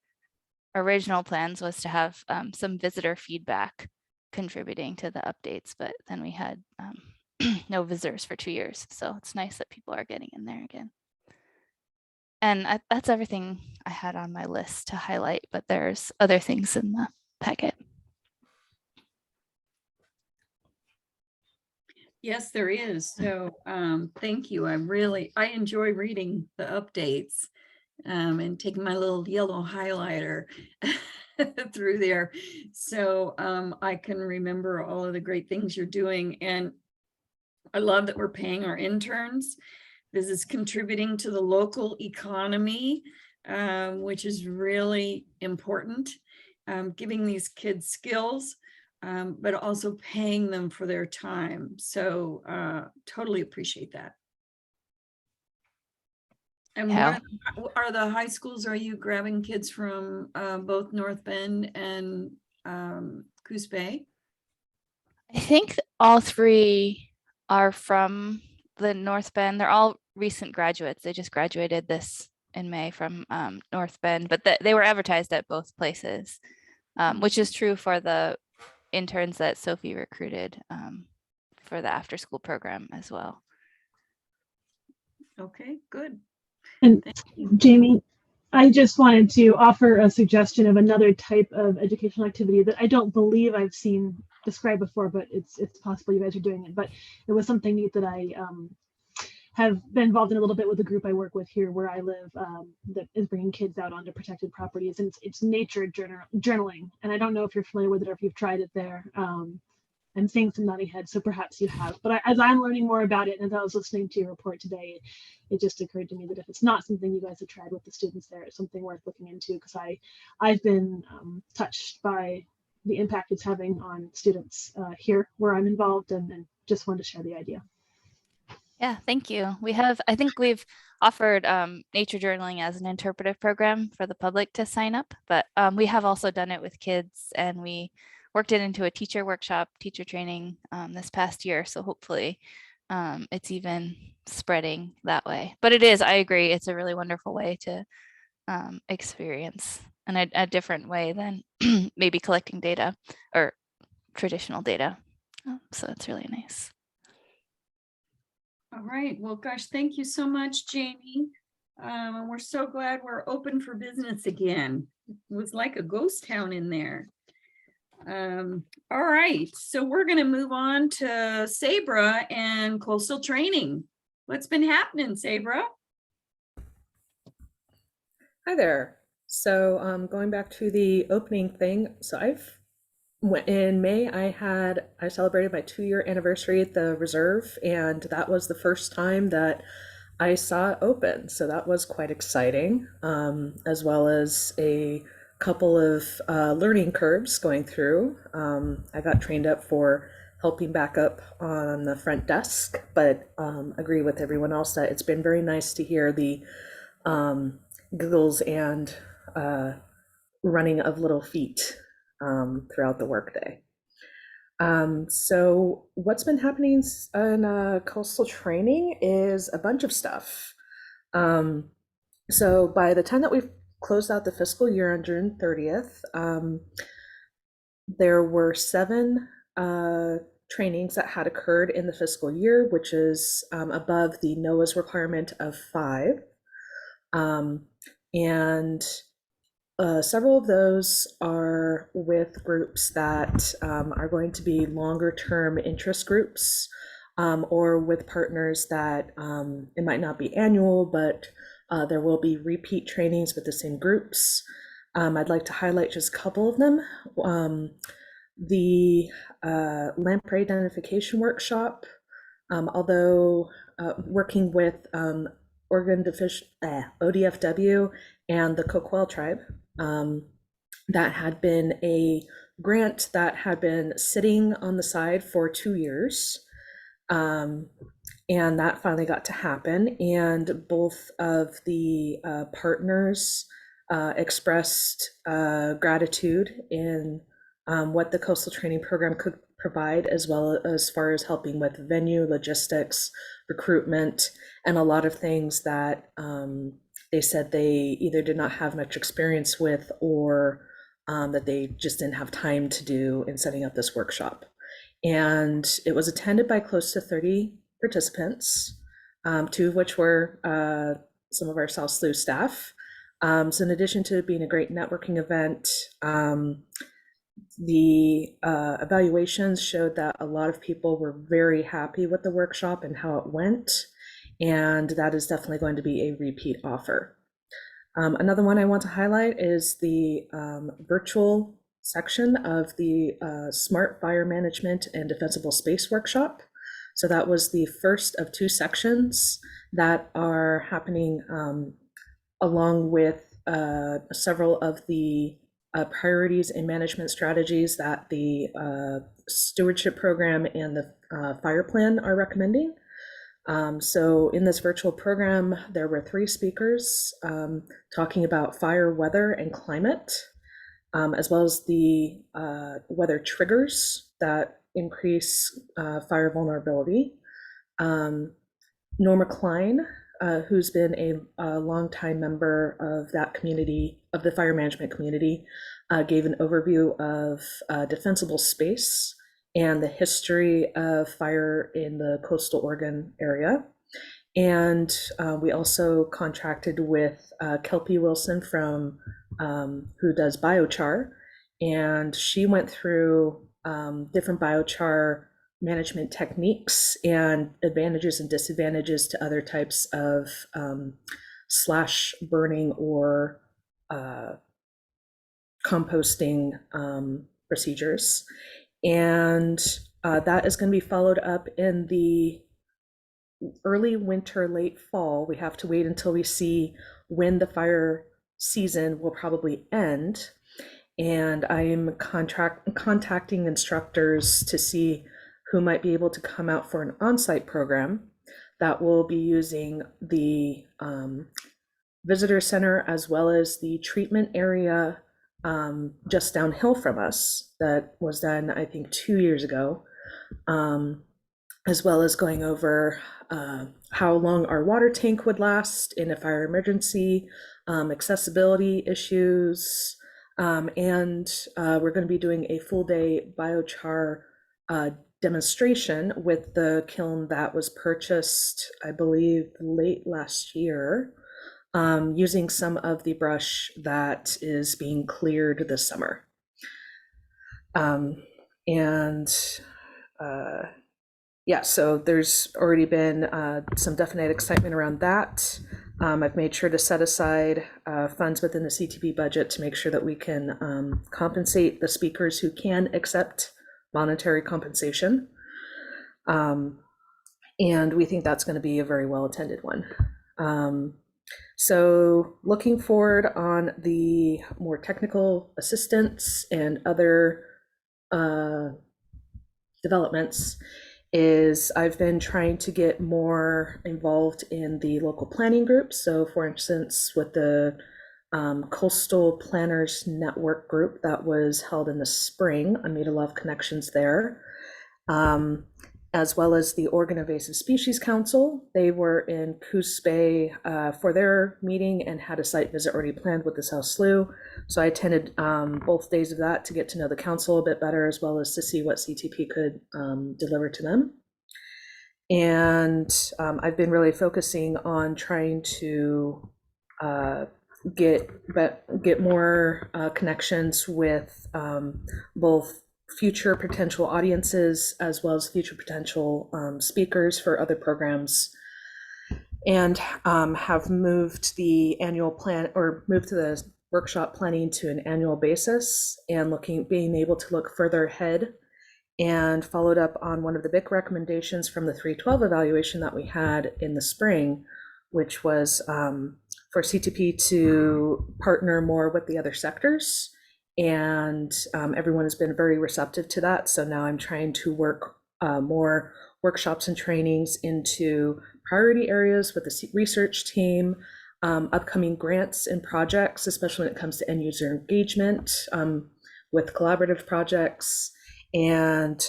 original plans was to have some visitor feedback contributing to the updates, but then we had no visitors for 2 years. So it's nice that people are getting in there again. And that's everything I had on my list to highlight, but there's other things in the packet. Yes, there is. So thank you. I enjoy reading the updates and taking my little yellow highlighter through there. So I can remember all of the great things you're doing. And I love that we're paying our interns. This is contributing to the local economy, which is really important. Giving these kids skills, but also paying them for their time. So totally appreciate that. And Yeah. what are the high schools? Are you grabbing kids from both North Bend and Coos Bay? I think all three are from the North Bend. They're all recent graduates. They just graduated this in May from North Bend, but they were advertised at both places, which is true for the interns that Sophie recruited for the after school program as well. Okay, good. And Jamie, I just wanted to offer a suggestion of another type of educational activity that I don't believe I've seen described before, but it's possible you guys are doing it. But it was something neat that I have been involved in a little bit with the group I work with here where I live, that is bringing kids out onto protected properties, and it's nature journaling. And I don't know if you're familiar with it or if you've tried it there. I'm seeing some nodding heads, so perhaps you have. But as I'm learning more about it, and as I was listening to your report today, it just occurred to me that if it's not something you guys have tried with the students there, it's something worth looking into, because I've been touched by the impact it's having on students here where I'm involved, and just wanted to share the idea. Yeah, thank you. I think we've offered nature journaling as an interpretive program for the public to sign up, but we have also done it with kids, and we worked it into a teacher workshop, teacher training this past year. So hopefully it's even spreading that way. But it is, I agree, it's a really wonderful way to experience in a different way than maybe collecting data or traditional data. So it's really nice. All right. Well, gosh, thank you so much, Jamie. And we're so glad we're open for business again. It was like a ghost town in there. All right. So we're going to move on to Sabra and coastal training. What's been happening, Sabra? Hi there. So going back to the opening thing, so in May I celebrated my 2-year anniversary at the reserve, and that was the first time that I saw it open. So that was quite exciting, as well as a couple of learning curves going through. I got trained up for helping back up on the front desk, but agree with everyone else that it's been very nice to hear the giggles and running of little feet throughout the workday. So what's been happening in coastal training is a bunch of stuff. So by the time that we've closed out the fiscal year on June 30th, there were 7 trainings that had occurred in the fiscal year, which is above the NOAA's requirement of 5. And several of those are with groups that are going to be longer term interest groups, or with partners that it might not be annual, but there will be repeat trainings with the same groups. I'd like to highlight just a couple of them. The lamprey identification workshop, although working with ODFW and the Coquel tribe, that had been a grant that had been sitting on the side for 2 years. And that finally got to happen. And both of the partners expressed gratitude in what the coastal training program could provide, as well as far as helping with venue, logistics, recruitment, and a lot of things that they said they either did not have much experience with, or that they just didn't have time to do in setting up this workshop. And it was attended by close to 30 participants, 2 of which were some of our South Slough staff. So in addition to being a great networking event, the evaluations showed that a lot of people were very happy with the workshop and how it went. And that is definitely going to be a repeat offer. Another one I want to highlight is the virtual section of the Smart Fire Management and Defensible Space Workshop. So that was the first of 2 sections that are happening along with several of the priorities and management strategies that the stewardship program and the fire plan are recommending. So in this virtual program, there were 3 speakers talking about fire, weather, and climate, as well as the weather triggers that increase fire vulnerability. Norma Klein, who's been a longtime member of that community, of the fire management community, gave an overview of defensible space and the history of fire in the coastal Oregon area. And we also contracted with Kelpie Wilson from who does biochar, and she went through different biochar management techniques and advantages and disadvantages to other types of slash burning or composting procedures. And that is going to be followed up in the early winter, late fall. We have to wait until we see when the fire season will probably end. And I am contacting instructors to see who might be able to come out for an on-site program that will be using the visitor center as well as the treatment area just downhill from us that was done, I think, 2 years ago, as well as going over how long our water tank would last in a fire emergency, accessibility issues, and we're going to be doing a full day biochar demonstration with the kiln that was purchased, I believe, late last year, using some of the brush that is being cleared this summer. Yeah, so there's already been some definite excitement around that. I've made sure to set aside funds within the CTB budget to make sure that we can compensate the speakers who can accept monetary compensation. And we think that's going to be a very well attended one. So looking forward on the more technical assistance and other developments is I've been trying to get more involved in the local planning groups. So for instance, with the Coastal Planners Network group that was held in the spring, I made a lot of connections there. As well as the Oregon Invasive Species Council. They were in Coos Bay for their meeting and had a site visit already planned with the South Slough. So I attended both days of that to get to know the council a bit better, as well as to see what CTP could deliver to them. And I've been really focusing on trying to get more connections with both future potential audiences as well as future potential speakers for other programs, and have moved the annual plan, or moved to the workshop planning to an annual basis, and being able to look further ahead, and followed up on one of the big recommendations from the 312 evaluation that we had in the spring, which was for CTP to partner more with the other sectors. And everyone has been very receptive to that. So now I'm trying to work more workshops and trainings into priority areas with the research team, upcoming grants and projects, especially when it comes to end user engagement with collaborative projects, and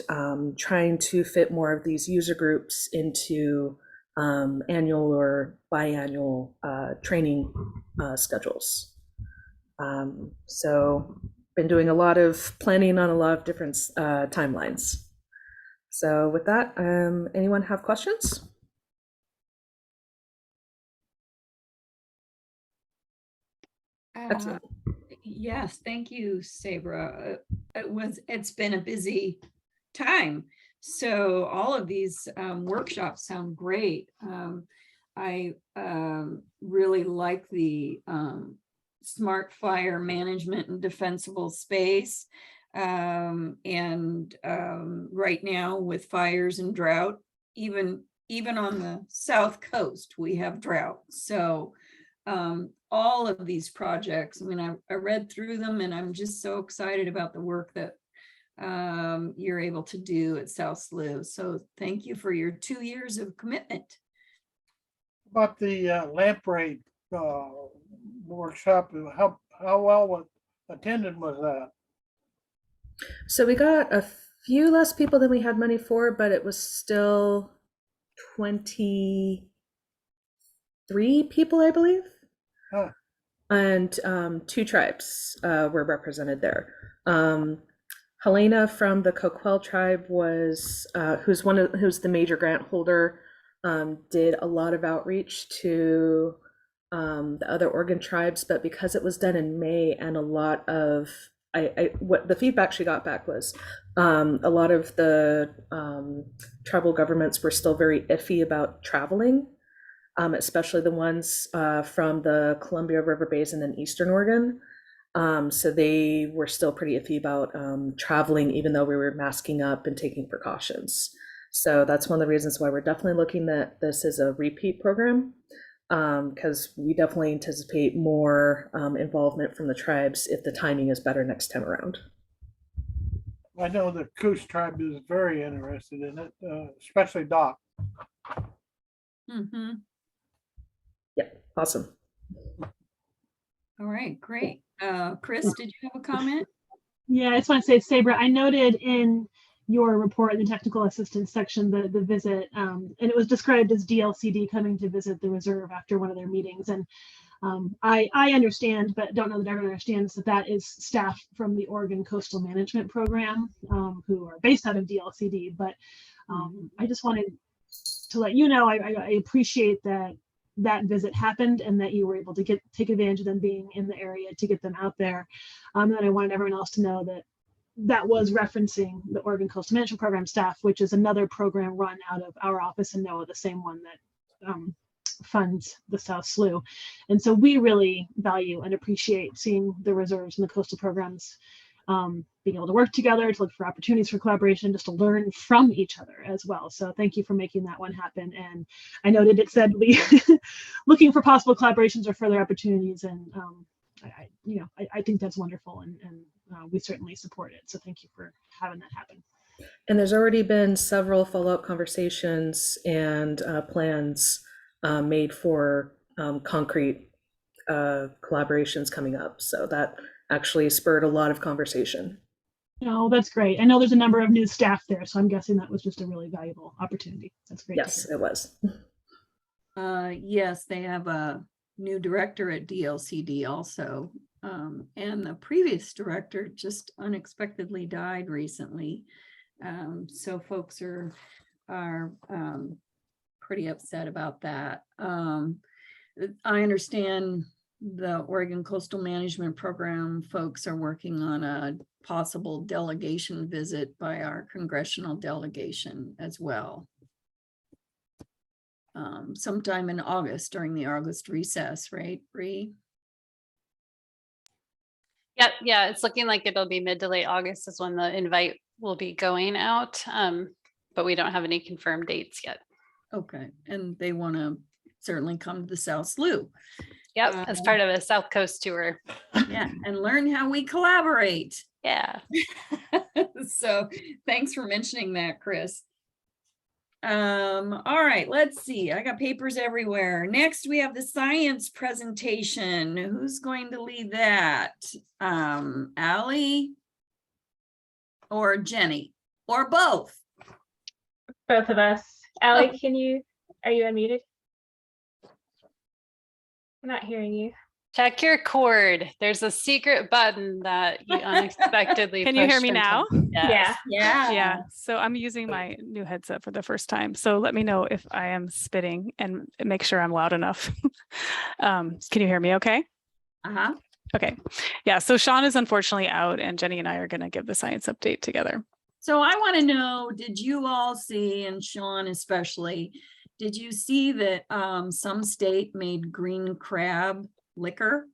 trying to fit more of these user groups into annual or biannual training schedules. So been doing a lot of planning on a lot of different timelines. So with that, anyone have questions? Excellent. Yes, thank you, Sabra. It's been a busy time. So all of these workshops sound great. I really like the smart fire management and defensible space. And right now with fires and drought, even on the South Coast, we have drought. So all of these projects, I mean, I read through them, and I'm just so excited about the work that you're able to do at South Slough. So thank you for your 2 years of commitment. About the lamprey workshop, how well attended was that? So we got a few less people than we had money for, but it was still 23 people, I believe. Huh. And 2 tribes were represented there. Helena from the Coquel tribe was, who's the major grant holder, did a lot of outreach to the other Oregon tribes, but because it was done in May, and a lot of what the feedback she got back was a lot of the tribal governments were still very iffy about traveling, especially the ones from the Columbia River Basin in Eastern Oregon. So they were still pretty iffy about traveling, even though we were masking up and taking precautions. So that's one of the reasons why we're definitely looking at this as a repeat program, because we definitely anticipate more involvement from the tribes if the timing is better next time around. I know the Coos tribe is very interested in it, especially Doc. Mm-hmm. Yeah, awesome. All right, great. Chris, did you have a comment? Yeah, I just want to say, Sabra, I noted in your report in the technical assistance section the visit, and it was described as DLCD coming to visit the reserve after one of their meetings. And I understand, but don't know that everyone understands that is staff from the Oregon Coastal Management Program who are based out of DLCD. But I just wanted to let you know, I appreciate that visit happened, and that you were able to take advantage of them being in the area to get them out there. And I wanted everyone else to know that was referencing the Oregon Coastal Management Program staff, which is another program run out of our office in NOAA, the same one that funds the South Slough. And so we really value and appreciate seeing the reserves and the coastal programs being able to work together, to look for opportunities for collaboration, just to learn from each other as well. So thank you for making that one happen. And I noted it said looking for possible collaborations or further opportunities. And I think that's wonderful, and we certainly support it. So thank you for having that happen. And there's already been several follow-up conversations and plans made for concrete collaborations coming up. So that actually spurred a lot of conversation. No, that's great. I know there's a number of new staff there, so I'm guessing that was just a really valuable opportunity. That's great. Yes, it was. Yes, they have a new director at DLCD also. And the previous director just unexpectedly died recently. So folks are pretty upset about that. I understand the Oregon Coastal Management Program folks are working on a possible delegation visit by our congressional delegation as well. Sometime in August during the August recess, right, Bree? Yeah, it's looking like it'll be mid to late August is when the invite will be going out, but we don't have any confirmed dates yet. Okay, and they want to certainly come to the South Slough. Yep, as part of a South Coast tour. Yeah, and learn how we collaborate. Yeah. So thanks for mentioning that, Chris. All right, let's see. I got papers everywhere. Next, we have the science presentation. Who's going to lead that? Allie or Jenny or both? Both of us. Allie, are you unmuted? I'm not hearing you. Check your cord. There's a secret button that you unexpectedly Can you hear pushed me into- now? Yes. Yeah. So I'm using my new headset for the first time. So let me know if I am spitting and make sure I'm loud enough. Can you hear me okay? Uh-huh. Okay. Yeah. So Sean is unfortunately out and Jenny and I are going to give the science update together. So I want to know, did you all see, and Sean especially, did you see that some state made green crab liquor?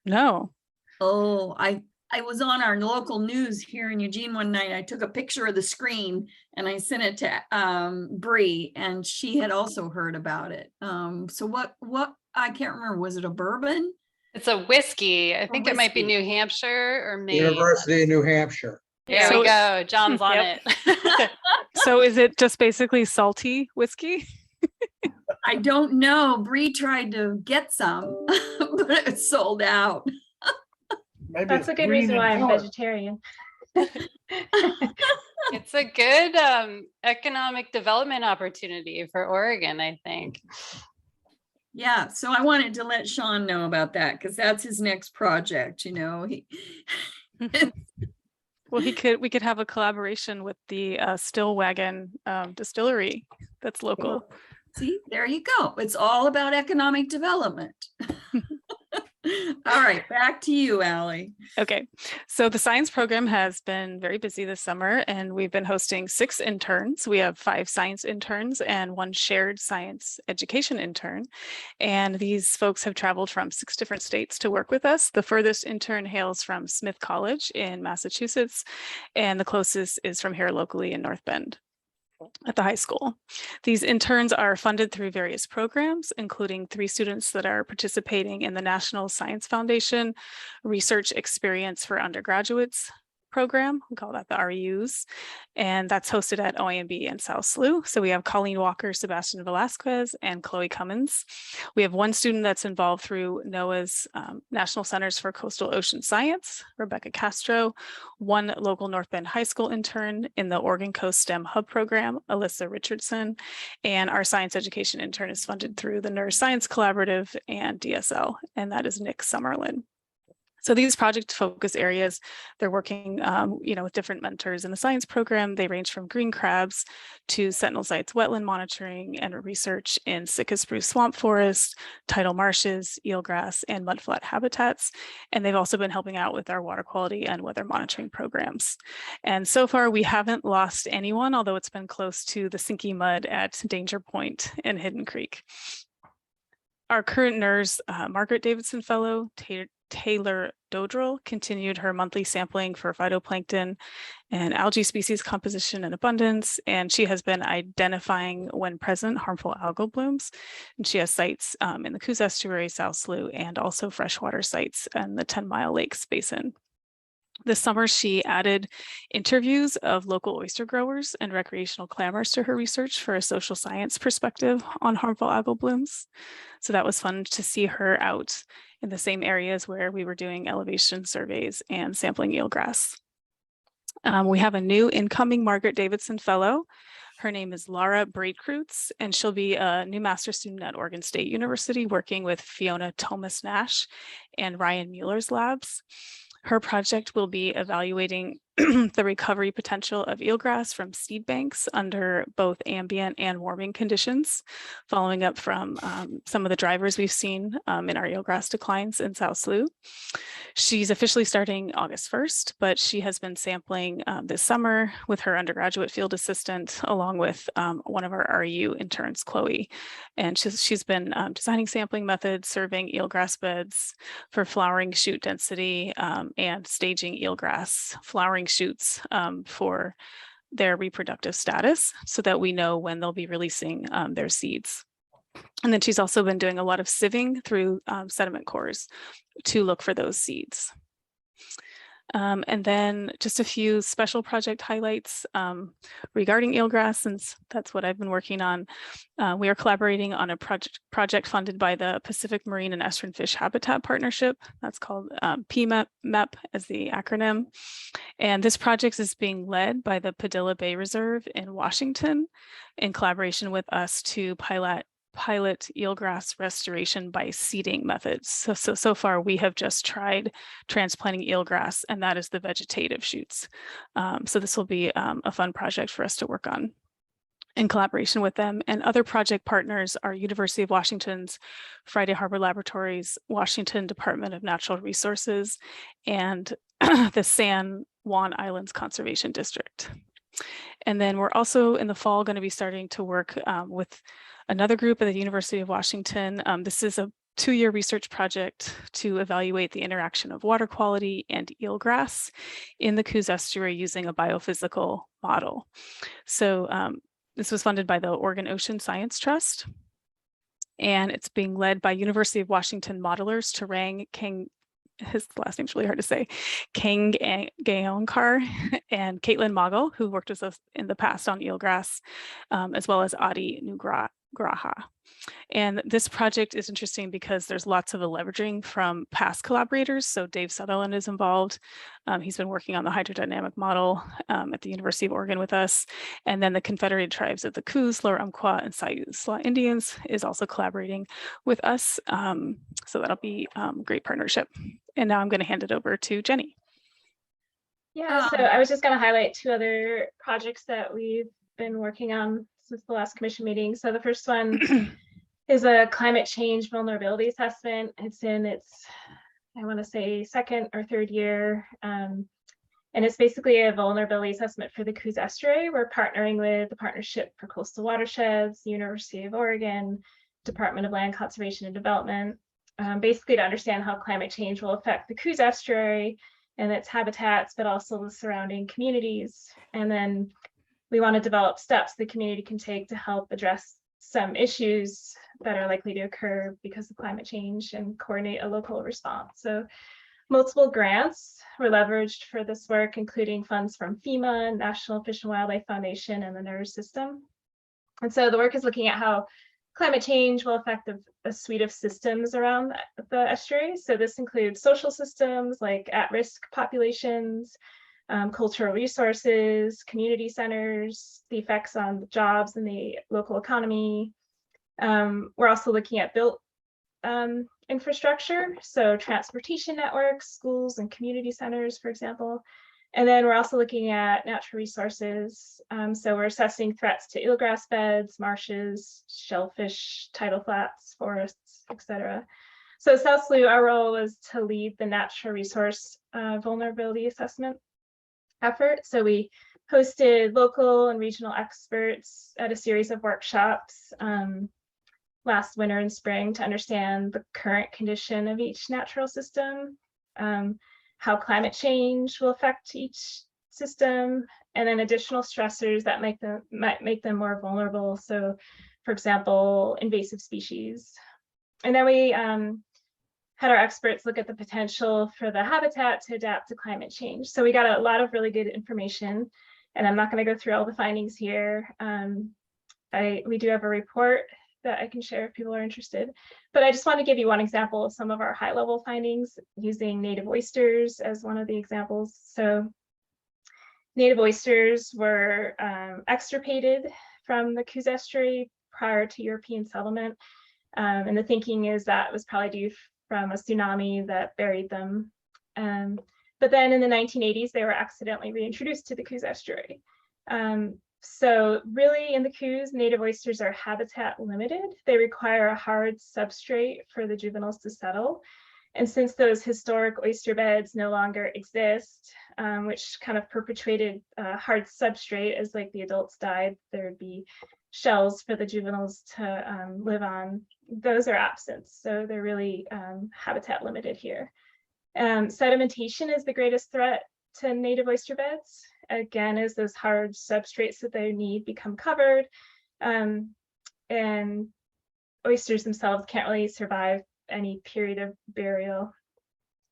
No. Oh, I was on our local news here in Eugene one night. I took a picture of the screen and I sent it to Bree, and she had also heard about it. So what I can't remember, was it a bourbon? It's a whiskey. I think it might be whiskey. New Hampshire or Maine. University of New Hampshire. There So- we go. John's on Yep. it. So is it just basically salty whiskey? I don't know. Bree tried to get some, but it sold out. Maybe That's it's a good green reason in why I'm color. vegetarian. It's a good economic development opportunity for Oregon, I think. Yeah, so I wanted to let Sean know about that because that's his next project, you know. Well, we could have a collaboration with the Stillwagon distillery that's local. See, there you go. It's all about economic development. All right, back to you, Allie. Okay, so the science program has been very busy this summer and we've been hosting 6 interns. We have 5 science interns and 1 shared science education intern. And these folks have traveled from 6 different states to work with us. The furthest intern hails from Smith College in Massachusetts, and the closest is from here locally in North Bend at the high school. These interns are funded through various programs, including 3 students that are participating in the National Science Foundation Research Experience for Undergraduates program. We call that the REUs, and that's hosted at OAMB in South Slough. So we have Colleen Walker, Sebastian Velasquez, and Chloe Cummins. We have 1 student that's involved through NOAA's National Centers for Coastal Ocean Science, Rebecca Castro, 1 local North Bend High School intern in the Oregon Coast STEM Hub program, Alyssa Richardson, and our science education intern is funded through the Neuroscience Collaborative and DSL, and that is Nick Summerlin. So these project focus areas, they're working, with different mentors in the science program. They range from green crabs to Sentinel Sites wetland monitoring and research in Sitka spruce swamp forest, tidal marshes, eelgrass, and mudflat habitats. And they've also been helping out with our water quality and weather monitoring programs. And so far, we haven't lost anyone, although it's been close to the sinky mud at Danger Point and Hidden Creek. Our current nurse, Margaret Davidson Fellow, Taylor Dodrell, continued her monthly sampling for phytoplankton and algae species composition and abundance, and she has been identifying, when present, harmful algal blooms. And she has sites in the Coos Estuary, South Slough, and also freshwater sites in the 10 Mile Lakes Basin. This summer, she added interviews of local oyster growers and recreational clammers to her research for a social science perspective on harmful algal blooms. So that was fun to see her out in the same areas where we were doing elevation surveys and sampling eelgrass. We have a new incoming Margaret Davidson Fellow. Her name is Laura Braidkreutz, and she'll be a new master student at Oregon State University, working with Fiona Thomas Nash and Ryan Mueller's labs. Her project will be evaluating the recovery potential of eelgrass from seed banks under both ambient and warming conditions, following up from some of the drivers we've seen in our eelgrass declines in South Slough. She's officially starting August 1st, but she has been sampling this summer with her undergraduate field assistant, along with one of our REU interns, Chloe. And she's been designing sampling methods, surveying eelgrass beds for flowering shoot density, and staging eelgrass flowering shoots for their reproductive status, so that we know when they'll be releasing their seeds. And then she's also been doing a lot of sieving through sediment cores to look for those seeds. And then just a few special project highlights regarding eelgrass, since that's what I've been working on. We are collaborating on a project funded by the Pacific Marine and Estuarine Fish Habitat Partnership. That's called PMEP as the acronym. And this project is being led by the Padilla Bay Reserve in Washington in collaboration with us to pilot eelgrass restoration by seeding methods. So far we have just tried transplanting eelgrass, and that is the vegetative shoots. So this will be a fun project for us to work on in collaboration with them. And other project partners are University of Washington's Friday Harbor Laboratories, Washington Department of Natural Resources, and the San Juan Islands Conservation District. And then we're also in the fall going to be starting to work with another group at the University of Washington. This is a 2-year research project to evaluate the interaction of water quality and eelgrass in the Coos Estuary using a biophysical model. So this was funded by the Oregon Ocean Science Trust, and it's being led by University of Washington modelers Tarang Kang, his last name's really hard to say, Kang Gayonkar, and Caitlin Moggle, who worked with us in the past on eelgrass, as well as Adi Nugraha. And this project is interesting because there's lots of leveraging from past collaborators. So Dave Sutherland is involved. He's been working on the hydrodynamic model at the University of Oregon with us. And then the Confederated Tribes of the Coos, Lower Umpqua, and Slough Indians is also collaborating with us. So that'll be a great partnership. And now I'm going to hand it over to Jenny. Yeah, so I was just going to highlight 2 other projects that we've been working on since the last commission meeting. So the first one is a climate change vulnerability assessment. It's in its, I want to say, 2nd or 3rd year. And it's basically a vulnerability assessment for the Coos Estuary. We're partnering with the Partnership for Coastal Watersheds, University of Oregon, Department of Land Conservation and Development, basically to understand how climate change will affect the Coos Estuary and its habitats, but also the surrounding communities. And then we want to develop steps the community can take to help address some issues that are likely to occur because of climate change and coordinate a local response. So multiple grants were leveraged for this work, including funds from FEMA, National Fish and Wildlife Foundation, and the NERS system. And so the work is looking at how climate change will affect a suite of systems around the estuary. So this includes social systems like at-risk populations, cultural resources, community centers, the effects on jobs and the local economy. We're also looking at built infrastructure, so transportation networks, schools and community centers, for example. And then we're also looking at natural resources. So we're assessing threats to eelgrass beds, marshes, shellfish, tidal flats, forests, etc. So South Slough, our role was to lead the natural resource vulnerability assessment effort. So we hosted local and regional experts at a series of workshops last winter and spring to understand the current condition of each natural system, how climate change will affect each system, and then additional stressors that might make them more vulnerable. So, for example, invasive species. And then we had our experts look at the potential for the habitat to adapt to climate change. So we got a lot of really good information, and I'm not going to go through all the findings here. We do have a report that I can share if people are interested, but I just want to give you one example of some of our high level findings using native oysters as one of the examples. So native oysters were extirpated from the Coos Estuary prior to European settlement. And the thinking is that was probably due from a tsunami that buried them. But then in the 1980s, they were accidentally reintroduced to the Coos Estuary. So really in the Coos, native oysters are habitat limited. They require a hard substrate for the juveniles to settle. And since those historic oyster beds no longer exist, which kind of perpetuated hard substrate as like the adults died, there would be shells for the juveniles to live on. Those are absent, so they're really habitat limited here. Sedimentation is the greatest threat to native oyster beds. Again, as those hard substrates that they need become covered, and oysters themselves can't really survive any period of burial.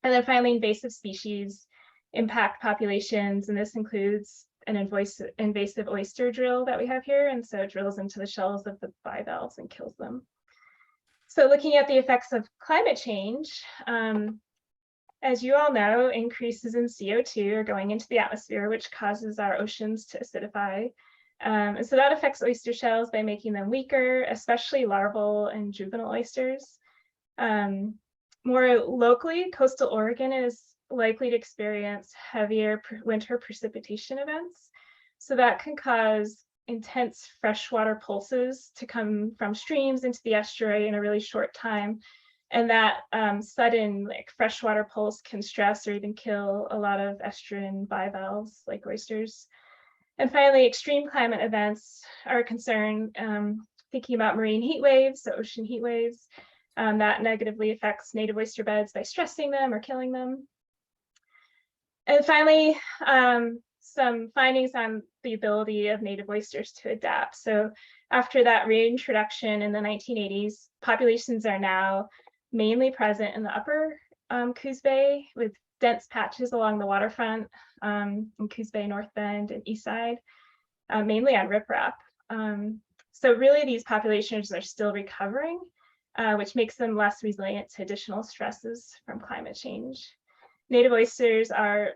And then finally, invasive species impact populations, and this includes an invasive oyster drill that we have here, and so it drills into the shells of the bivalves and kills them. So looking at the effects of climate change, as you all know, increases in CO2 are going into the atmosphere, which causes our oceans to acidify. And so that affects oyster shells by making them weaker, especially larval and juvenile oysters. More locally, coastal Oregon is likely to experience heavier winter precipitation events. So that can cause intense freshwater pulses to come from streams into the estuary in a really short time. And that sudden freshwater pulse can stress or even kill a lot of estuarine bivalves like oysters. And finally, extreme climate events are a concern, thinking about marine heat waves, so ocean heat waves, that negatively affects native oyster beds by stressing them or killing them. And finally, some findings on the ability of native oysters to adapt. So after that reintroduction in the 1980s, populations are now mainly present in the upper Coos Bay with dense patches along the waterfront in Coos Bay, North Bend, and East Side, mainly on riprap. So really these populations are still recovering, which makes them less resilient to additional stresses from climate change. Native oysters are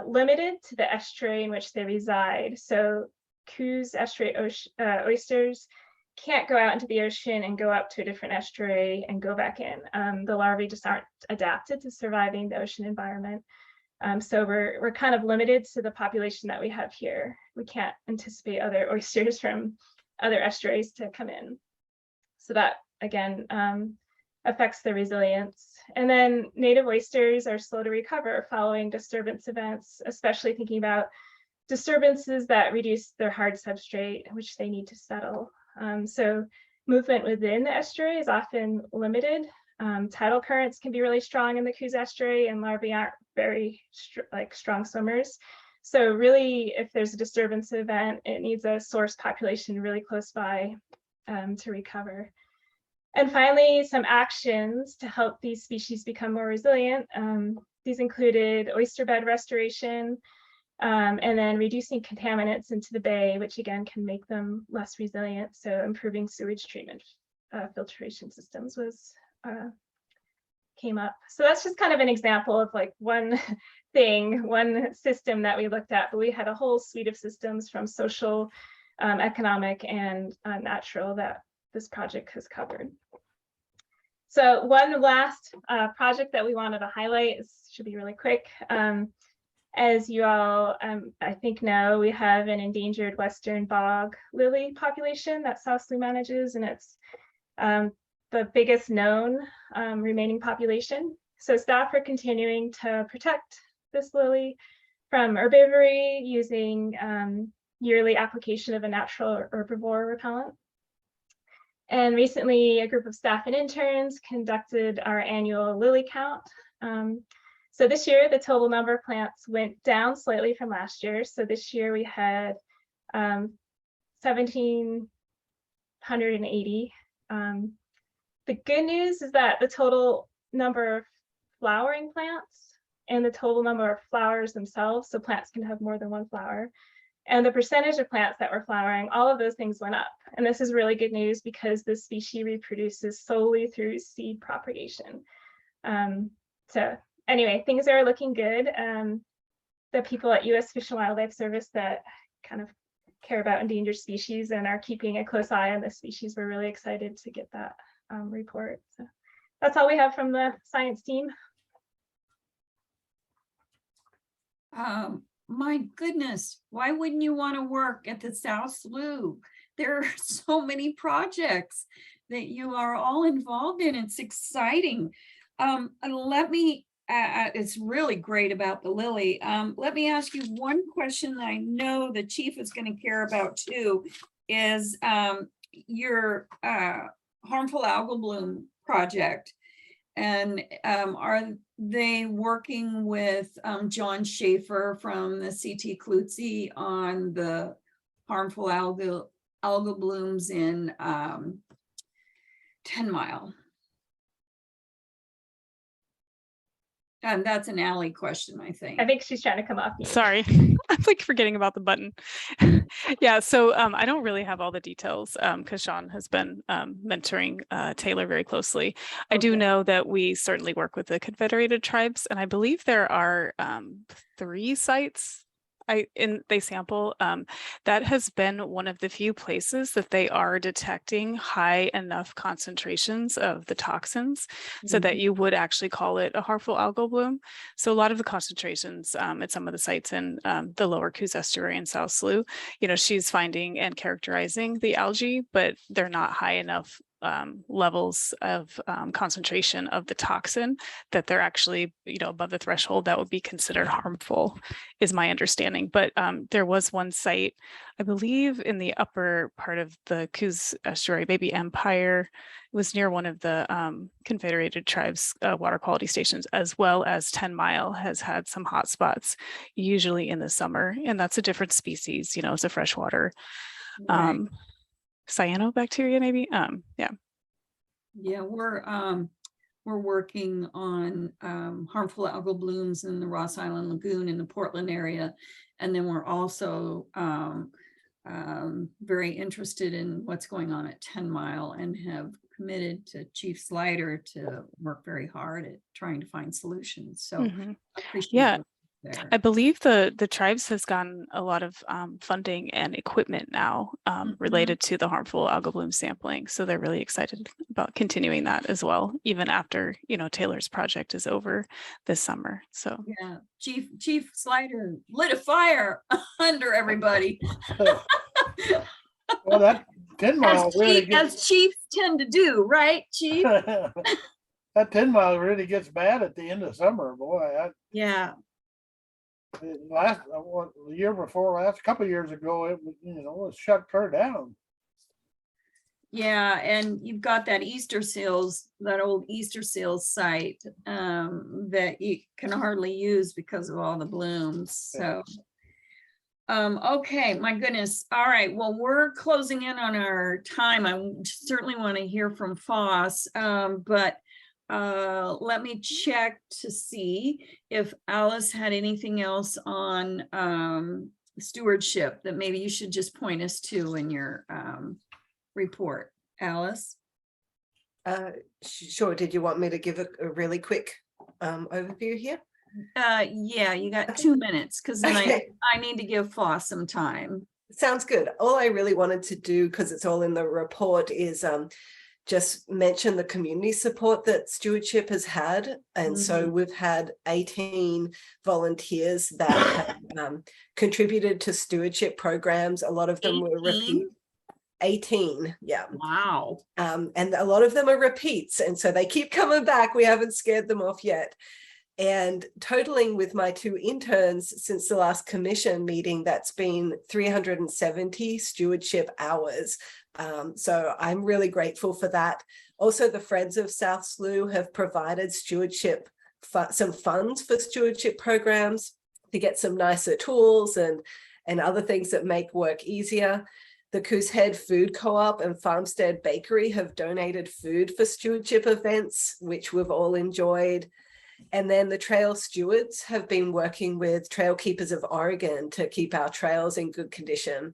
limited to the estuary in which they reside. So Coos estuary oysters can't go out into the ocean and go up to a different estuary and go back in. The larvae just aren't adapted to surviving the ocean environment. So we're kind of limited to the population that we have here. We can't anticipate other oysters from other estuaries to come in. So that, again, affects the resilience. And then native oysters are slow to recover following disturbance events, especially thinking about disturbances that reduce their hard substrate, which they need to settle. So movement within the estuary is often limited. Tidal currents can be really strong in the Coos Estuary, and larvae aren't very strong swimmers. So really, if there's a disturbance event, it needs a source population really close by to recover. And finally, some actions to help these species become more resilient. These included oyster bed restoration, and then reducing contaminants into the bay, which again can make them less resilient. So improving sewage treatment filtration systems came up. So that's just kind of an example of like one thing, one system that we looked at, but we had a whole suite of systems from social, economic, and natural that this project has covered. So one last project that we wanted to highlight, should be really quick. As you all, I think know, we have an endangered western bog lily population that South Slough manages, and it's the biggest known remaining population. So staff are continuing to protect this lily from herbivory using yearly application of a natural herbivore repellent. And recently, a group of staff and interns conducted our annual lily count. So this year, the total number of plants went down slightly from last year. So this year we had 1,780. The good news is that the total number of flowering plants and the total number of flowers themselves. So plants can have more than one flower. And the percentage of plants that were flowering, all of those things went up. And this is really good news because this species reproduces solely through seed propagation. So anyway, things are looking good. The people at U.S. Fish and Wildlife Service that kind of care about endangered species and are keeping a close eye on the species, we're really excited to get that report. So that's all we have from the science team. My goodness, why wouldn't you want to work at the South Slough? There are so many projects that you are all involved in. It's exciting. And let me, it's really great about the lily. Let me ask you one question that I know the chief is going to care about too, is your harmful algal bloom project. And are they working with John Schaefer from the CT Klutzy on the harmful algal blooms in 10 Mile? And that's an Ally question, I think. I think she's trying to come off mute. Sorry, I'm like forgetting about the button. Yeah, so I don't really have all the details because Sean has been mentoring Taylor very closely. I do know that we certainly work with the Confederated Tribes, and I believe there are 3 sites they sample. That has been one of the few places that they are detecting high enough concentrations of the toxins so that you would actually call it a harmful algal bloom. So a lot of the concentrations at some of the sites in the lower Coos Estuary and South Slough, she's finding and characterizing the algae, but they're not high enough levels of concentration of the toxin that they're actually, above the threshold that would be considered harmful, is my understanding. But there was one site, I believe, in the upper part of the Coos Estuary, maybe Empire. It was near one of the Confederated Tribes water quality stations, as well as 10 Mile has had some hot spots, usually in the summer. And that's a different species, it's a freshwater cyanobacteria, maybe. Yeah, we're working on harmful algal blooms in the Ross Island Lagoon in the Portland area, and then we're also very interested in what's going on at 10 Mile and have committed to Chief Slider to work very hard at trying to find solutions. So I appreciate I believe the tribes has gotten a lot of funding and equipment now related to the harmful algal bloom sampling. So they're really excited about continuing that as well, even after, Taylor's project is over this summer. So yeah, Chief Slider lit a fire under everybody. Well, that 10 Mile really as chiefs tend to do, right, Chief? That 10 Mile really gets bad at the end of summer, boy. Yeah. The year before last, a couple of years ago, it was, it shut her down. Yeah, and you've got that that old Easter Seals site that you can hardly use because of all the blooms. So, okay, my goodness. All right, well, we're closing in on our time. I certainly want to hear from Foss, but let me check to see if Alice had anything else on stewardship that maybe you should just point us to in your report. Alice? Sure. Did you want me to give a really quick overview here? Yeah, you got 2 minutes because then I need to give Foss some time. Sounds good. All I really wanted to do, because it's all in the report, is just mention the community support that stewardship has had. And so we've had 18 volunteers that have contributed to stewardship programs. A lot of them were repeat. 18, yeah. Wow. And a lot of them are repeats. And so they keep coming back. We haven't scared them off yet. And totaling with my 2 interns since the last commission meeting, that's been 370 stewardship hours. So I'm really grateful for that. Also, the Friends of South Slough have provided stewardship, some funds for stewardship programs to get some nicer tools and other things that make work easier. The Coosehead Food Co-op and Farmstead Bakery have donated food for stewardship events, which we've all enjoyed. And then the trail stewards have been working with Trail Keepers of Oregon to keep our trails in good condition.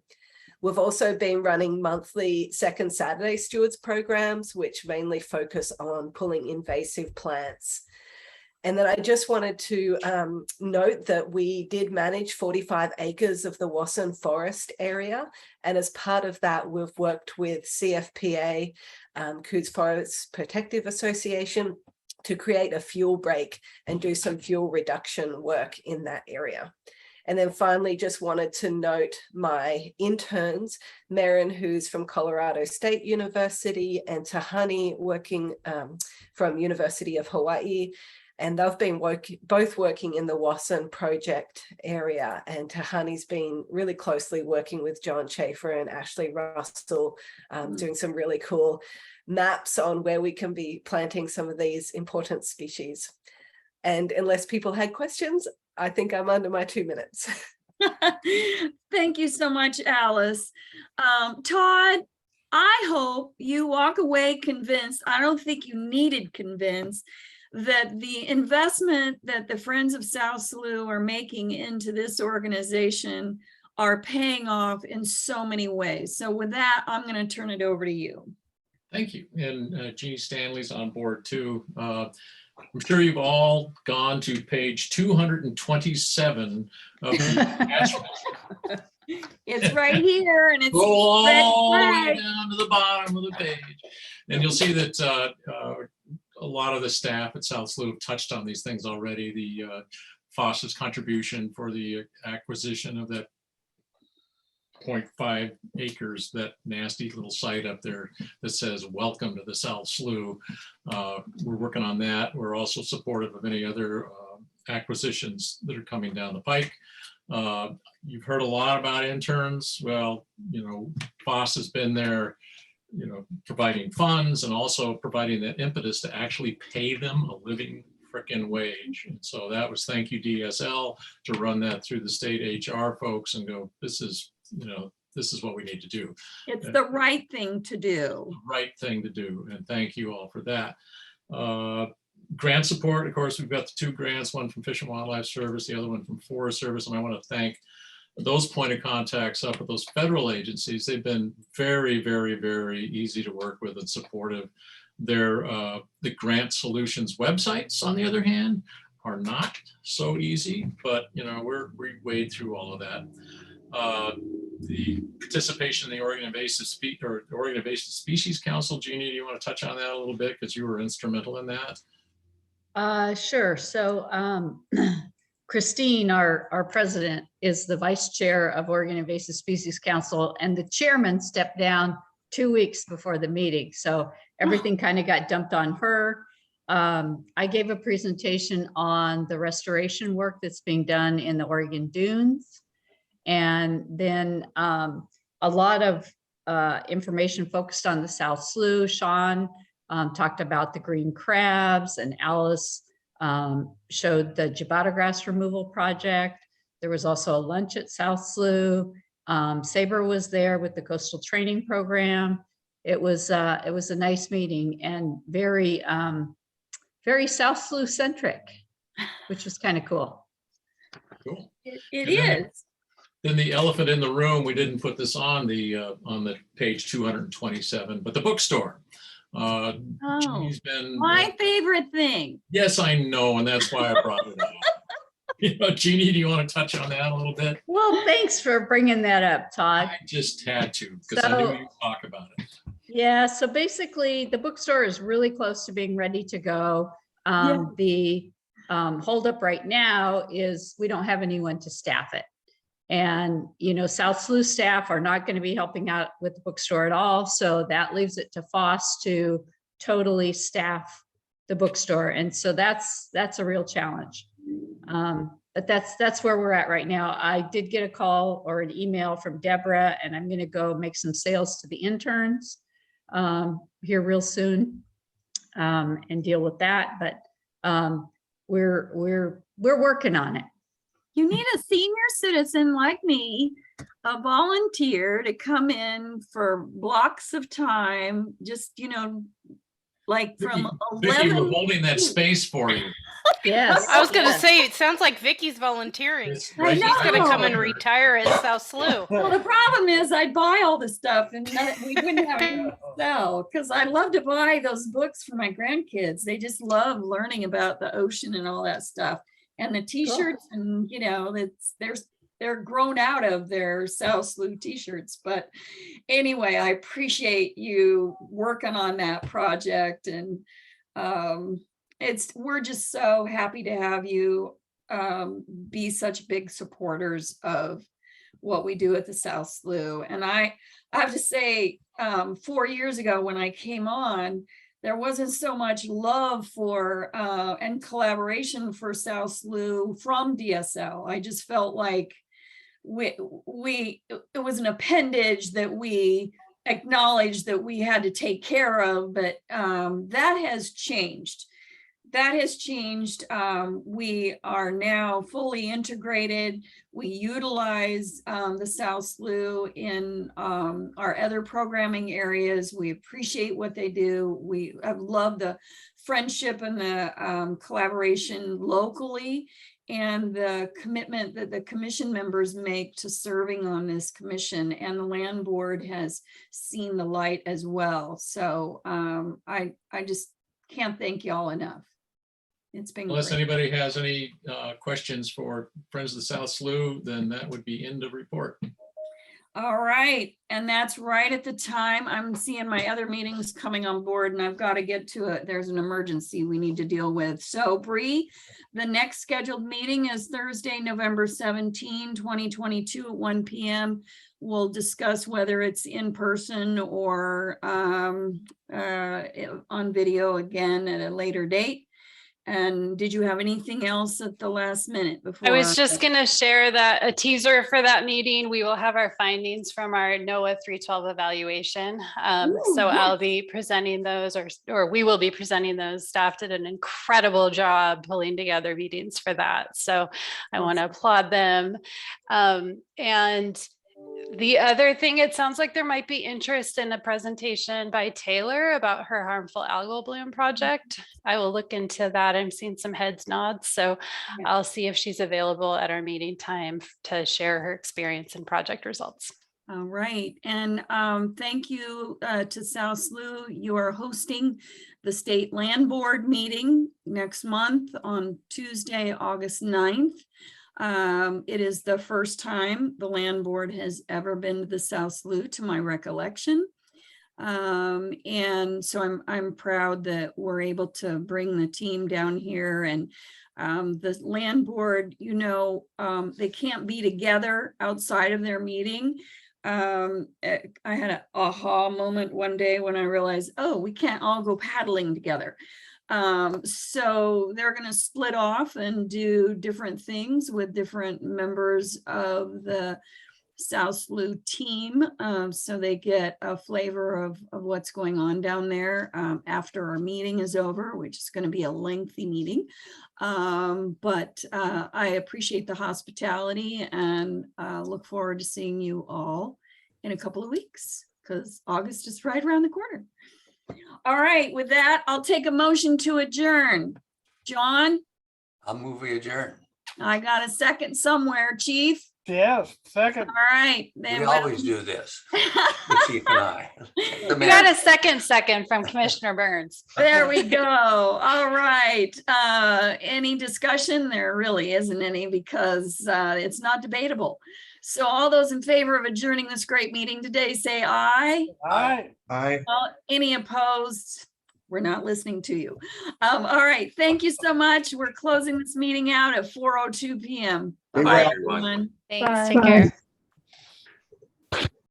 We've also been running monthly Second Saturday Stewards programs, which mainly focus on pulling invasive plants. And then I just wanted to note that we did manage 45 acres of the Wasson Forest area. And as part of that, we've worked with CFPA, Coos Forest Protective Association, to create a fuel break and do some fuel reduction work in that area. And then finally, just wanted to note my interns, Marin, who's from Colorado State University, and Tahani, working from University of Hawaii. And they've been both working in the Wasson project area. And Tahani's been really closely working with John Schaefer and Ashley Russell, doing some really cool maps on where we can be planting some of these important species. And unless people had questions, I think I'm under my 2 minutes. Thank you so much, Alice. Todd, I hope you walk away convinced, I don't think you needed convinced, that the investment that the Friends of South Slough are making into this organization are paying off in so many ways. So with that, I'm going to turn it over to you. Thank you. And Jeannie Stanley's on board too. I'm sure you've all gone to page 227 of the attachment. It's right here, and it's go all red the flag. way down to the bottom of the page. And you'll see that a lot of the staff at South Slough have touched on these things already. The FOSS's contribution for the acquisition of that 0.5 acres, that nasty little site up there that says welcome to the South Slough. We're working on that. We're also supportive of any other acquisitions that are coming down the pike. You've heard a lot about interns. Well, you know, FOSS has been there, you know, providing funds and also providing that impetus to actually pay them a living frickin' wage. And so that was, thank you DSL, to run that through the state HR folks and go, this is, you know, this is what we need to do. It's the right thing to do. Right thing to do. And thank you all for that. Grant support, of course, we've got the 2 grants, one from Fish and Wildlife Service, the other one from Forest Service. And I want to thank those point of contacts up with those federal agencies. They've been very, very, very easy to work with and supportive. The Grant Solutions websites, on the other hand, are not so easy, but you know, we wade through all of that. The participation in the Oregon Invasive Species Council, Jeannie, do you want to touch on that a little bit, because you were instrumental in that? Sure. So Christine, our president, is the vice chair of Oregon Invasive Species Council, and the chairman stepped down 2 weeks before the meeting. So everything kind of got dumped on her. I gave a presentation on the restoration work that's being done in the Oregon Dunes. And then a lot of information focused on the South Slough. Sean talked about the green crabs, and Alice showed the Jabata grass removal project. There was also a lunch at South Slough. Saber was there with the coastal training program. It was a nice meeting and very South Slough centric, which was kind of cool. Cool. It is. Then the elephant in the room, we didn't put this on the page 227, but the bookstore. Jeannie's been my favorite thing. Yes, I know, and that's why I brought it up. You know, Jeannie, do you want to touch on that a little bit? Well, thanks for bringing that up, Todd. I just had to, because I knew you'd talk about it. Yeah, so basically the bookstore is really close to being ready to go. The holdup right now is we don't have anyone to staff it. And, you know, South Slough staff are not going to be helping out with the bookstore at all. So that leaves it to FOSS to totally staff the bookstore. And so that's a real challenge. But that's where we're at right now. I did get a call or an email from Deborah, and I'm going to go make some sales to the interns here real soon and deal with that. But we're working on it. You need a senior citizen like me, a volunteer to come in for blocks of time, just, like from Vicky, 11. we're holding that space for you. Yes. I was gonna yes. say, it sounds like Vicky's volunteering. It's I right She's gonna know. come and retire at South Slough. Well, the problem is I'd buy all the stuff and we wouldn't have anything to sell, because I love to buy those books for my grandkids. They just love learning about the ocean and all that stuff. And the t-shirts, and they're grown out of their South Slough t-shirts. But anyway, I appreciate you working on that project, and we're just so happy to have you be such big supporters of what we do at the South Slough. And I have to say, 4 years ago when I came on, there wasn't so much love for and collaboration for South Slough from DSL. I just felt like it was an appendage that we acknowledged that we had to take care of, but that has changed. That has changed. We are now fully integrated. We utilize the South Slough in our other programming areas. We appreciate what they do. We have loved the friendship and the collaboration locally, and the commitment that the commission members make to serving on this commission, and the land board has seen the light as well. So I just can't thank y'all enough. It's been Unless great. anybody has any questions for Friends of the South Slough, then that would be end of report. All right, and that's right at the time. I'm seeing my other meetings coming on board, and I've got to get to it. There's an emergency we need to deal with. So Bree, the next scheduled meeting is Thursday, November 17, 2022 at 1 p.m. We'll discuss whether it's in person or on video again at a later date. And did you have anything else at the last minute before? I was just going to share that a teaser for that meeting. We will have our findings from our NOAA 312 evaluation. So I'll be presenting those, or we will be presenting those. Staff did an incredible job pulling together meetings for that. So I want to applaud them. And the other thing, it sounds like there might be interest in a presentation by Taylor about her harmful algal bloom project. I will look into that. I'm seeing some heads nods, so I'll see if she's available at our meeting time to share her experience and project results. All right, and thank you to South Slough. You are hosting the State Land Board meeting next month on Tuesday, August 9th. It is the first time the land board has ever been to the South Slough, to my recollection. And so I'm proud that we're able to bring the team down here, and the land board, they can't be together outside of their meeting. I had an aha moment one day when I realized, oh, we can't all go paddling together. So they're going to split off and do different things with different members of the South Slough team, so they get a flavor of what's going on down there after our meeting is over, which is going to be a lengthy meeting. But I appreciate the hospitality, and look forward to seeing you all in a couple of weeks, because August is right around the corner. All right, with that, I'll take a motion to adjourn. John? I'll move we adjourn. I got a second somewhere, Chief. Yes, second. All right. Then We always do this, the chief and I. We got a second from Commissioner Burns. There we go. All right. Any discussion? There really isn't any, because it's not debatable. So all those in favor of adjourning this great meeting today, say aye. Aye. Aye. Any opposed? We're not listening to you. All right. Thank you so much. We're closing this meeting out at 4:02 p.m. Bye, Bye, everyone. everyone. Thanks. Bye. Take care.